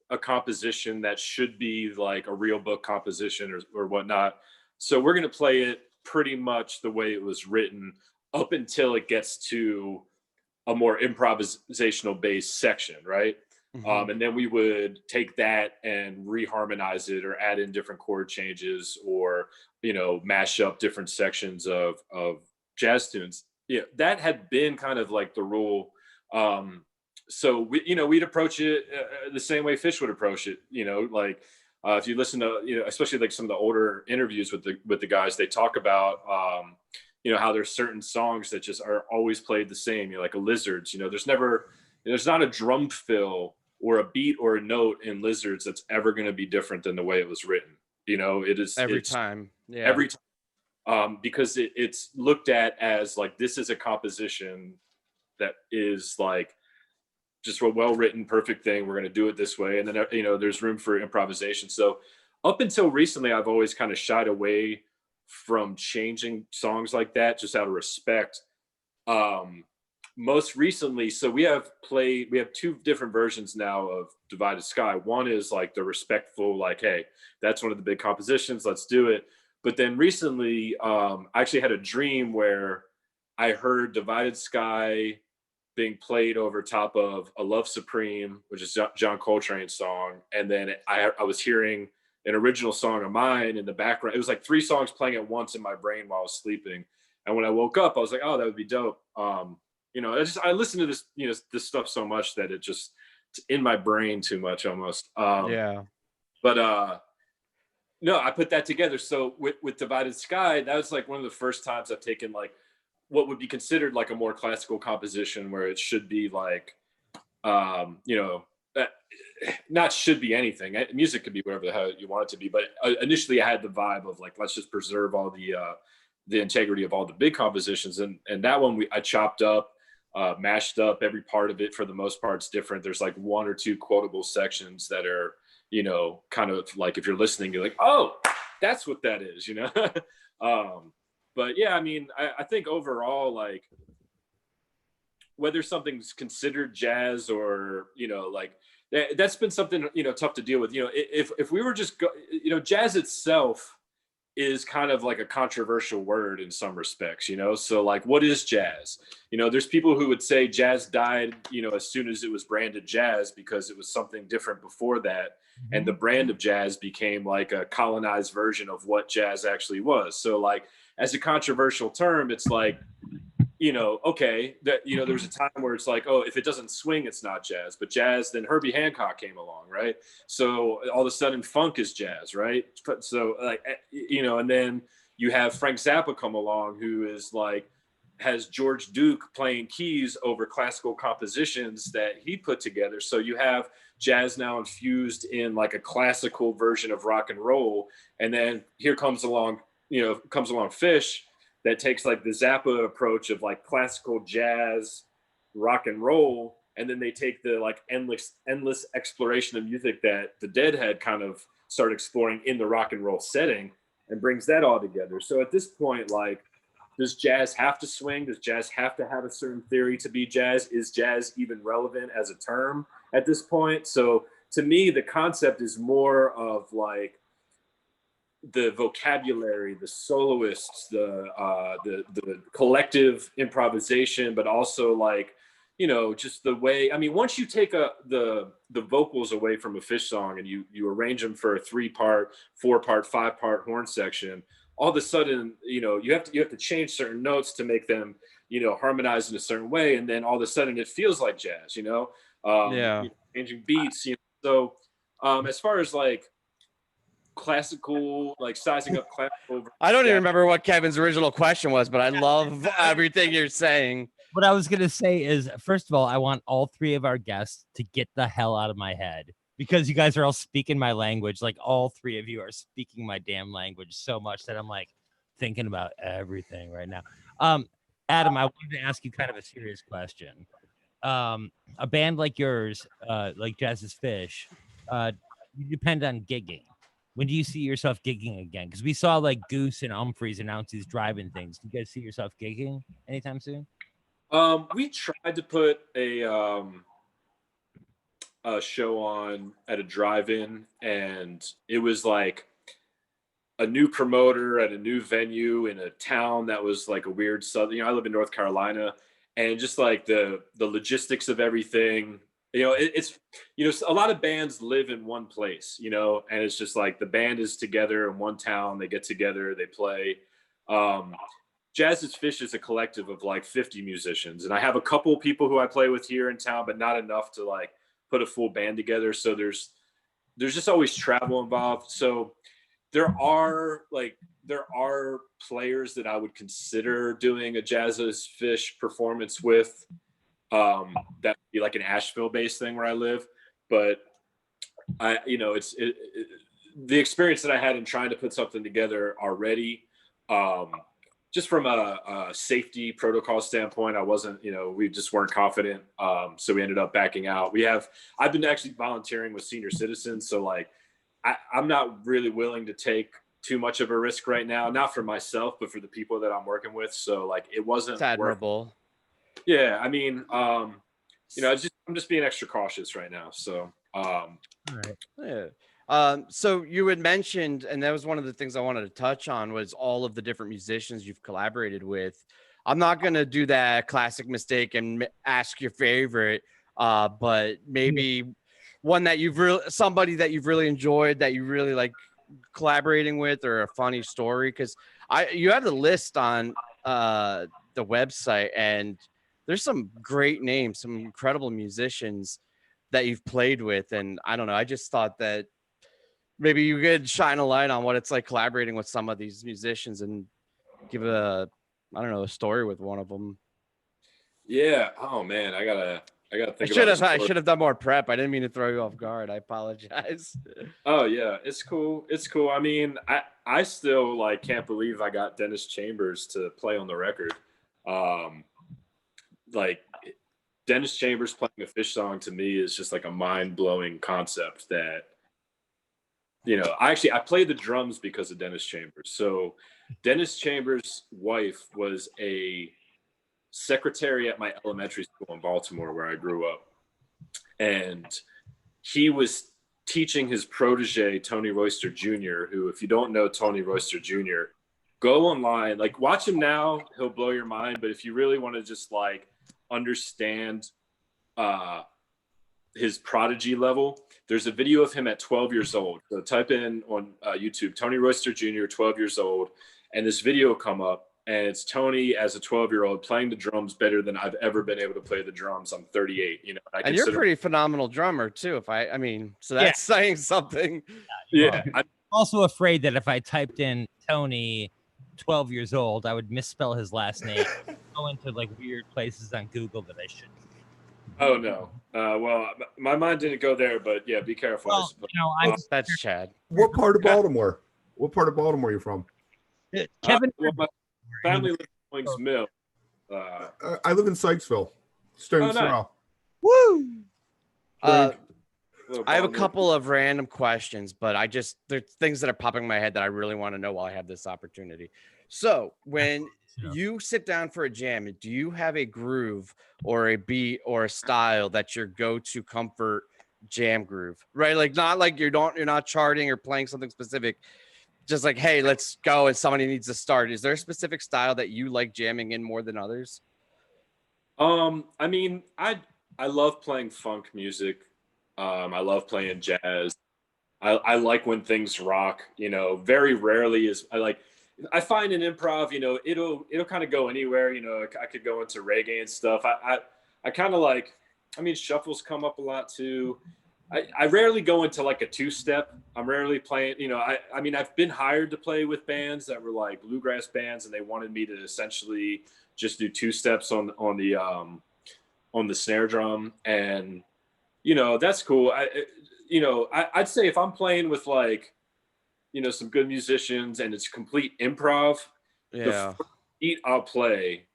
a composition that should be like a real book composition or whatnot. So we're going to play it pretty much the way it was written up until it gets to a more improvisational based section, right? Mm-hmm. And then we would take that and reharmonize it or add in different chord changes or, mash up different sections of jazz tunes. Yeah, that had been kind of like the rule. So we'd approach it the same way Fish would approach it. Like if you listen to, especially like some of the older interviews with the guys, they talk about how there's certain songs that just are always played the same. Like a Lizards. There's not a drum fill or a beat or a note in Lizards that's ever going to be different than the way it was written. It is every time. Yeah. Every time. Because it's looked at as like, this is a composition that is like just a well-written, perfect thing. We're going to do it this way. And then, there's room for improvisation. So up until recently, I've always kind of shied away from changing songs like that, just out of respect. Most recently, so we have 2 different versions now of Divided Sky. One is like the respectful, like, hey, that's one of the big compositions, let's do it. But then recently, I actually had a dream where I heard Divided Sky being played over top of A Love Supreme, which is John Coltrane's song. And then I was hearing an original song of mine in the background. It was like 3 songs playing at once in my brain while I was sleeping. And when I woke up, I was like, oh, that would be dope. I listen to this, this stuff so much that it's in my brain too much almost. But no, I put that together. So with Divided Sky, that was like one of the first times I've taken like what would be considered like a more classical composition where it should be like, not should be anything. Music could be whatever the hell you want it to be. But initially I had the vibe of like, let's just preserve all the integrity of all the big compositions. And that one I chopped up, mashed up every part of it. For the most part, it's different. There's like 1 or 2 quotable sections that are, kind of like, if you're listening, you're like, oh, that's what that is, but yeah, I mean, I think overall, like, whether something's considered jazz or, like, that's been something, tough to deal with. If we were just jazz itself is kind of like a controversial word in some respects, so like, what is jazz? There's people who would say jazz died, as soon as it was branded jazz, because it was something different before that. And the brand of jazz became like a colonized version of what jazz actually was. So like, as a controversial term, it's like, okay, that, there was a time where it's like, oh, if it doesn't swing, it's not jazz. But jazz, then Herbie Hancock came along, right? So all of a sudden funk is jazz, right? So like, and then you have Frank Zappa come along, who is like, has George Duke playing keys over classical compositions that he put together. So you have jazz now infused in like a classical version of rock and roll. And then here comes along Fish, that takes like the Zappa approach of like classical jazz, rock and roll. And then they take the like endless exploration of music that the Deadhead kind of started exploring in the rock and roll setting, and brings that all together. So at this point, like, does jazz have to swing? Does jazz have to have a certain theory to be jazz? Is jazz even relevant as a term at this point? So to me, the concept is more of like the vocabulary, the soloists, the collective improvisation, but also like, just the way, I mean, once you take the vocals away from a Fish song and you arrange them for a 3-part, 4-part, 5-part horn section, all of a sudden, you have to change certain notes to make them, harmonize in a certain way. And then all of a sudden it feels like jazz, changing beats, So as far as like classical, like sizing up classical. I don't even remember what Kevin's original question was, but I love everything you're saying. What I was going to say is, first of all, I want all 3 of our guests to get the hell out of my head, because you guys are all speaking my language. Like, all 3 of you are speaking my damn language so much that I'm like thinking about everything right now. Adam, I wanted to ask you kind of a serious question. A band like yours, like Jazz's Fish, you depend on gigging. When do you see yourself gigging again? Because we saw like Goose and Humphreys announce these drive-in things. Do you guys see yourself gigging anytime soon? We tried to put a show on at a drive-in, and it was like a new promoter at a new venue in a town that was like a weird southern. I live in North Carolina, and just like the logistics of everything. It's a lot of bands live in one place, and it's just like the band is together in one town. They get together, they play. Jazz's Fish is a collective of like 50 musicians, and I have a couple people who I play with here in town, but not enough to like put a full band together. So there's just always travel involved. So there are players that I would consider doing a Jazz's Fish performance with. That would be like an Asheville-based thing where I live, but it's the experience that I had in trying to put something together already. Just from a safety protocol standpoint, I wasn't, we just weren't confident. So we ended up backing out. I've been actually volunteering with senior citizens. So like, I'm not really willing to take too much of a risk right now, not for myself, but for the people that I'm working with. So like, it wasn't it's admirable. Yeah. I mean, I'm just being extra cautious right now. So, all right. Yeah. So you had mentioned, and that was one of the things I wanted to touch on, was all of the different musicians you've collaborated with. I'm not going to do that classic mistake and ask your favorite, but maybe one that somebody that you've really enjoyed, that you really like collaborating with or a funny story? Because you have the list on the website, and there's some great names, some incredible musicians that you've played with. And I don't know, I just thought that maybe you could shine a light on what it's like collaborating with some of these musicians and give a story with one of them. Yeah. Oh man, I gotta think. I should have done more prep. I didn't mean to throw you off guard. I apologize. Oh yeah, it's cool. It's cool. I mean, I still like can't believe I got Dennis Chambers to play on the record. Like Dennis Chambers playing a Fish song to me is just like a mind-blowing concept that, you know, I played the drums because of Dennis Chambers. So Dennis Chambers' wife was a secretary at my elementary school in Baltimore where I grew up. And he was teaching his protege, Tony Royster Jr., who, if you don't know Tony Royster Jr., go online, like watch him now, he'll blow your mind. But if you really want to just like understand his prodigy level, there's a video of him at 12 years old. So type in on YouTube, Tony Royster Jr., 12 years old, and this video will come up. And it's Tony as a 12-year-old playing the drums better than I've ever been able to play the drums. I'm 38, you know. And you're a pretty phenomenal drummer too. I mean, so that's saying something. Yeah. I'm also afraid that if I typed in Tony, 12 years old, I would misspell his last name, go into like weird places on Google that I shouldn't. Oh no. Well, my mind didn't go there, but yeah, be careful. Well, you know, that's Chad. What part of Baltimore? What part of Baltimore are you from? Kevin. Well, my family lives in Owings Mill. I live in Sykesville. Stones Throw. Woo! I have a couple of random questions, but there's things that are popping in my head that I really want to know while I have this opportunity. So when you sit down for a jam, do you have a groove or a beat or a style that's your go-to comfort jam groove, right? Like not like you're not charting or playing something specific, just like, hey, let's go and somebody needs to start. Is there a specific style that you like jamming in more than others? I mean, I love playing funk music. I love playing jazz. I like when things rock, you know. Very rarely I find in improv, you know, it'll kind of go anywhere. You know, I could go into reggae and stuff. I kind of like, I mean, shuffles come up a lot too. I rarely go into like a two-step. I'm rarely playing, you know, I mean, I've been hired to play with bands that were like bluegrass bands, and they wanted me to essentially just do two steps on the snare drum, and you know, that's cool. I'd say if I'm playing with like, you know, some good musicians and it's complete improv, the first beat I'll play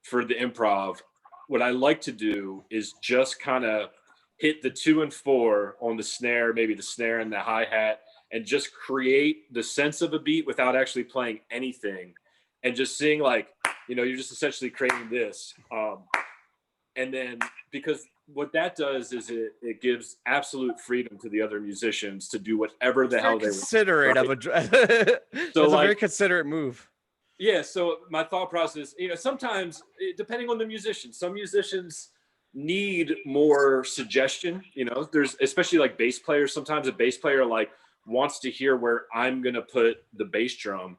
for the improv, what I like to do is just kind of hit the 2 and 4 on the snare, maybe the snare and the hi-hat, and just create the sense of a beat without actually playing anything, and just seeing like, you know, you're just essentially creating this. And then, because what that does is it gives absolute freedom to the other musicians to do whatever the hell they want. Considerate of a that's a very considerate move. Yeah. So my thought process, you know, sometimes depending on the musician, some musicians need more suggestion. You know, there's especially like bass players. Sometimes a bass player like wants to hear where I'm gonna put the bass drum.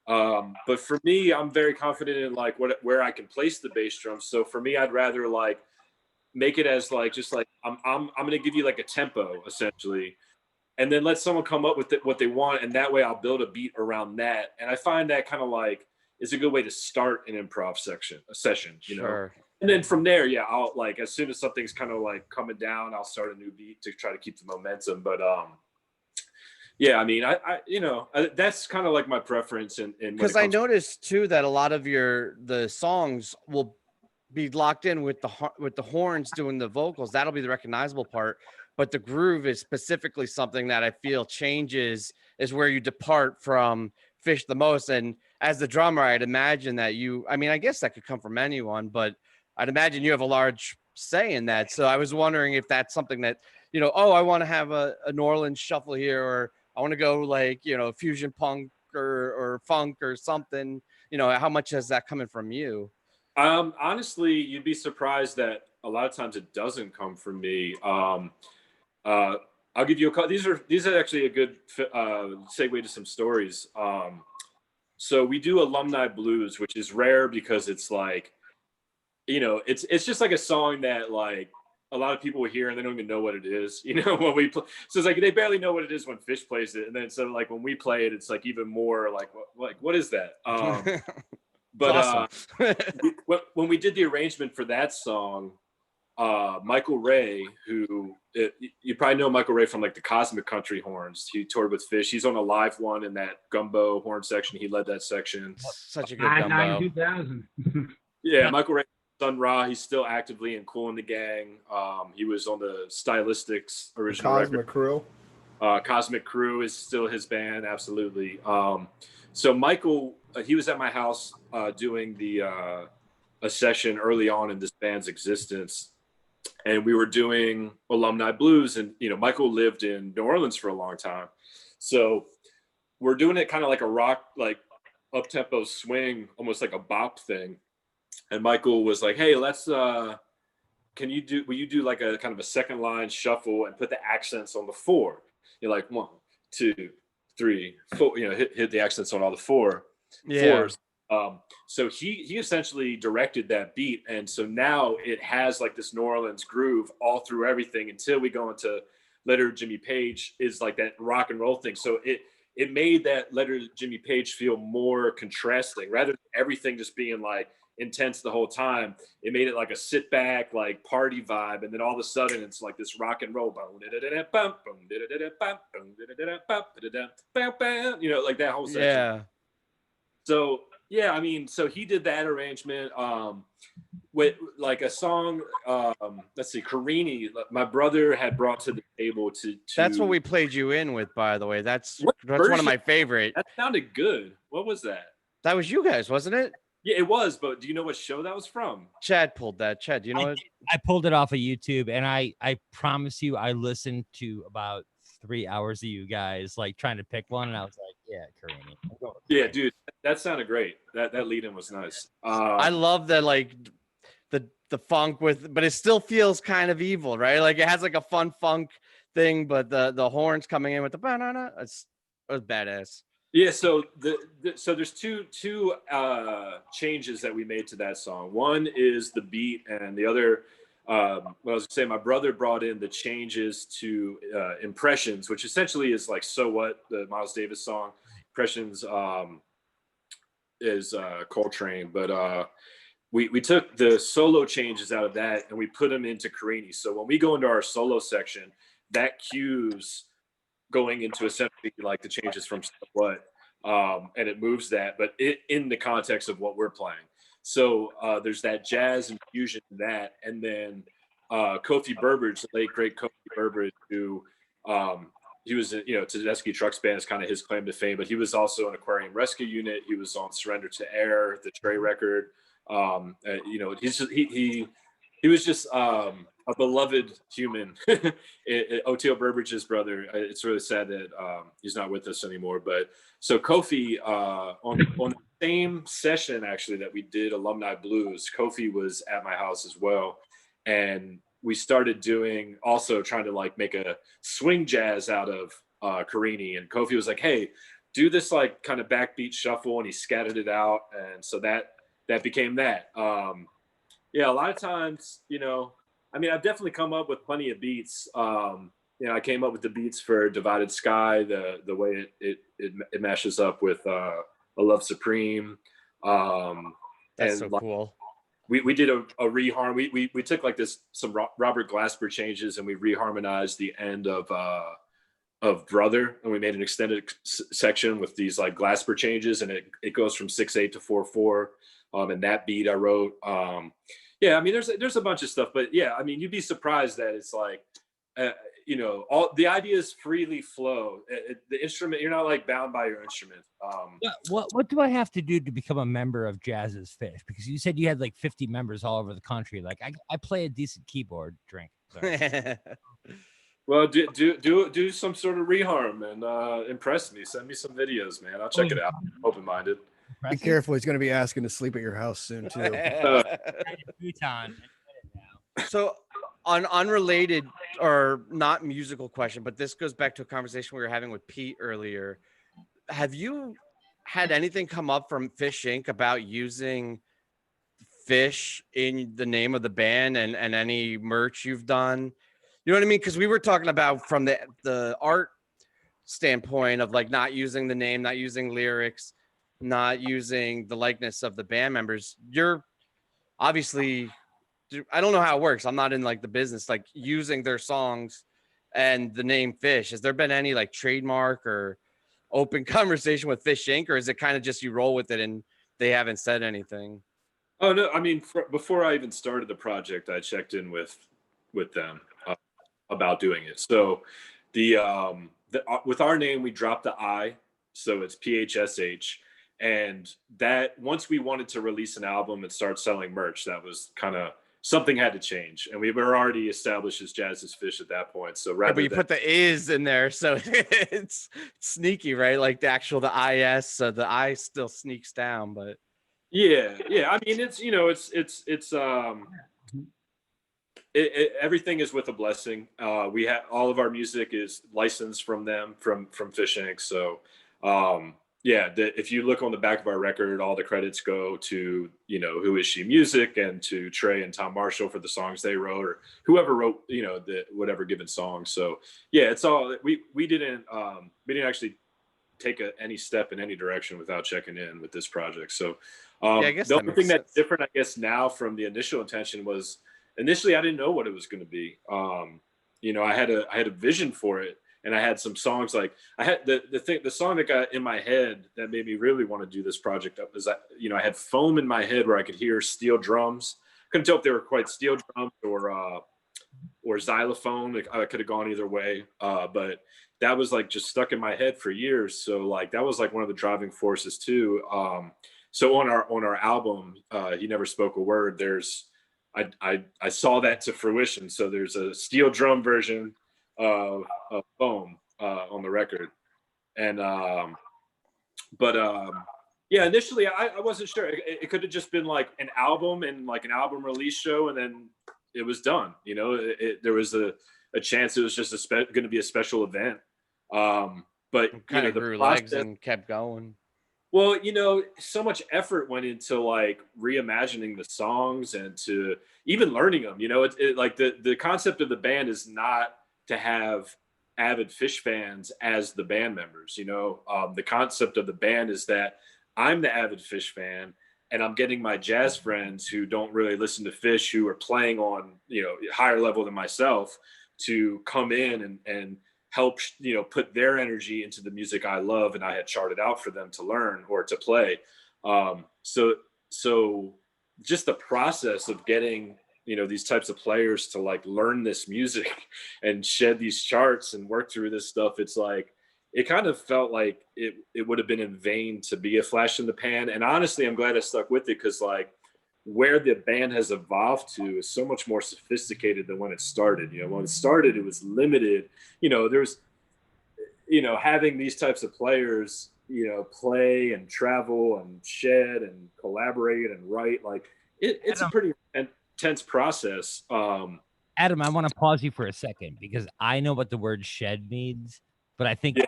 But for me, I'm very confident in like where I can place the bass drum. So for me, I'd rather like make it as like just like I'm gonna give you like a tempo essentially, and then let someone come up with what they want, and that way I'll build a beat around that. And I find that kind of like is a good way to start an improv session, you know. And then from there, yeah, I'll like as soon as something's kind of like coming down, I'll start a new beat to try to keep the momentum. But yeah, I mean, I you know, that's kind of like my preference. Because I noticed too that a lot of the songs will be locked in with the horns doing the vocals. That'll be the recognizable part. But the groove is specifically something that I feel changes, is where you depart from Fish the most. And as the drummer, I'd imagine that I mean, I guess that could come from anyone, but I'd imagine you have a large say in that. So I was wondering if that's something that, you know, I want to have a New Orleans shuffle here, or I want to go like, you know, fusion punk or funk or something, you know, how much is that coming from you? Honestly, you'd be surprised that a lot of times it doesn't come from me. I'll give you a call. These are actually a good segue to some stories. So we do alumni blues, which is rare because it's like, it's just like a song that like a lot of people will hear and they don't even know what it is, when we play. So it's like they barely know what it is when Fish plays it, and then so like when we play it, it's like even more like what is that? But awesome. When we did the arrangement for that song, Michael Ray, who you probably know Michael Ray from like the Cosmic Country horns. He toured with Fish. He's on a live one in that gumbo horn section. He led that section. Such a good gumbo. 2000. Yeah, Michael Ray, Sun Ra. He's still actively in Cool in the Gang. He was on the Stylistics original Cosmic record. Crew. Cosmic Crew is still his band, absolutely. So Michael, he was at my house doing a session early on in this band's existence. And we were doing alumni blues, and Michael lived in New Orleans for a long time, so we're doing it kind of like a rock, like up tempo swing, almost like a bop thing. And Michael was like, "Hey, let's will you do like a kind of a second line shuffle and put the accents on the four? You're like 1, 2, 3, 4. Hit the accents on all the fours." So he essentially directed that beat, and so now it has like this New Orleans groove all through everything until we go into Letter to Jimmy Page is like that rock and roll thing. So it made that Letter to Jimmy Page feel more contrasting rather than everything just being like intense the whole time. It made it like a sit back, like party vibe, and then all of a sudden it's like this rock and roll, like that whole section. Yeah. So yeah, I mean, so he did that arrangement with like a song. Let's see, Carini, my brother had brought to the table to. That's what we played you in with, by the way. That's version? one of my favorite. That sounded good. What was that? That was you guys, wasn't it? Yeah, it was. But do you know what show that was from? Chad pulled that. Chad, do you know what? I pulled it off of YouTube, and I promise you, I listened to about 3 hours of you guys like trying to pick one, and I was like, yeah, Kareem. Yeah, dude, that sounded great. That lead-in was nice. I love that, like the funk but it still feels kind of evil, right? Like it has like a fun funk thing, but the horns coming in with the banana, it was badass. Yeah, so so there's two changes that we made to that song. One is the beat, and the other, I was saying, my brother brought in the changes to Impressions, which essentially is like So What, the Miles Davis song. Impressions is Coltrane, but we took the solo changes out of that and we put them into Carini. So when we go into our solo section, that cues going into essentially like the changes from So What, and it moves that, but in the context of what we're playing. So there's that jazz infusion in that, and then Kofi Burbridge, the late great Kofi Burbridge, who he was, Tedeschi Trucks Band is kind of his claim to fame, but he was also an Aquarium Rescue Unit. He was on Surrender to Air, the Trey record. He was just a beloved human. Oteo Burbridge's brother. It's really sad that he's not with us anymore. But so Kofi, on the same session actually that we did Alumni Blues, Kofi was at my house as well, and we started trying to like make a swing jazz out of Carini. And Kofi was like, "Hey, do this like kind of backbeat shuffle," and he scattered it out, and so that became that. Yeah, a lot of times, I've definitely come up with plenty of beats. I came up with the beats for Divided Sky, the way it mashes up with A Love Supreme. That's so cool. We did a reharm. We took like some Robert Glasper changes, and we reharmonized the end of Brother, and we made an extended section with these like Glasper changes, and it goes from 6/8 to 4/4. And that beat I wrote. There's a bunch of stuff, but yeah, you'd be surprised that it's like, all the ideas freely flow. The instrument, you're not like bound by your instrument. What do I have to do to become a member of Jazz's Fish? Because you said you had like 50 members all over the country. Like I play a decent keyboard. Drink. Well, do some sort of reharm and impress me. Send me some videos, man. I'll check it out. Open-minded. Be careful. He's going to be asking to sleep at your house soon too. So unrelated or not musical question, but this goes back to a conversation we were having with Pete earlier. Have you had anything come up from Fish Inc. about using fish in the name of the band and any merch you've done? You know what I mean? Because we were talking about from the art standpoint of like not using the name, not using lyrics, not using the likeness of the band members. You're obviously, I don't know how it works. I'm not in like the business, like using their songs and the name Fish. Has there been any like trademark or open conversation with Fish Inc., or is it kind of just you roll with it and they haven't said anything? Oh no, I mean, before I even started the project, I checked in with them about doing it. So with our name, we dropped the I, so it's PHSH. And that once we wanted to release an album and start selling merch, that was kind of something had to change. And we were already established as Jazz's Fish at that point. So rather but you put the is in there, so it's sneaky, right? Like the IS, so the I still sneaks down, but yeah. I mean, it's, you know, everything is with a blessing. We have all of our music is licensed from them, from Fish Inc. So if you look on the back of our record, all the credits go to, you know, Who Is She Music and to Trey and Tom Marshall for the songs they wrote, or whoever wrote, you know, the whatever given song. So yeah, it's all we didn't actually take any step in any direction without checking in with this project. So I guess the only thing that's sense. different, I guess, now from the initial intention was initially I didn't know what it was going to be. You know, I had a vision for it, and I had some songs, like I had the song that got in my head that made me really want to do this project up is that, you know, I had foam in my head where I could hear steel drums. Couldn't tell if they were quite steel drums or xylophone. I could have gone either way, but that was like just stuck in my head for years. So like that was like one of the driving forces too. So on our album, He Never Spoke a Word, I saw that to fruition. So there's a steel drum version of foam on the record. And initially I wasn't sure. It could have just been like an album and like an album release show, and then it was done. You know, there was a chance it was just going to be a special event. But kind of grew legs and kept going. Well, you know, so much effort went into like reimagining the songs and to even learning them. You know, it like the concept of the band is not to have avid Fish fans as the band members. You know, the concept of the band is that I'm the avid Fish fan, and I'm getting my jazz friends who don't really listen to Fish, who are playing on, you know, higher level than myself, to come in and help, you know, put their energy into the music I love and I had charted out for them to learn or to play. So just the process of getting, you know, these types of players to like learn this music and shed these charts and work through this stuff, it's like, it kind of felt like it would have been in vain to be a flash in the pan. And honestly, I'm glad I stuck with it, because like where the band has evolved to is so much more sophisticated than when it started. You know, when it started, it was limited. You know, there's, you know, having these types of players, you know, play and travel and shed and collaborate and write, like it's a pretty intense process. Adam, I want to pause you for a second, because I know what the word shed means, but I think the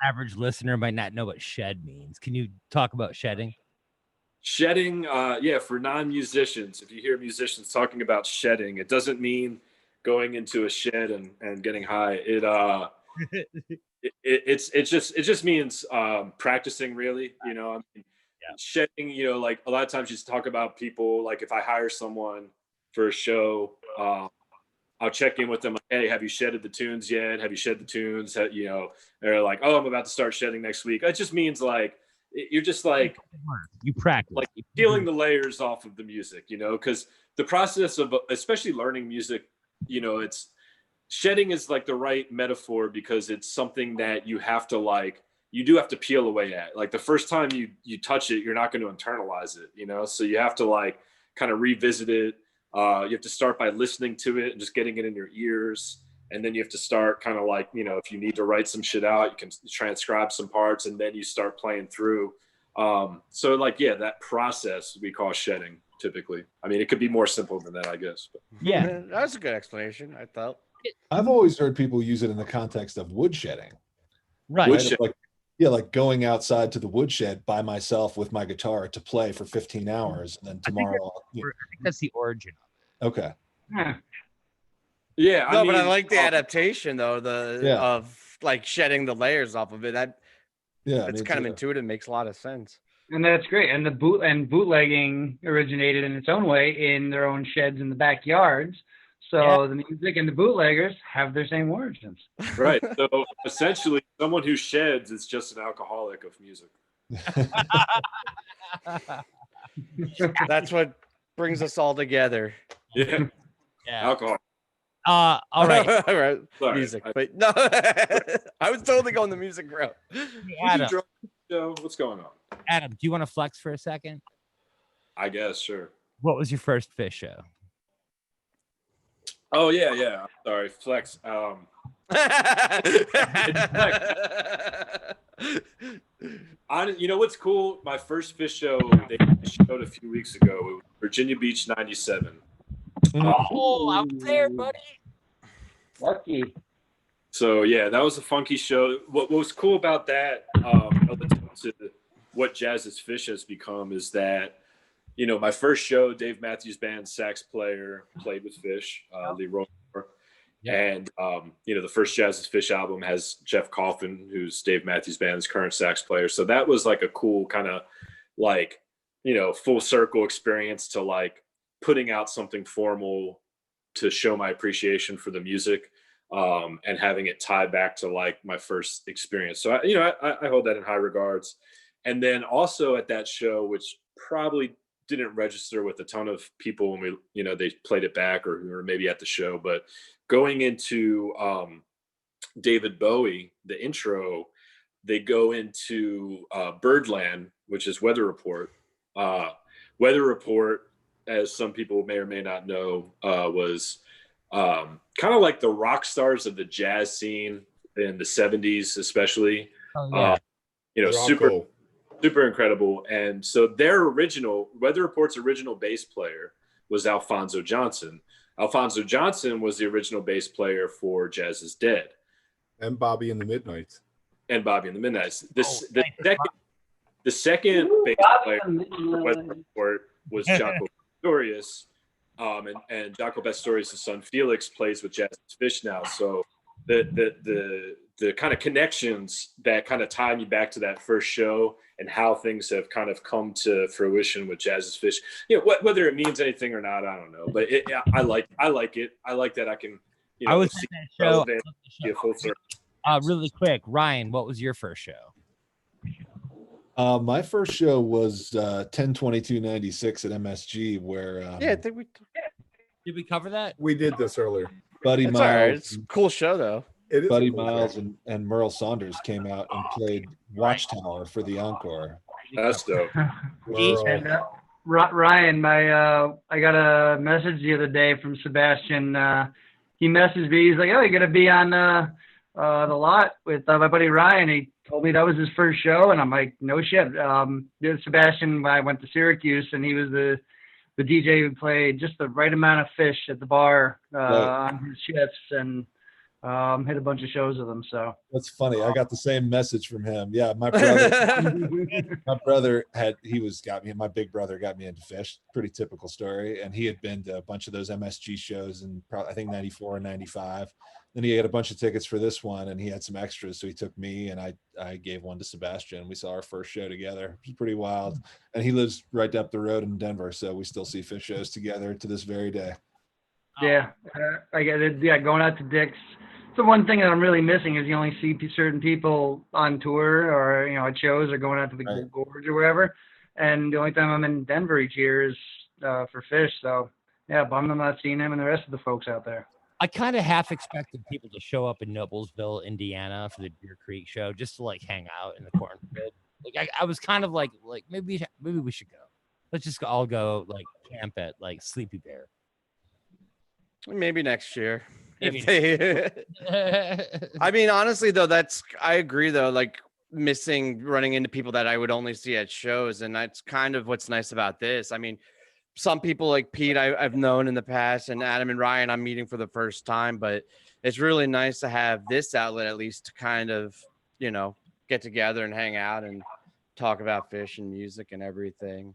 average listener might not know what shed means. Can you talk about shedding? Shedding, for non-musicians, if you hear musicians talking about shedding, it doesn't mean going into a shed and getting high. It just means practicing, really. You know, I mean, shedding, you know, like a lot of times you just talk about people, like if I hire someone for a show, I'll check in with them, like, hey, have you shedded the tunes yet? Have you shed the tunes? You know, they're like, oh, I'm about to start shedding next week. It just means like, you're just like, you practice, like peeling the layers off of the music, you know, because the process of especially learning music, you know, it's shedding is like the right metaphor, because it's something that you have to like, you do have to peel away at. Like the first time you touch it, you're not going to internalize it, you know, so you have to like kind of revisit it. You have to start by listening to it and just getting it in your ears. And then you have to start kind of like, you know, if you need to write some shit out, you can transcribe some parts, and then you start playing through. So like, yeah, that process we call shedding. typically. I mean, it could be more simple than that, I guess. But. Yeah, that's a good explanation, I thought. I've always heard people use it in the context of woodshedding. Right. Woodshed. Like going outside to the woodshed by myself with my guitar to play for 15 hours, and then tomorrow. I think that's the origin. Okay. Yeah. But I like the adaptation though, of like shedding the layers off of it. It's kind of intuitive, makes a lot of sense. And that's great. And bootlegging originated in its own way in their own sheds in the backyards. So the music and the bootleggers have their same origins. Right. So essentially, someone who sheds is just an alcoholic of music. That's what brings us all together. Yeah. Alcohol. All right. All right. Sorry. Music. But no, I was totally going the music route. Adam, what's going on? Adam, do you want to flex for a second? I guess, sure. What was your first Fish show? Oh yeah. Sorry, flex. You know what's cool? My first Fish show they showed a few weeks ago. It was Virginia Beach '97. Oh, I was there, buddy. Lucky. So yeah, that was a funky show. What was cool about that, to what Jazz's Fish has become, is that, you know, my first show, Dave Matthews Band sax player played with Fish, Leroy. And, you know, the first Jazz's Fish album has Jeff Coffin, who's Dave Matthews Band's current sax player. So that was like a cool kind of like, you know, full circle experience to like putting out something formal to show my appreciation for the music, and having it tie back to like my first experience. So, I hold that in high regards. And then also at that show, which probably didn't register with a ton of people when they played it back or maybe at the show, but going into David Bowie, the intro, they go into Birdland, which is Weather Report. Weather Report, as some people may or may not know, was kind of like the rock stars of the jazz scene in the 70s, especially. Super incredible. And so Weather Report's original bass player was Alphonso Johnson. Alphonso Johnson was the original bass player for Jazz is Dead. And Bobby and the Midnights. The second bass player for Weather Report was Jaco Pastorius. And Jaco Pastorius' son Felix plays with Jazz's Fish now. So the kind of connections that kind of tie me back to that first show and how things have kind of come to fruition with Jazz's Fish, whether it means anything or not, I don't know, but I like it. I like that I can, I was see at that show. Full circle. Really quick, Ryan, what was your first show? My first show was 10/22/96 at MSG, where I think we did we cover that? We did this earlier. Buddy That's Miles, all right. It's a cool show though. It is Buddy cool Miles show. and Merle Saunders came out and played Watchtower for the encore. That's dope. And, Ryan, I got a message the other day from Sebastian. He messaged me. He's like, "Oh, you're gonna be on the lot with my buddy Ryan." He told me that was his first show, and I'm like, "No shit." Sebastian, I went to Syracuse, and he was the DJ who played just the right amount of Fish at the bar on his shifts, and hit a bunch of shows with him. So that's funny. I got the same message from him. Yeah, my brother, my big brother got me into Fish. Pretty typical story. And he had been to a bunch of those MSG shows in I think 94 and 95. Then he had a bunch of tickets for this one, and he had some extras, so he took me and I gave one to Sebastian. We saw our first show together. It was pretty wild. And he lives right up the road in Denver, so we still see Fish shows together to this very day. Yeah, I get it. Yeah, going out to Dick's. The one thing that I'm really missing is you only see certain people on tour or at shows or going out to the Gorge or wherever. And the only time I'm in Denver each year is for Fish. So yeah, bummed I'm not seeing him and the rest of the folks out there. I kind of half expected people to show up in Noblesville, Indiana for the Deer Creek show just to like hang out in the cornfield. Like I was kind of like maybe we should go. Let's just all go like camp at like Sleepy Bear. Maybe next year. Maybe. I mean, honestly, though, I agree, though, like running into people that I would only see at shows. And that's kind of what's nice about this. I mean, some people like Pete I've known in the past, and Adam and Ryan I'm meeting for the first time, but it's really nice to have this outlet at least to kind of, you know, get together and hang out and talk about fish and music and everything.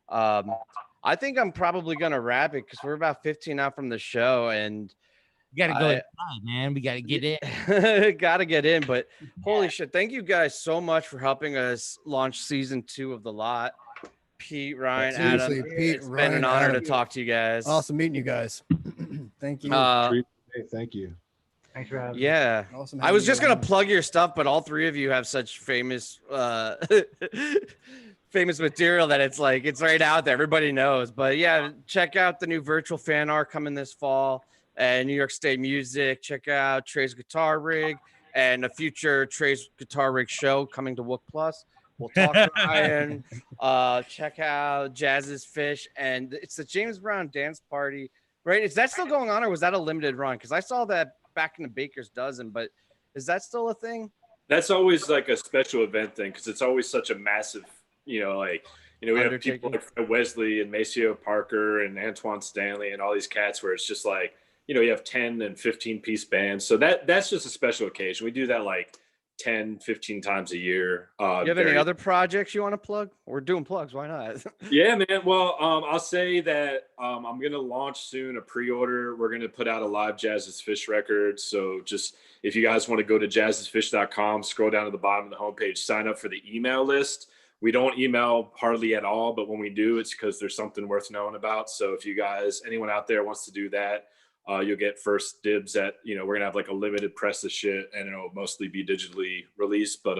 I think I'm probably gonna wrap it because we're about 15 out from the show, and you gotta go inside, man. We gotta get in. Gotta get in, but holy shit, thank you guys so much for helping us launch season 2 of The Lot. Pete, Ryan, Seriously, Adam, Pete, it's Ryan, been an honor Adam. to talk to you guys. Awesome meeting you guys. Thank you. Thank you. Thanks for having me. Yeah. Awesome I was having just you gonna around. plug your stuff, but all three of you have such famous famous material that it's like it's right out there. Everybody knows. But yeah, check out the new virtual fan art coming this fall and New York State Music. Check out Trey's Guitar Rig and a future Trey's Guitar Rig show coming to Wook Plus. We'll talk to Ryan. Check out Jazz's Fish, and it's the James Brown dance party, right? Is that still going on, or was that a limited run? Because I saw that back in the Baker's Dozen, but is that still a thing? That's always like a special event thing because it's always such a massive, you know, like, you know, we have people like Fred Wesley and Maceo Parker and Antoine Stanley and all these cats where it's just like, you know, you have 10 and 15 piece bands. So that's just a special occasion. We do that like 10, 15 times a year. You have any other projects you want to plug? We're doing plugs. Why not? Yeah, man. Well, I'll say that I'm going to launch soon a pre-order. We're going to put out a live Jazz's Fish record. So just if you guys want to go to jazzesfish.com, scroll down to the bottom of the homepage, sign up for the email list. We don't email hardly at all, but when we do, it's because there's something worth knowing about. So if you guys, anyone out there wants to do that, you'll get first dibs at, you know, we're gonna have like a limited press of shit and it'll mostly be digitally released. But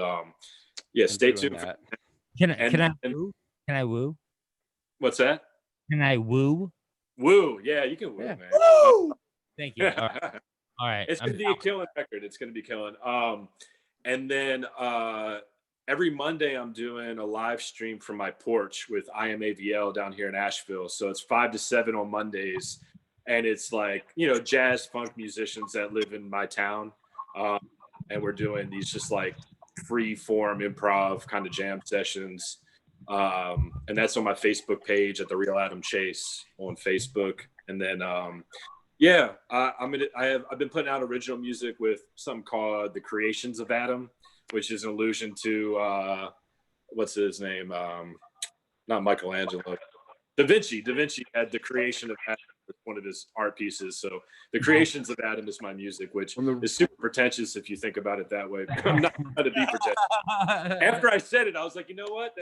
yeah, stay tuned. Can I woo? What's that? Can I woo? Woo. Yeah, you can woo, man. Woo! Thank you. All right. It's gonna be a killing record. It's gonna be killing. And then every Monday I'm doing a live stream from my porch with IMAVL down here in Asheville. So it's 5 to 7 on Mondays. And it's like, you know, jazz funk musicians that live in my town. And we're doing these just like free form improv kind of jam sessions. And that's on my Facebook page at The Real Adam Chase on Facebook. And then, yeah, I've been putting out original music with something called The Creations of Adam, which is an allusion to, what's his name? Not Michelangelo. Da Vinci. Da Vinci had The Creation of Adam as one of his art pieces. So The Creations of Adam is my music, which is super pretentious if you think about it that way. But I'm not trying to be pretentious. After I said it, I was like, you know what?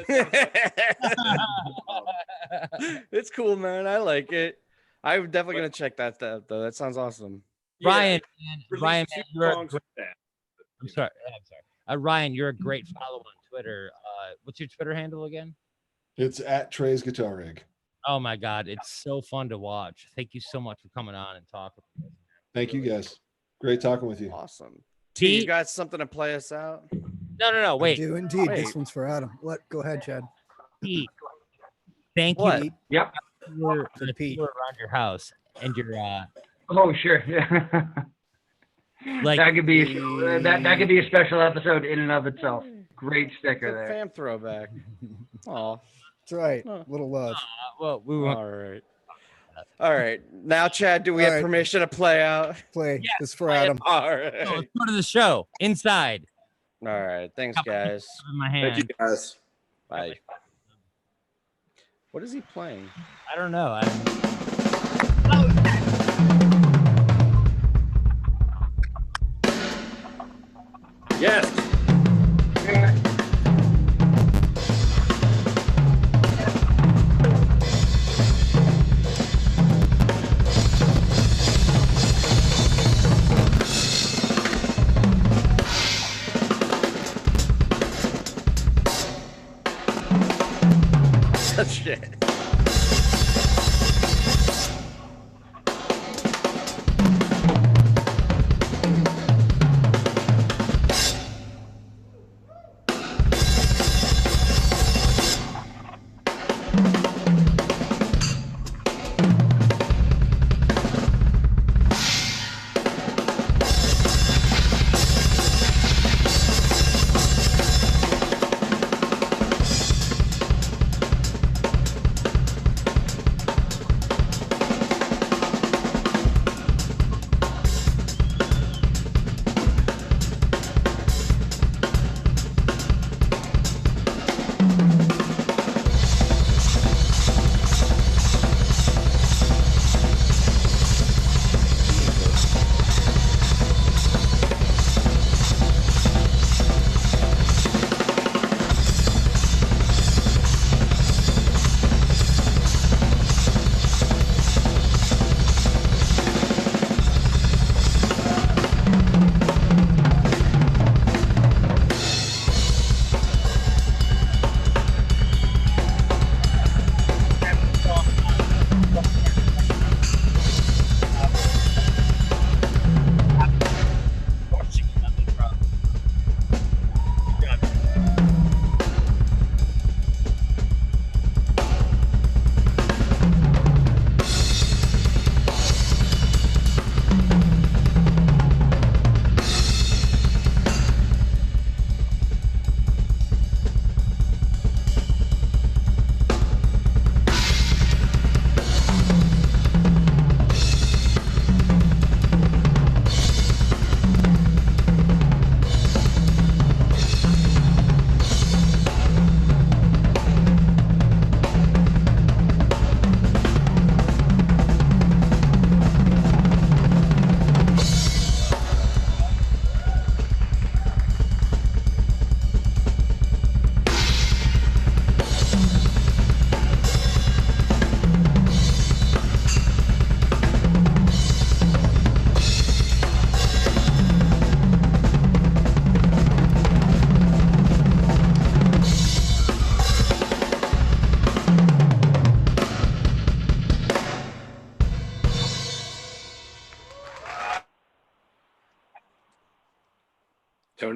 It's cool, man. I like it. I'm definitely gonna check that stuff though. That sounds awesome. Ryan, man, I'm sorry. Ryan, you're a great follow on Twitter. What's your Twitter handle again? It's at Trey's Guitar Rig. Oh my God, it's so fun to watch. Thank you so much for coming on and talking. Thank you guys. Great talking with you. Awesome. T, you got something to play us out? No. Wait. I do indeed. This one's for Adam. What? Go ahead, Chad. Pete, thank What? you. Yep. For Pete around your house and your. Oh sure. Yeah. Like that could be that could be a special episode in and of itself. Great sticker there. Fam throwback. Oh, that's right. Little love. Well, we won't. All right. Now, Chad, do we have permission to play out? Play. Yeah, this is for Adam. All right. So let's go to the show inside. All right. Thanks, guys. In my hand. Thank you, guys. Bye. What is he playing? I don't know. Yes. Shit.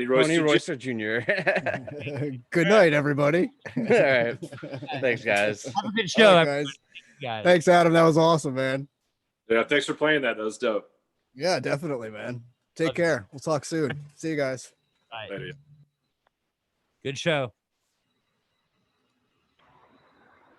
Pony Royster. Royster Jr. Good night, everybody. All right. Thanks, guys. Have a good show, All right, guys. Thanks, Adam. That was awesome, man. Yeah, thanks for playing that. That was dope. Yeah, definitely, man. Take care. We'll talk soon. See you guys. Bye. Later. Good show.